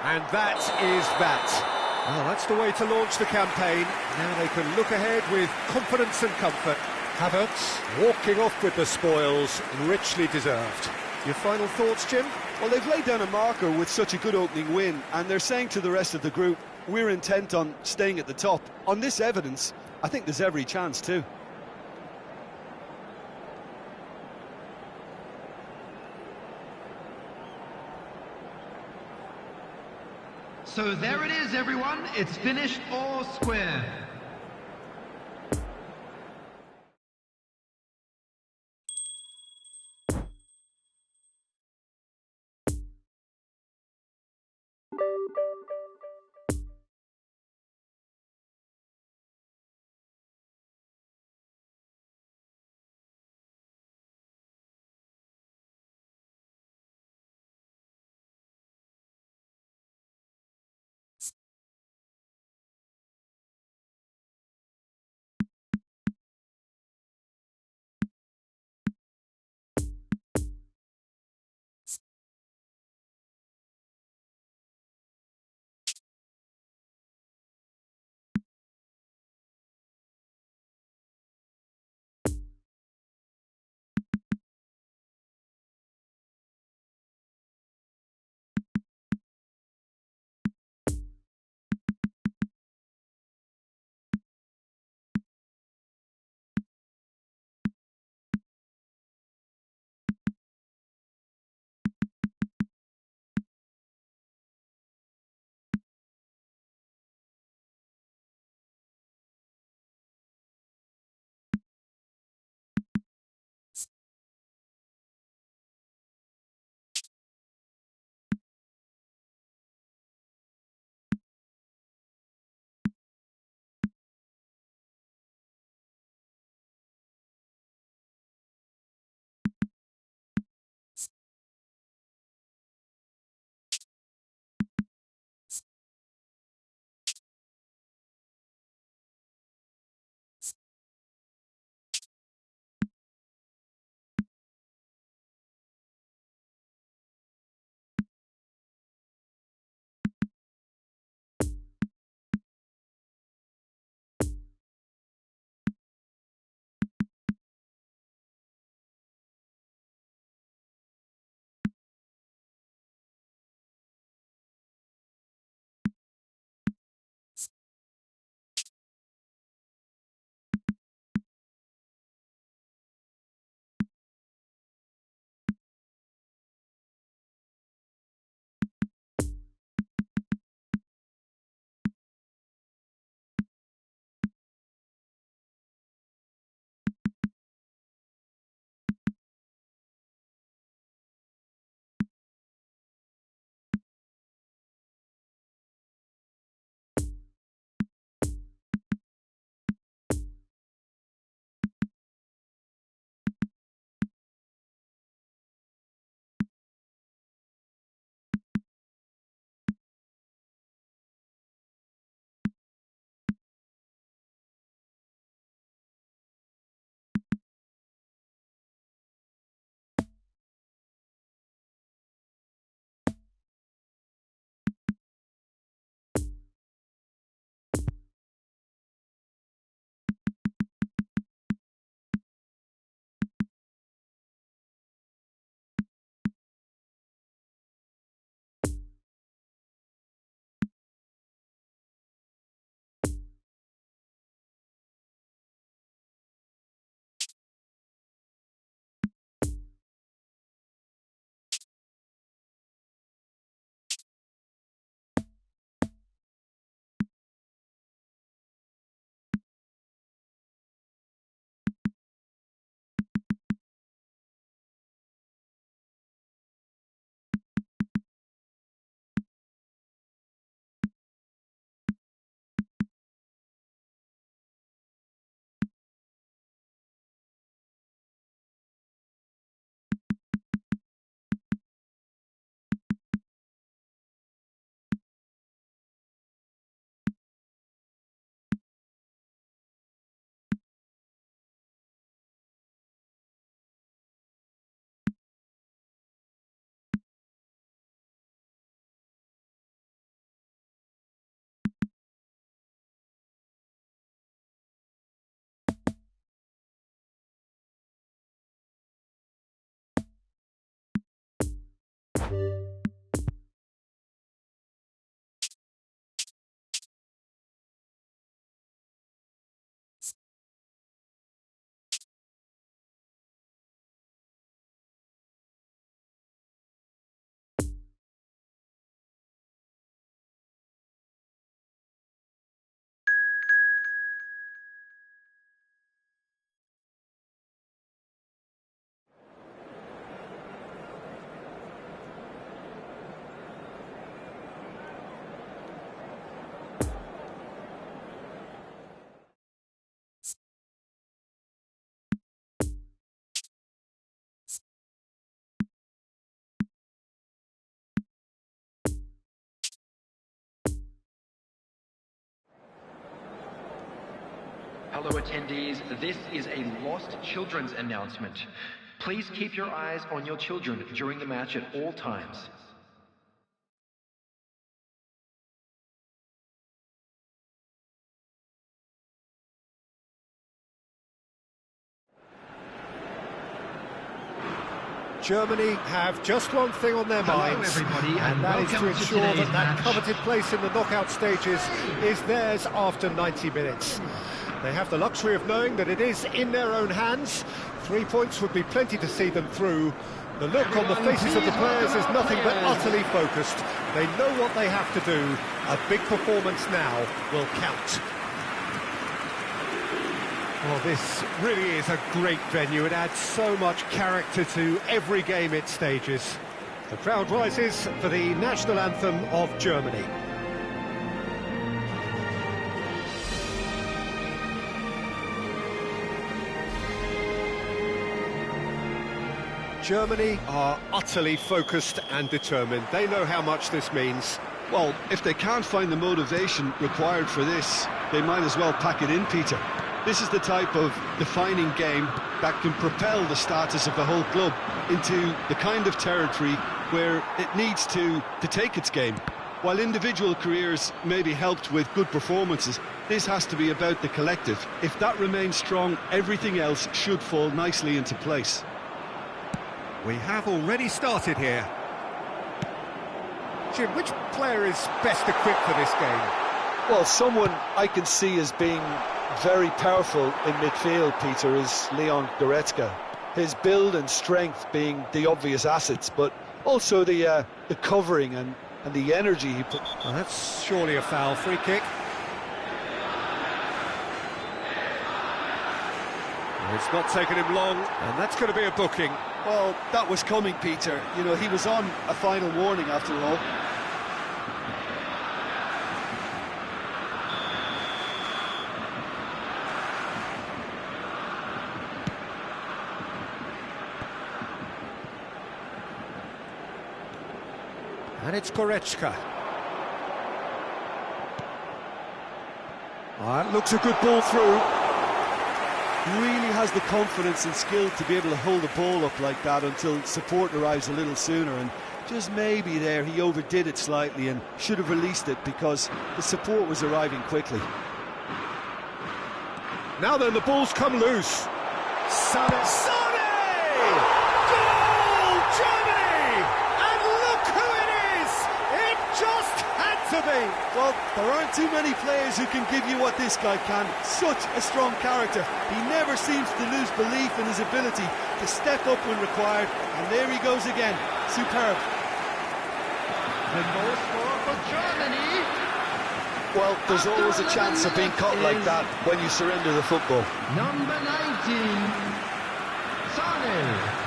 And that is that. Well, that's the way to launch the campaign. Now they can look ahead with confidence and comfort. Havertz walking off with the spoils, richly deserved. Your final thoughts, Jim? Well, they've laid down a marker with such a good opening win, and they're saying to the rest of the group, we're intent on staying at the top. On this evidence, I think there's every chance too. So there it is, everyone. It's finished all square. Hello attendees, this is a lost children's announcement. Please keep your eyes on your children during the match at all times. Germany have just one thing on their minds, everybody, and that is to ensure that match. coveted place in the knockout stages is theirs after 90 minutes. They have the luxury of knowing that it is in their own hands. 3 points would be plenty to see them through. The look on the faces of the players is nothing but utterly focused. They know what they have to do. A big performance now will count. Well, this really is a great venue. It adds so much character to every game it stages. The crowd rises for the national anthem of Germany. Germany are utterly focused and determined. They know how much this means. Well, if they can't find the motivation required for this, they might as well pack it in, Peter. This is the type of defining game that can propel the status of the whole club into the kind of territory where it needs to take its game. While individual careers may be helped with good performances, this has to be about the collective. If that remains strong, everything else should fall nicely into place. We have already started here. Jim, which player is best equipped for this game? Well, someone I can see as being very powerful in midfield, Peter, is Leon Goretzka. His build and strength being the obvious assets, but also the covering and the energy he put. Well, that's surely a foul. Free kick. It's not taken him long, and that's going to be a booking. Well, that was coming, Peter. You know, he was on a final warning after all. And it's Goretzka. That looks a good ball through. Really has the confidence and skill to be able to hold the ball up like that until support arrives a little sooner, and just maybe there he overdid it slightly and should have released it because the support was arriving quickly. Now then, the ball's come loose. Sané! Goal! Germany! And look who it is! It just had to be! Well, there aren't too many players who can give you what this guy can. Such a strong character. He never seems to lose belief in his ability to step up when required, and there he goes again. Superb. The goal scorer for Germany. Well, there's always a chance of being caught like that when you surrender the football. Number 19, Sané.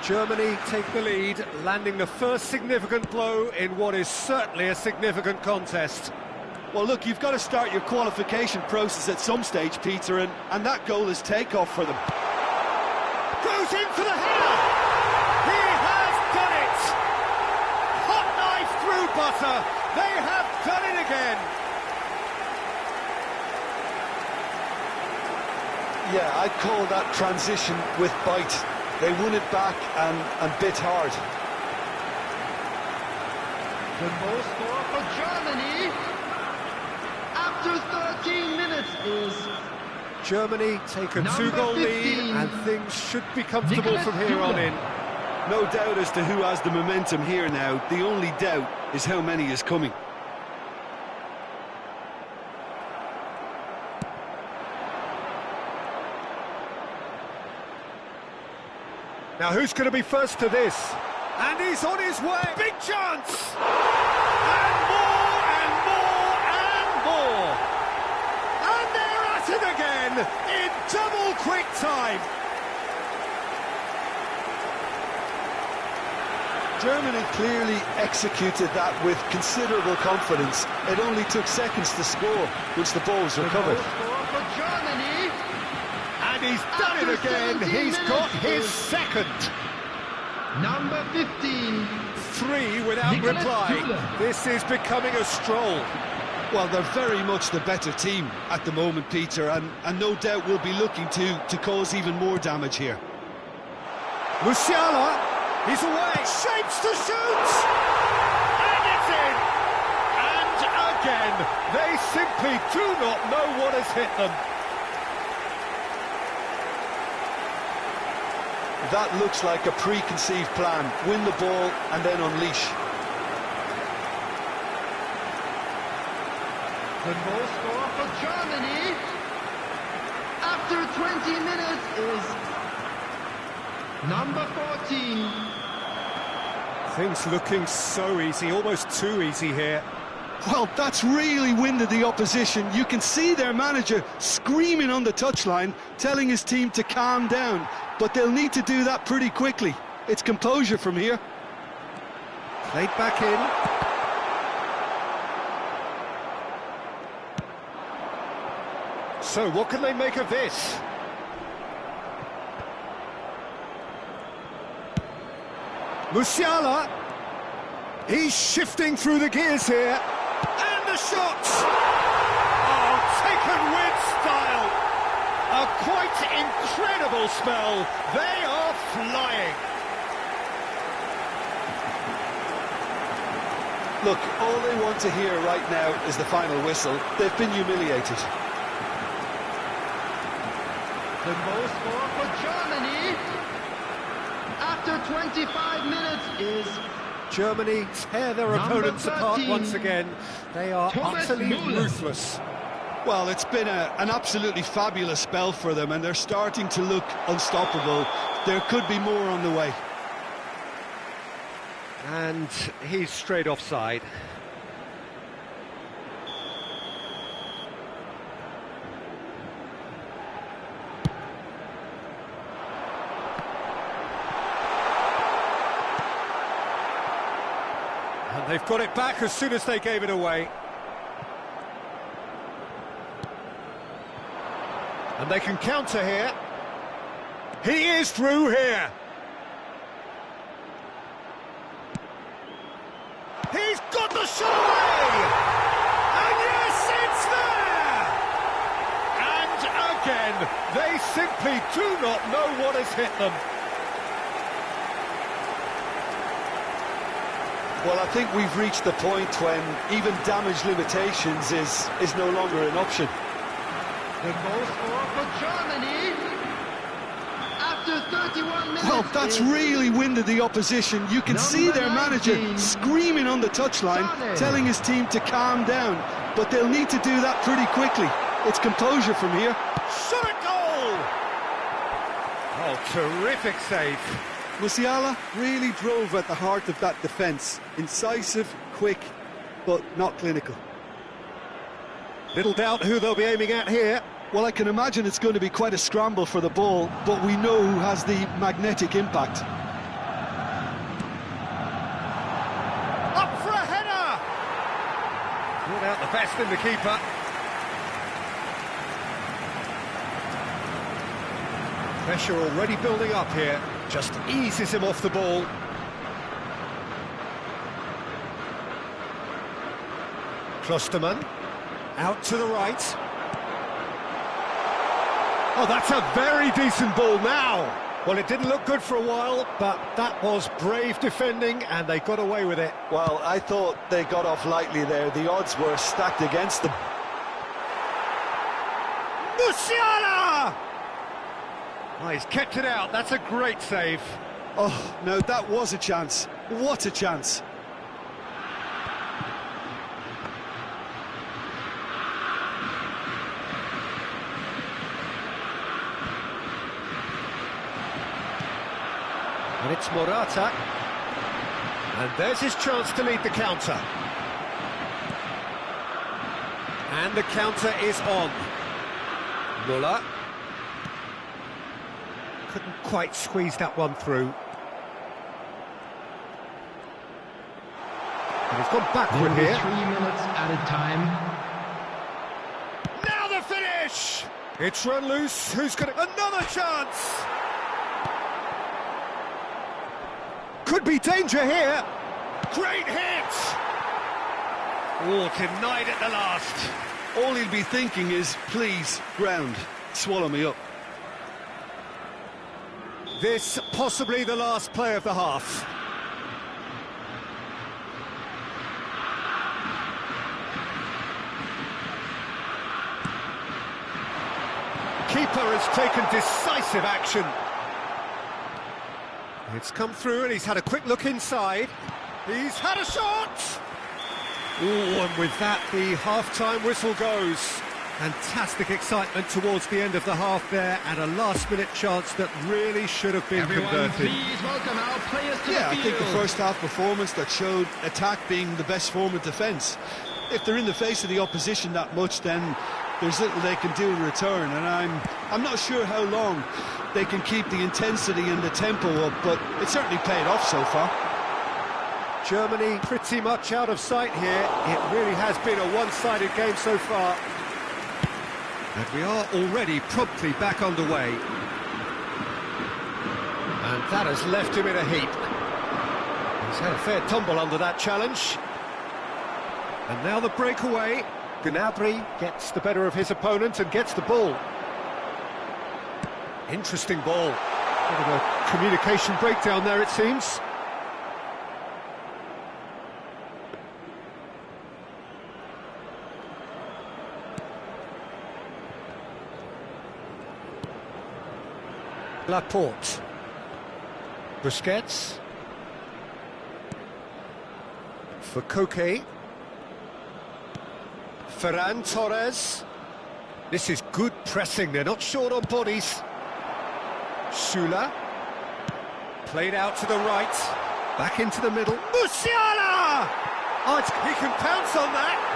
Germany take the lead, landing the first significant blow in what is certainly a significant contest. Well, look, you've got to start your qualification process at some stage, Peter, and that goal is takeoff for them. Goes in for the header! He has done it! Hot knife through butter! They have done it again! Yeah, I'd call that transition with bite. They won it back and bit hard. The goal scorer for Germany after 13 minutes is Germany take a two-goal lead, and things should be comfortable from here on in. No doubt as to who has the momentum here now. The only doubt is how many is coming. Now who's going to be first to this? And he's on his way! Big chance! And more, and more, and more! And they're at it again, in double quick time! Germany clearly executed that with considerable confidence. It only took seconds to score once the ball was recovered. For Germany. And he's done it again, he's got his second. Number 15. 3 without reply. This is becoming a stroll. Well, they're very much the better team at the moment, Peter, and no doubt will be looking to cause even more damage here. Musiala, he's away, shapes to shoot! And it's in! And again, they simply do not know what has hit them. That looks like a preconceived plan. Win the ball and then unleash. The goal scorer for Germany after 20 minutes is number 14. Things looking so easy, almost too easy here. Well, that's really winded the opposition. You can see their manager screaming on the touchline, telling his team to calm down. But they'll need to do that pretty quickly. It's composure from here. Played back in. So, what can they make of this? Musiala. He's shifting through the gears here. And the shots! Oh, taken with style. A quite incredible spell. They are flying. Look, all they want to hear right now is the final whistle. They've been humiliated. The goal scorer for Germany after 25 minutes is Germany tear their opponents apart once again. They are utterly ruthless. Well, it's been an absolutely fabulous spell for them, and they're starting to look unstoppable. There could be more on the way. And he's straight offside. And they've got it back as soon as they gave it away. And they can counter here. He is through here. He's got the shot away! And yes, it's there! And again, they simply do not know what has hit them. Well, I think we've reached the point when even damage limitations is no longer an option. the goal scorer for Germany after 31 minutes. Well, that's really winded the opposition. You can see their manager 19, screaming on the touchline, Sane. telling his team to calm down. But they'll need to do that pretty quickly. It's composure from here. Shot at goal! Oh, terrific save. Musiala really drove at the heart of that defence. Incisive, quick, but not clinical. Little doubt who they'll be aiming at here. Well, I can imagine it's going to be quite a scramble for the ball, but we know who has the magnetic impact. Up for a header! Brought out the best in the keeper. Pressure already building up here. Just eases him off the ball. Klostermann. Out to the right. Oh, that's a very decent ball now. Well, it didn't look good for a while, but that was brave defending, and they got away with it. Well, I thought they got off lightly there. The odds were stacked against them. Musiala! Oh, he's kept it out. That's a great save. Oh, no, that was a chance. What a chance. And it's Morata. And there's his chance to lead the counter. And the counter is on. Muller. Couldn't quite squeeze that one through. And he's gone backward here. 3 minutes added time. Now the finish! It's run loose. Who's going to... Another chance! Could be danger here. Great hit! Oh, denied at the last. All he'll be thinking is, please, ground, swallow me up. This possibly the last play of the half. Keeper has taken decisive action. It's come through and he's had a quick look inside. He's had a shot! Ooh, and with that, the half-time whistle goes. Fantastic excitement towards the end of the half there, and a last-minute chance that really should have been converted. Please welcome our players to the field. I think the first half performance that showed attack being the best form of defence. If they're in the face of the opposition that much, then there's little they can do in return, and I'm not sure how long they can keep the intensity and the tempo up, but it certainly paid off so far. Germany pretty much out of sight here. It really has been a one-sided game so far. And we are already promptly back underway. And that has left him in a heap. He's had a fair tumble under that challenge. And now the breakaway. Gnabry gets the better of his opponent and gets the ball. Interesting ball. Bit of a communication breakdown there, it seems. Laporte. Busquets. For Koke. Ferran Torres. This is good pressing, they're not short on bodies. Sula. Played out to the right. Back into the middle. Musiala! Oh, he can pounce on that.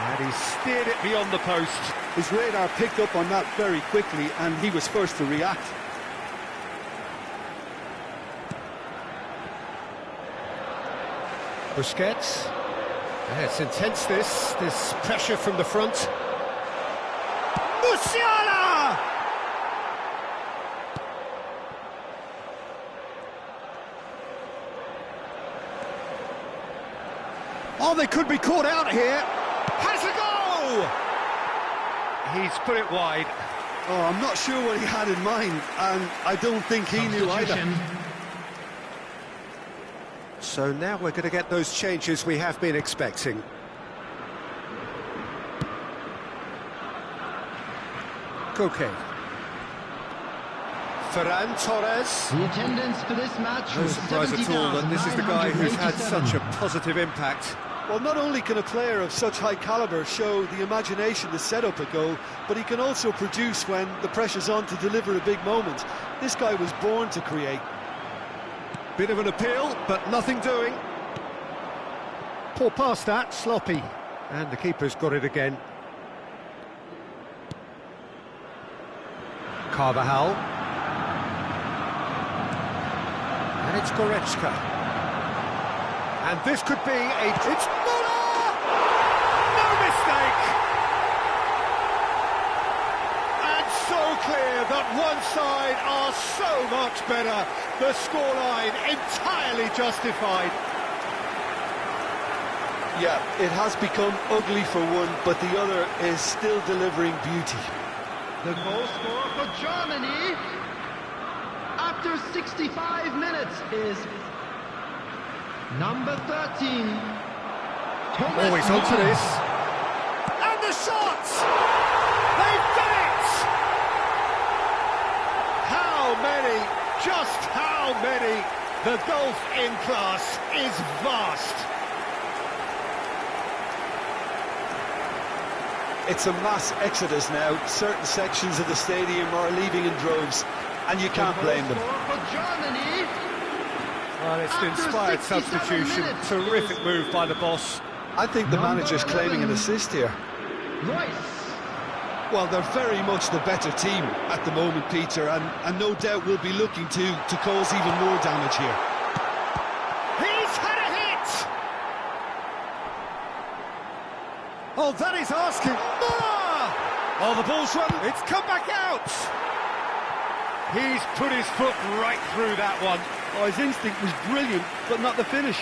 And he steered it beyond the post. His radar picked up on that very quickly, and he was first to react. Busquets. Yeah, it's intense, this pressure from the front. Musiala! Oh, they could be caught out here. Has a goal! He's put it wide. Oh, I'm not sure what he had in mind, and I don't think he knew either. So now we're going to get those changes we have been expecting. Koke. Ferran Torres. The attendance for this match No was surprise at all that this is the guy who's had such a positive impact. Well, not only can a player of such high calibre show the imagination to set up a goal, but he can also produce when the pressure's on to deliver a big moment. This guy was born to create. Bit of an appeal, but nothing doing. Poor pass that, sloppy. And the keeper's got it again. Carvajal. And it's Goretzka. And this could be a... It's Muller! No mistake! And so clear that one side are so much better. The scoreline entirely justified. Yeah, it has become ugly for one, but the other is still delivering beauty. The goal scorer for Germany after 65 minutes is number 13. Always onto this. And the shots! They've Just how many? The gulf in class is vast. It's a mass exodus now. Certain sections of the stadium are leaving in droves, and you can't blame them. For Germany. Well, it's an After inspired 67 substitution. minutes, Terrific it move by the boss. I think the Number manager's claiming an 11. assist here. Royce. Well, they're very much the better team at the moment, Peter, and no doubt will be looking to cause even more damage here. He's had a hit! Oh, that is asking. Oh, the ball's run. It's come back out. He's put his foot right through that one. Oh, his instinct was brilliant, but not the finish.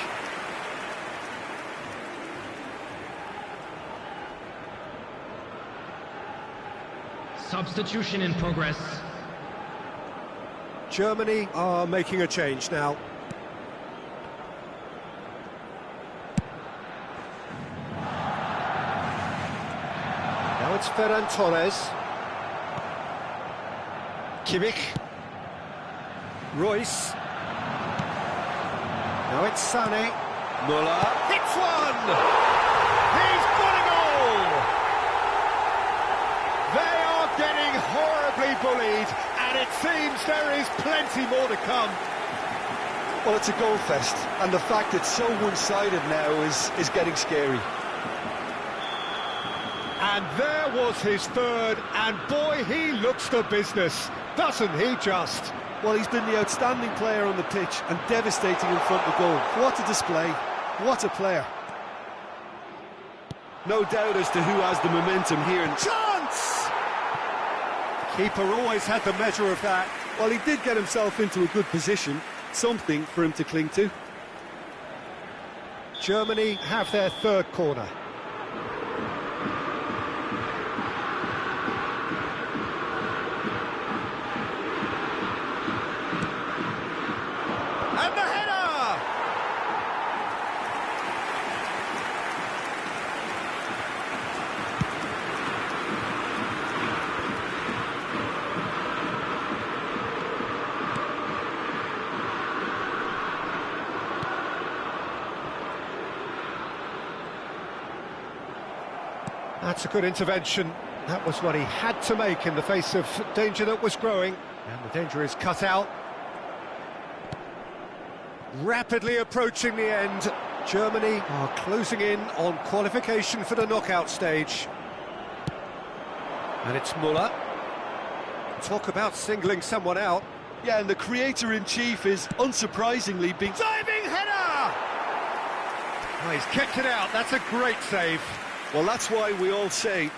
Substitution in progress. Germany are making a change now. Now it's Ferran Torres. Kimmich. Royce. Now it's Sané. Muller hits one! He's got a goal! They are getting horribly bullied, and it seems there is plenty more to come. Well, it's a goal fest, and the fact it's so one-sided now is getting scary. And there was his third, and boy, he looks the business, doesn't he just? Well, he's been the outstanding player on the pitch and devastating in front of goal. What a display, what a player. No doubt as to who has the momentum here. Chance! Keeper always had the measure of that. Well, he did get himself into a good position, something for him to cling to. Germany have their third corner. And the header! That's a good intervention. That was what he had to make in the face of danger that was growing. And the danger is cut out. Rapidly approaching the end. Germany are closing in on qualification for the knockout stage. And it's Muller. Talk about singling someone out. Yeah, and the creator-in-chief is unsurprisingly being... Diving header! Oh, he's kept it out. That's a great save. Well, that's why we all say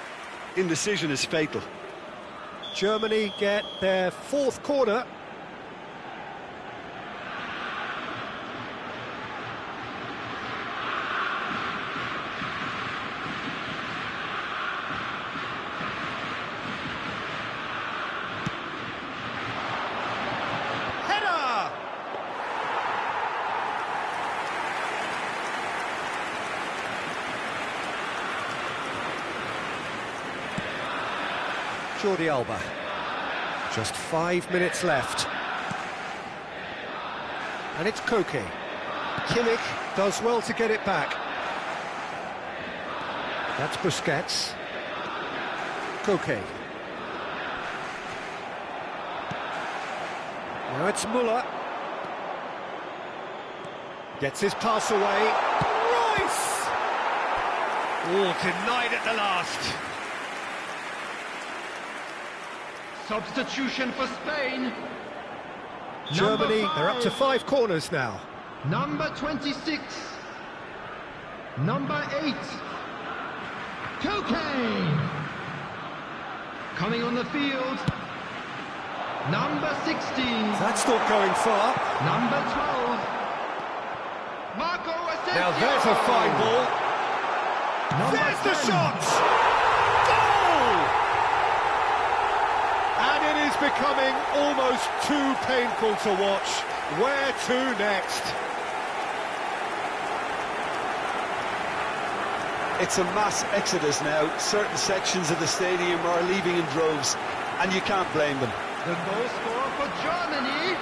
indecision is fatal. Germany get their fourth corner. Header! Jordi Alba. Just 5 minutes left. And it's Koke. Kimmich does well to get it back. That's Busquets. Koke. Now it's Muller. Gets his pass away. Royce! Oh, denied at the last. Substitution for Spain. Germany, Number they're up to 5 corners now. Number 26. Number 8. Koke. Coming on the field. Number 16. That's not going far. Number 12. Marco Asensio. Now there's a fine ball. Number There's the 10. shot! Goal! And it is becoming almost too painful to watch. Where to next? It's a mass exodus now. Certain sections of the stadium are leaving in droves, and you can't blame them. The goal scorer for Germany.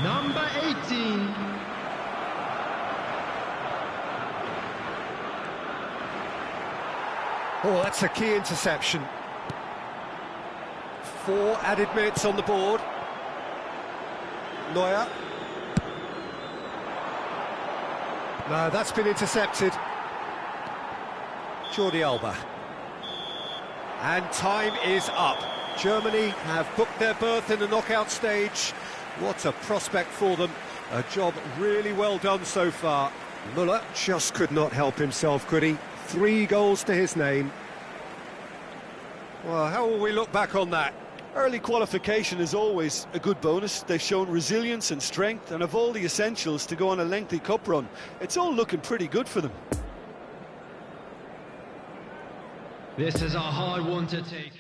Number 18. Oh, that's a key interception. 4 added minutes on the board. Neuer. No, that's been intercepted. Jordi Alba. And time is up. Germany have booked their berth in the knockout stage. What a prospect for them. A job really well done so far. Müller just could not help himself, could he? 3 goals to his name. Well, how will we look back on that? Early qualification is always a good bonus. They've shown resilience and strength and have all the essentials to go on a lengthy cup run. It's all looking pretty good for them. This is a hard one to take.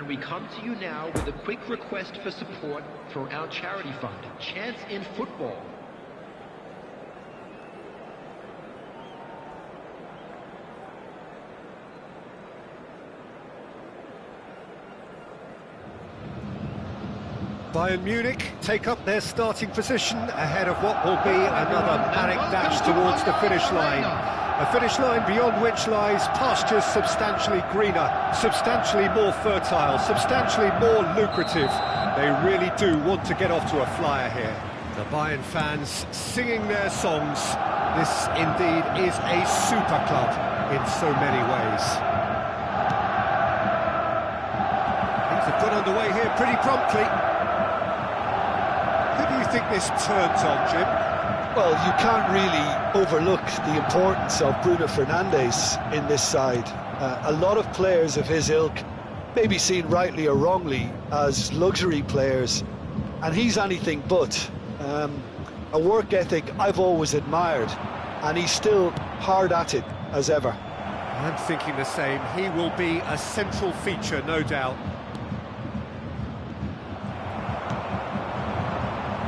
And we come to you now with a quick request for support for our charity fund, Chance in Football. Bayern Munich take up their starting position ahead of what will be another panic dash towards the finish line. A finish line beyond which lies pastures substantially greener, substantially more fertile, substantially more lucrative. They really do want to get off to a flyer here. The Bayern fans singing their songs. This indeed is a super club in so many ways. Things have got underway here pretty promptly. Who do you think this turns on, Jim? Well, you can't really overlook the importance of Bruno Fernandes in this side. A lot of players of his ilk may be seen rightly or wrongly as luxury players, and he's anything but. A work ethic I've always admired, and he's still hard at it as ever. I'm thinking the same. He will be a central feature, no doubt.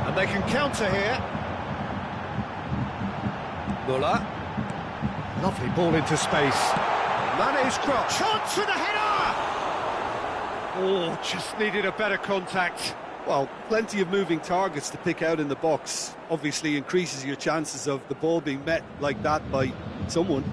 And they can counter here. Muller. Lovely ball into space. Mane's cross. Chance for the header! Oh, just needed a better contact. Well, plenty of moving targets to pick out in the box. Obviously increases your chances of the ball being met like that by someone.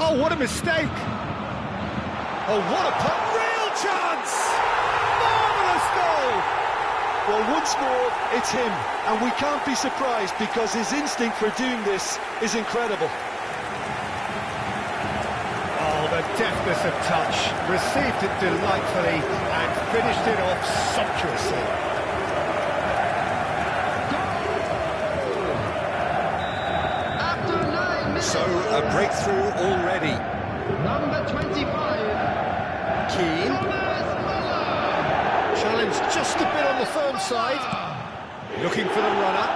Oh, what a mistake! Oh, what a put! Real chance! Marvellous goal! Well, once more, it's him, and we can't be surprised because his instinct for doing this is incredible. Oh, the deftness of touch. Received it delightfully and finished it off sumptuously. So, a breakthrough already. Number 25. Keane. Challenged just a bit on the firm side. Looking for the runner.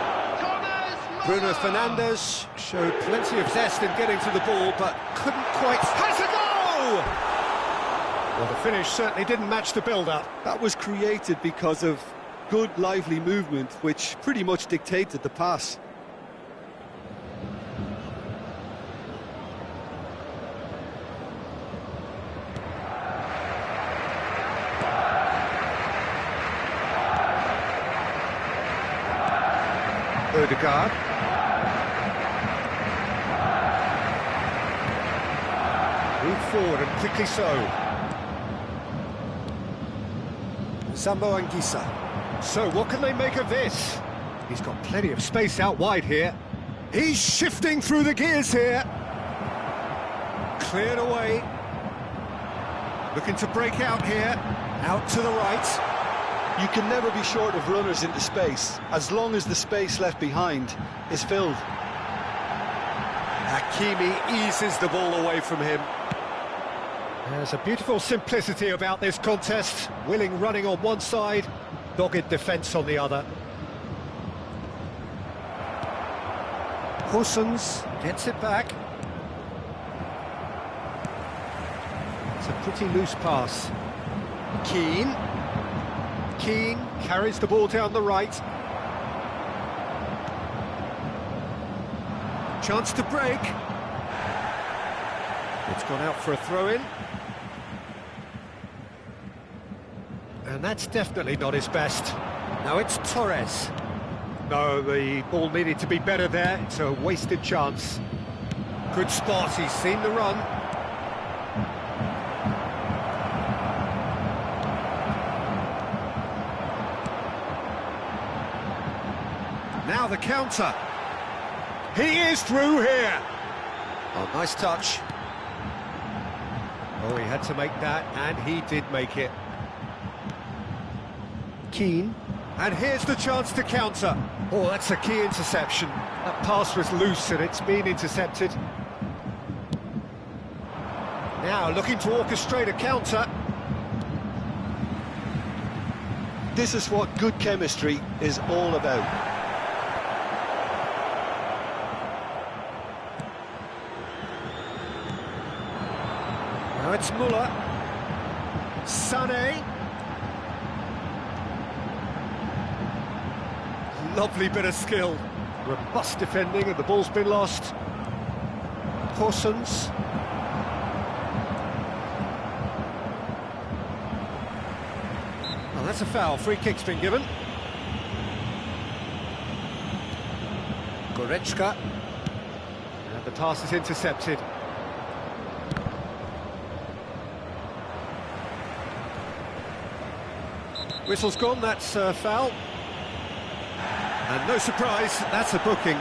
Bruno Fernandes showed plenty of zest in getting to the ball, but couldn't quite... Has a goal! Well, the finish certainly didn't match the build-up. That was created because of good, lively movement, which pretty much dictated the pass. Odegaard. Move forward and quickly so. Sambo Anguissa. So what can they make of this? He's got plenty of space out wide here. He's shifting through the gears here. Cleared away. Looking to break out here. Out to the right. You can never be short of runners into space, as long as the space left behind is filled. Hakimi eases the ball away from him. There's a beautiful simplicity about this contest. Willing running on one side, dogged defence on the other. Hussens gets it back. It's a pretty loose pass. Keane carries the ball down the right. Chance to break. It's gone out for a throw-in. And that's definitely not his best. Now it's Torres. No, the ball needed to be better there. It's a wasted chance. Good spot, he's seen the run. Now the counter. He is through here. Oh, nice touch. Oh, he had to make that, and he did make it. Keane. And here's the chance to counter. Oh, that's a key interception. That pass was loose, and it's been intercepted. Now looking to orchestrate a counter. this is what good chemistry is all about. Now it's Muller. Sané. Lovely bit of skill. Robust defending, and the ball's been lost. Horsens. Well, that's a foul. Free kick's been given. Goretzka. And the pass is intercepted. Whistle's gone, that's a foul. And no surprise, that's a booking.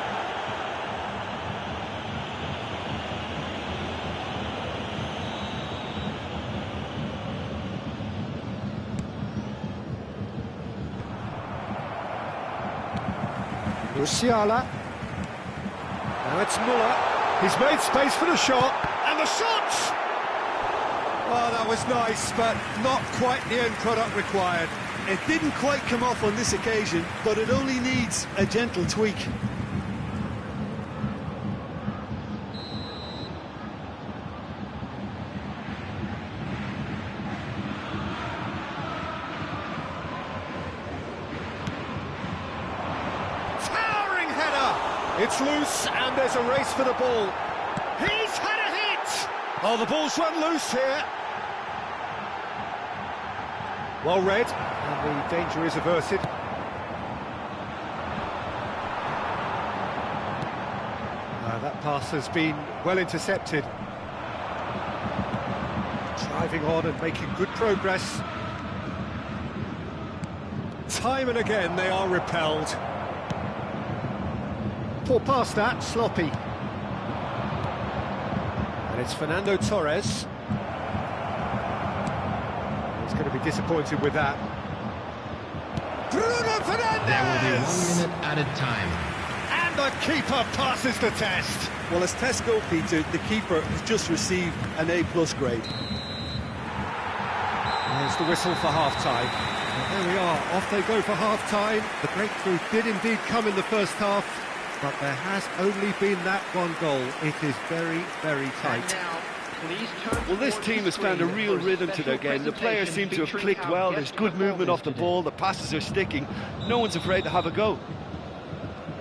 Musiala. Now it's Muller. He's made space for the shot, and the shot! Oh, that was nice, but not quite the end product required. It didn't quite come off on this occasion, but it only needs a gentle tweak. Towering header! It's loose, and there's a race for the ball. He's had a hit! Oh, the ball's run loose here. Well read, and the danger is averted. That pass has been well intercepted. Driving on and making good progress. Time and again they are repelled. Poor pass that, sloppy. And it's Fernando Torres. Going to be disappointed with that. Bruno Fernandes! There will be 1 minute added time. And the keeper passes the test. Well, as tests go, Peter, the keeper has just received an A+ grade. There's the whistle for half-time. And there we are, off they go for half-time. The breakthrough did indeed come in the first half, but there has only been that one goal. It is very, very tight. Well, this team has found a real rhythm to their game. The players seem to have clicked well. There's good movement off the ball. The passes are sticking. No one's afraid to have a go.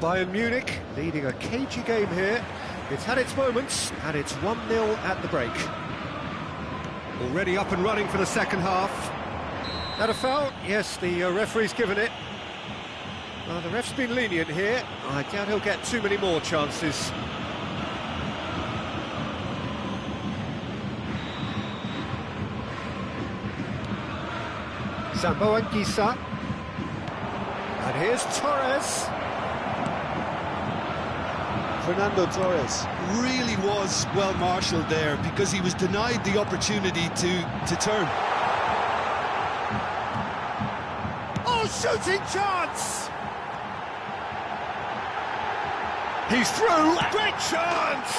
Bayern Munich leading a cagey game here. It's had its moments, and it's 1-0 at the break. Already up and running for the second half. That a foul? Yes, the referee's given it. Well, the ref's been lenient here. I doubt he'll get too many more chances. Sambo and Gisa. And here's Torres. Fernando Torres really was well marshalled there because he was denied the opportunity to turn. Oh, shooting chance! He's through. Great chance!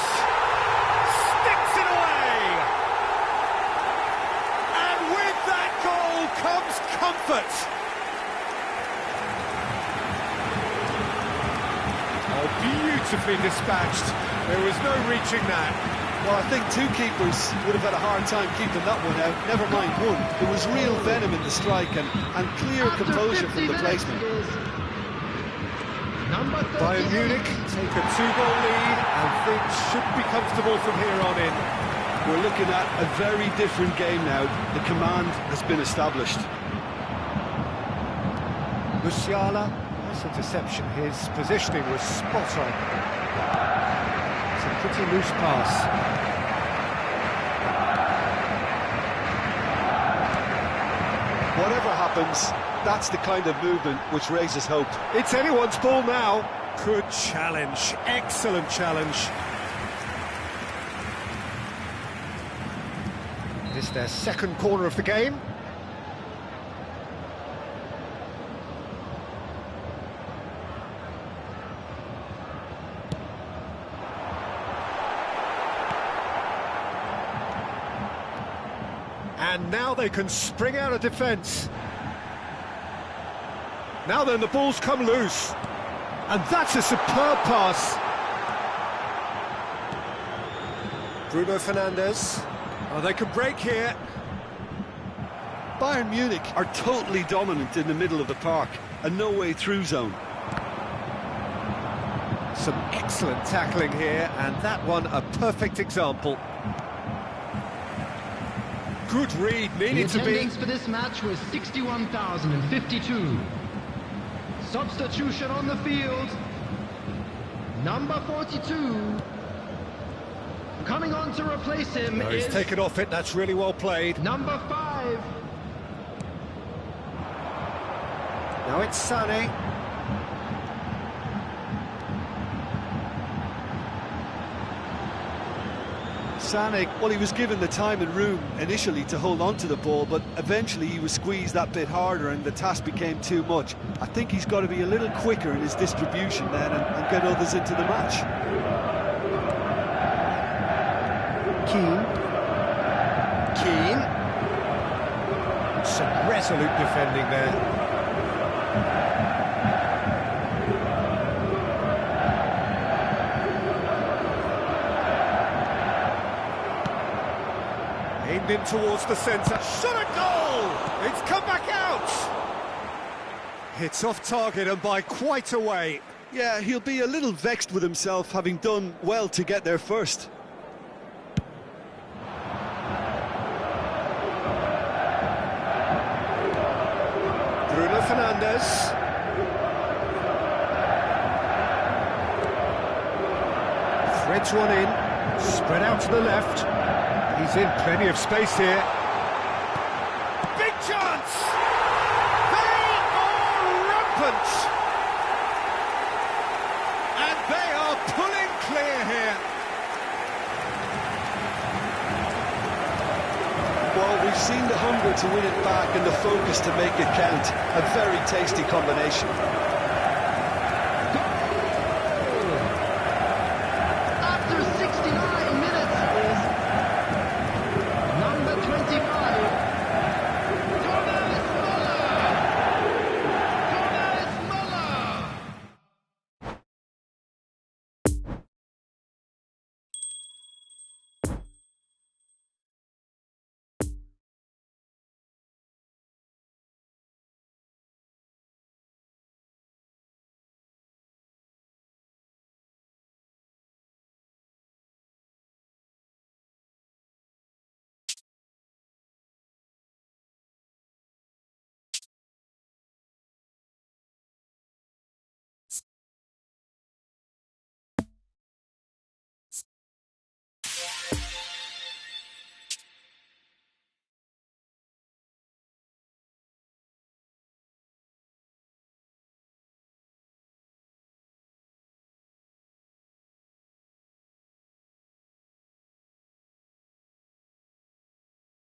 Sticks it away! And with that goal comes comfort. Oh, beautifully dispatched. There was no reaching that. Well, I think two keepers would have had a hard time keeping that one out, never mind one. There was real venom in the strike and clear composure from the placement. Bayern Munich take a 2-goal lead and things should be comfortable from here on in. We're looking at a very different game now. The command has been established. Musiala, nice interception. His positioning was spot on. It's a pretty loose pass. Whatever happens, that's the kind of movement which raises hope. It's anyone's ball now. Good challenge, excellent challenge. This is their second corner of the game. And now they can spring out of defence. Now then, the ball's come loose. And that's a superb pass. Bruno Fernandes. Oh, they can break here. Bayern Munich are totally dominant in the middle of the park, a no-way through zone. Some excellent tackling here, and that one a perfect example. Good read, needed to be. The attendance for this match was 61,052. Substitution on the field. Number 42. Coming on to replace him He's is taken off it, that's really well played. number 5. Now it's Sané. Sané, well, he was given the time and room initially to hold on to the ball, but eventually he was squeezed that bit harder and the task became too much. I think he's got to be a little quicker in his distribution then and get others into the match. Keane. Some resolute defending there. Aimed in towards the centre. Shot a goal! It's come back out! Hits off target and by quite a way. Yeah, he'll be a little vexed with himself, having done well to get there first. Bruno Fernandes. Threads one in, spread out to the left. He's in plenty of space here. Big chance! They are rampant! And they are pulling clear here. Well, we've seen the hunger to win it back and the focus to make it count. A very tasty combination.